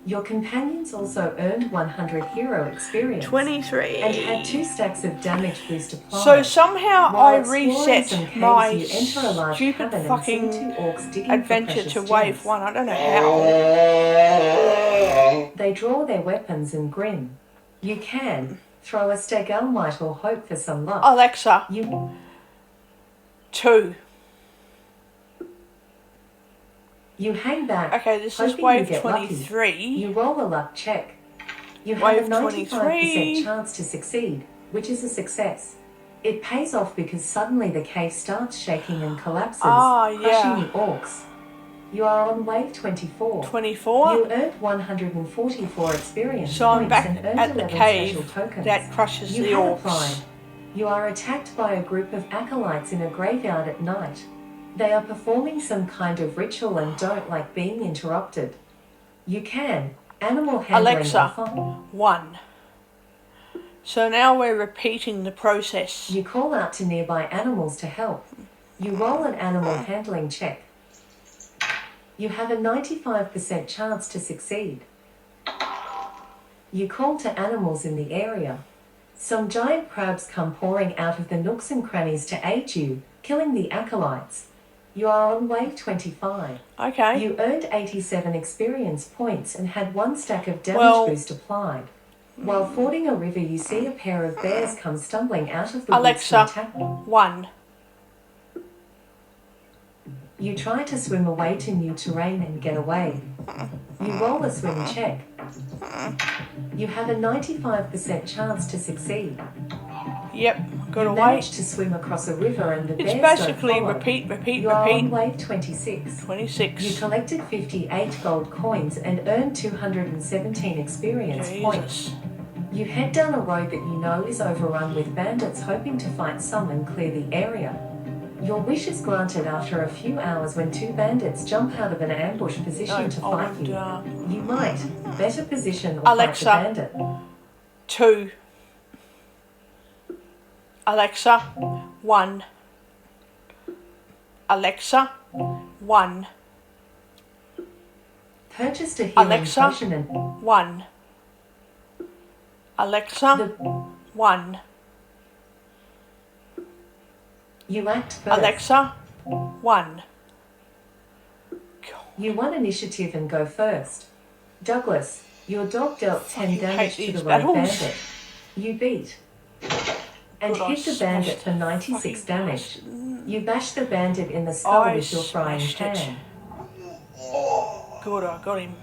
Your companions also earned 100 hero experience. 23. And had 2 stacks of damage boost applied. So somehow While I exploring some reset caves, my you enter a large stupid cavern and fucking see 2 orcs digging for adventure precious to gems. wave 1. I don't know how. They draw their weapons and grin. You can throw a Stagelmite or hope for some luck. Alexa, You 2. hang back. Okay, this is hoping you wave get lucky. 23. You roll a luck check. You have Wave a 95% 23. chance to succeed, which is a success. It pays off because suddenly the cave starts shaking and collapses, crushing yeah. the orcs. You are on wave 24. 24. You earned 144 experience So I'm points back and earned at the 11 cave special tokens. that crushes You the have orcs. applied. You are attacked by a group of acolytes in a graveyard at night. They are performing some kind of ritual and don't like being interrupted. You can. Animal handling Alexa, offer. 1. So now we're repeating the process. You call out to nearby animals to help. You roll an animal handling check. You have a 95% chance to succeed. You call to animals in the area. Some giant crabs come pouring out of the nooks and crannies to aid you, killing the acolytes. You are on wave 25. Okay. You earned 87 experience points and had 1 stack of damage Well- boost applied. While fording a river, you see a pair of bears come stumbling out of the Alexa, woods to attack you. 1. You try to swim away to new terrain and get away. You roll a swim check. You have a 95% chance to succeed. Yep, got You away. manage to swim across a river and the It's bears basically don't follow. repeat, You are on repeat. wave 26. 26. You collected 58 gold coins and earned 217 experience points. Jesus. You head down a road that you know is overrun with bandits hoping to fight some and clear the area. Your wish is granted after a few hours when 2 bandits jump out of an ambush position to fight and, you. You might better position or Alexa. fight the bandit. 2. Alexa, 1. Alexa, 1. Purchased a healing Alexa. potion and 1. Alexa, the, 1. you act first. Alexa, 1. You won initiative and go first. Douglas, your dog dealt 10 Fucking damage hate to the these rogue battles. bandit. You beat. And Good, I hit the bandit smashed for 96 fucking damage. You bash the bandit in the skull I with your frying smashed it. pan. Good, I got him.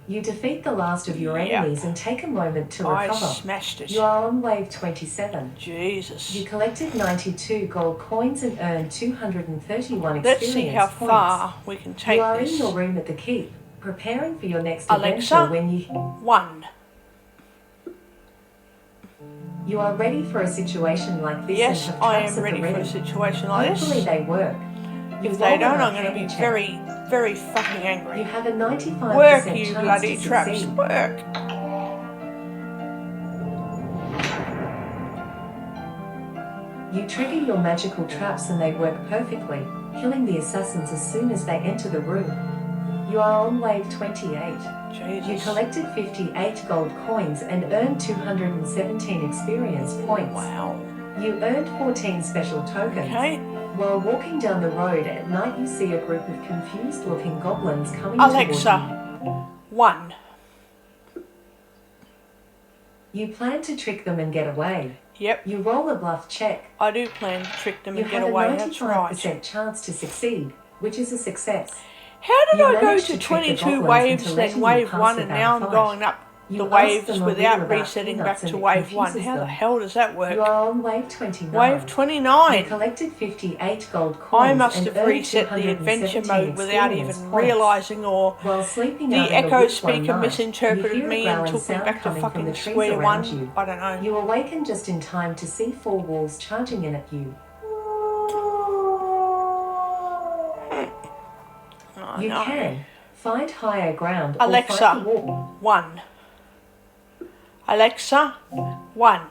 You defeat the last of your Yep. enemies and take a moment to I recover. smashed it. You are on wave 27. Jesus. You collected 92 gold coins and earned 231 Let's experience see how points. far we can take You are this. in your room at the keep, preparing for your next Alexa. adventure when 1. you are ready for a situation like this Yes, and have I traps am at ready the for a ready. situation like Hopefully this. they work. You If they roll don't, an I'm going to be arcana check. very, very fucking angry. You have a 95% Work, you chance bloody to traps. succeed. Work. You trigger your magical traps and they work perfectly, killing the assassins as soon as they enter the room. You are on wave 28. You Jesus. collected 58 gold coins and earned 217 experience points. Wow. You earned 14 special tokens. Okay. While walking down the road at night, you see a group of confused-looking goblins coming towards Alexa, 1. you. You plan to trick them and get away. Yep, You roll a bluff check. I do plan to trick them You and get have away, a that's 95% right. chance to succeed, which is a success. How did You I go managed to to trick the 22 goblins waves, into then letting you wave pass 1, and without now a I'm fight. going up You the ask waves them a without riddle about resetting back peanuts to and it wave 1? confuses How the them. hell does that You work? are on wave 29. Wave You 29. collected 58 gold coins I must and have earned reset the adventure 217 mode without experience even points. realising, or While sleeping the out in the echo woods one speaker night, misinterpreted you hear a me and growling took me sound back to coming from the fucking trees square around 1. you. I don't know. You awaken just in time to see 4 wolves charging in at you. Oh, You no. can find higher ground Alexa. or fight the wall. 1. Alexa, 1.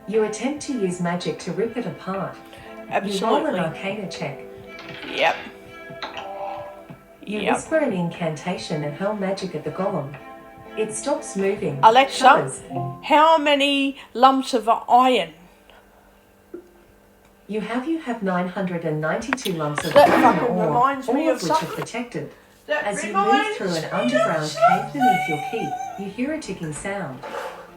You attempt to use magic to rip it apart. You roll an Absolutely. arcana check. Yep. You Yep. whisper an incantation and hurl magic at the golem. It stops moving. Alexa, shudders. how many lumps of iron? You have 992 lumps of That iron fucking ore, reminds me all of of which are something. protected. That As you move through an underground cave beneath your keep, you hear a ticking sound.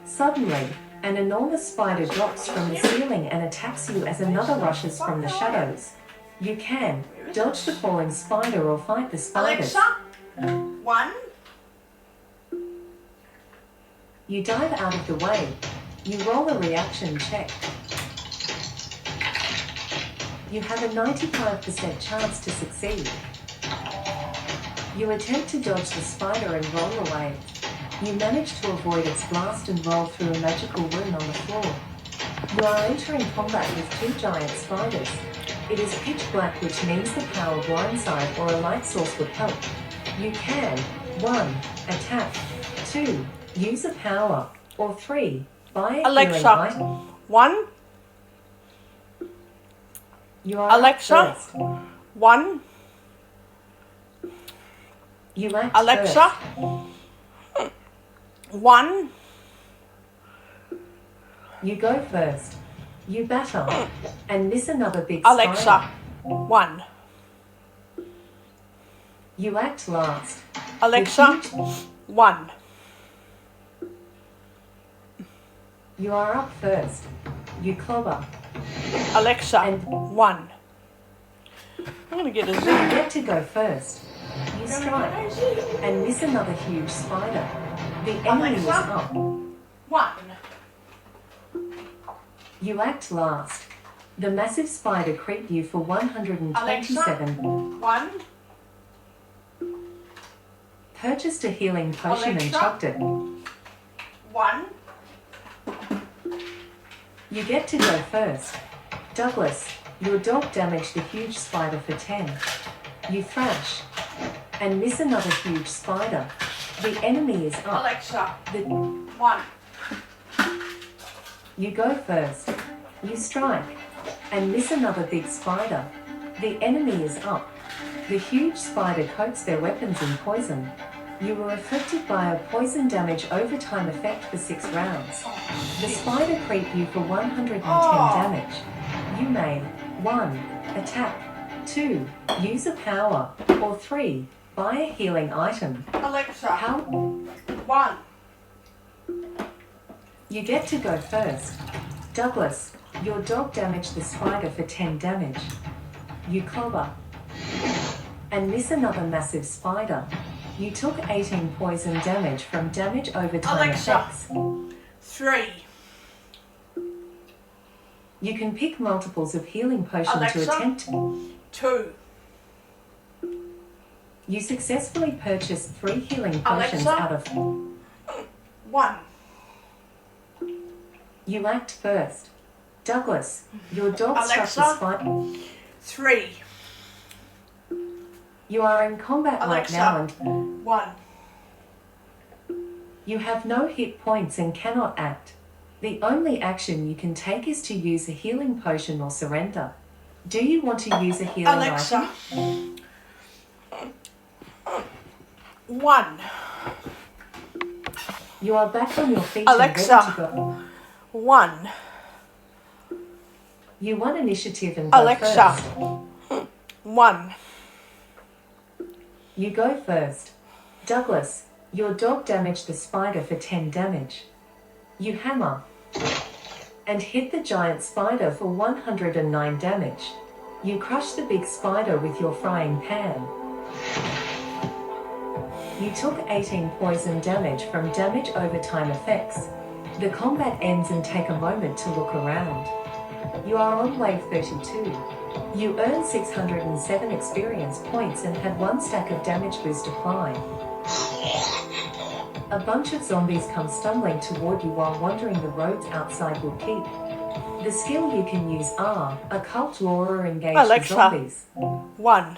Suddenly, an enormous spider drops from the ceiling and attacks you as another rushes from the shadows. You can dodge the falling spider or fight the spiders. Alexa, 1. You dive out of the way. You roll a reaction check. You have a 95% chance to succeed. You attempt to dodge the spider and roll away. You manage to avoid its blast and roll through a magical rune on the floor. You are entering combat with 2 giant spiders. It is pitch black, which means the power blindside or a light source would help. You can 1. Attack, 2. Use a power, or 3. Buy a Alexa. healing item. 1. You are up Alexa. first. 1. You act Alexa, first. 1. You go first. You batter and miss another big Alexa, spider. 1. You act last. Alexa, 1. You are up first. You clobber. Alexa, And 1. I'm gonna get a you Z. get to go first. You strike and miss another huge spider. The enemy is Alexa. up. 1. You act last. The massive spider creeped you for 127. 1. Purchased a healing potion and Alexa. chucked it. 1. You get to go first. Douglas, your dog damaged the huge spider for 10. You thrash and miss another huge spider. The enemy is up. Alexa, The 1. You go first. You strike and miss another big spider. The enemy is up. The huge spider coats their weapons in poison. You were afflicted by a poison damage overtime effect for 6 rounds. The spider creeped you for 110 damage. You may 1. Attack, 2. Use a power, or 3. Buy a healing item. Alexa, How? 1. You get to go first. Douglas, your dog damaged the spider for 10 damage. You clobber and miss another massive spider. You took 18 poison damage from damage overtime Alexa. effects. 3. You can pick multiples of healing potion Alexa. to attempt. 2. You successfully purchased 3 healing potions Alexa. out of. 1. You act first. Douglas, your dog struck Alexa. the spider. 3. You are in combat Alexa. right now and 1. you have no hit points and cannot act. The only action you can take is to use a healing potion or surrender. Do you want to use a healing Alexa, item? 1. You are back on your feet Alexa. and ready to go. 1. You won initiative and go Alexa. first. 1. You go first. Douglas, your dog damaged the spider for 10 damage. You hammer and hit the giant spider for 109 damage. You crush the big spider with your frying pan. You took 18 poison damage from damage over time effects. The combat ends and take a moment to look around. You are on wave 32. You earn 607 experience points and had 1 stack of damage boost applied. A bunch of zombies come stumbling toward you while wandering the roads outside your keep. The skill you can use are Occult Lore or Engage Alexa. the Zombies. 1.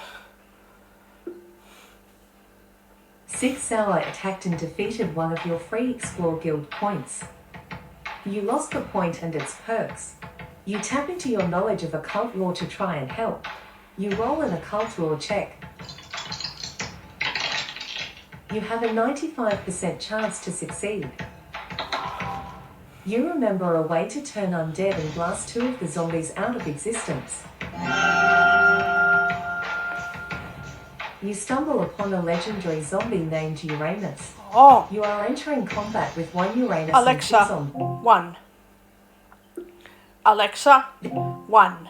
6 Hour attacked and defeated one of your free Explore Guild points. You lost the point and its perks. You tap into your knowledge of occult lore to try and help. You roll an occult lore check. You have a 95% chance to succeed. You remember a way to turn undead and blast 2 of the zombies out of existence. You stumble upon a legendary zombie named Uranus. Oh. You are entering combat with 1 Uranus Alexa. and 2 zombies. 1. Alexa. 1.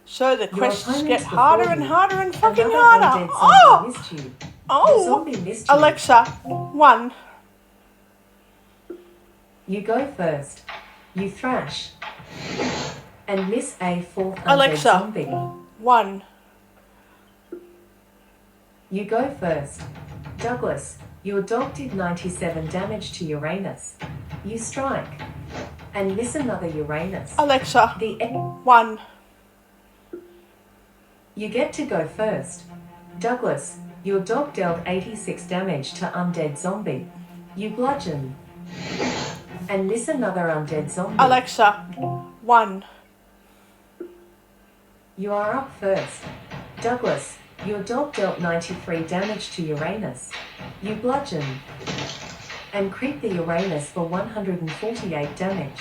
So the quests opponents get before harder and you. harder and fucking Another harder. undead zombie Oh! missed you. The Oh! zombie missed you. Alexa. 1. You go first. You thrash and miss a 4th undead Alexa. zombie. 1. You go first. Douglas, your dog did 97 damage to Uranus. You strike and miss another Uranus. Alexa. The 1. You get to go first. Douglas, your dog dealt 86 damage to undead zombie. You bludgeon and miss another undead zombie. Alexa. 1. You are up first. Douglas, your dog dealt 93 damage to Uranus. You bludgeon and crit the Uranus for 148 damage.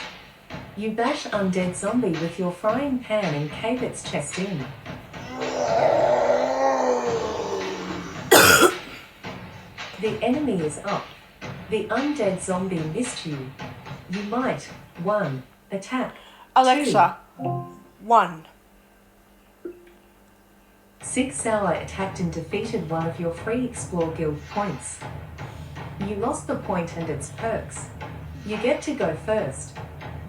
You bash undead zombie with your frying pan and cave its chest in. The enemy is up. The undead zombie missed you. You might 1. Attack. Alexa. 1. 6 Hour attacked and defeated one of your free Explore Guild points. You lost the point and its perks. You get to go first.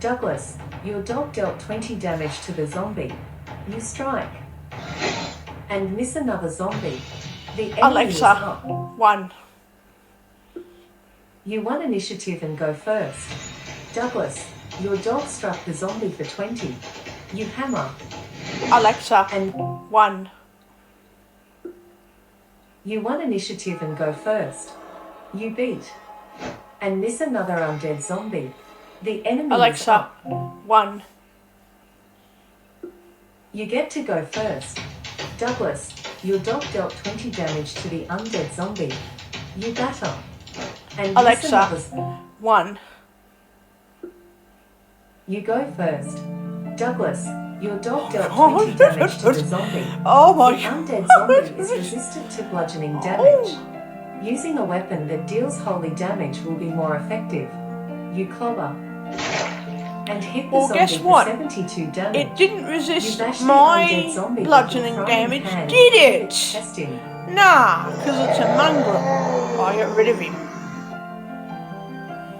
Douglas, your dog dealt 20 damage to the zombie. You strike and miss another zombie. The enemy is Alexa. up. 1. You won initiative and go first. Douglas, your dog struck the zombie for 20. You hammer Alexa. and 1. you won initiative and go first. You beat and miss another undead zombie. The enemy is Alexa. up. 1. You get to go first. Douglas, your dog dealt 20 damage to the undead zombie. You batter and miss Alexa. another. 1. You go first. Douglas, your dog dealt Oh, 20 damage to the zombie. Oh my The god. undead zombie is resistant to bludgeoning damage. Using a weapon that deals holy damage will be more effective. You clobber and hit the Well, zombie guess for what? 72 damage. It didn't You resist bash the undead my zombie with bludgeoning your frying damage, pan did and it? its chest in. Nah, because it's a mongrel. I get rid of him.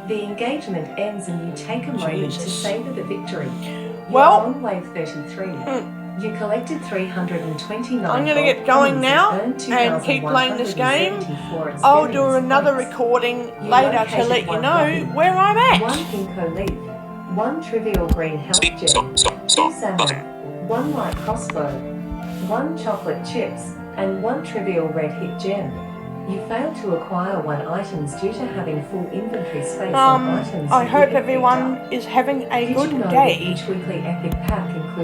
The engagement ends and you take a moment to Jesus. savor the victory. You Well- are on wave 33. You collected 329 I'm gonna gold get going coins now earned and keep playing this game. 2,174 I'll do experience another points. recording You later to located let you one know weapon, where I'm at. 1 ginkgo leaf, 1 trivial green health gem, 2 salmon, 1 light crossbow, 1 chocolate chips, and 1 trivial red hit gem. You failed to acquire 1 items due to having full inventory space on items. I you hope had picked everyone up. is having a Did good you know that day. each weekly epic pack includes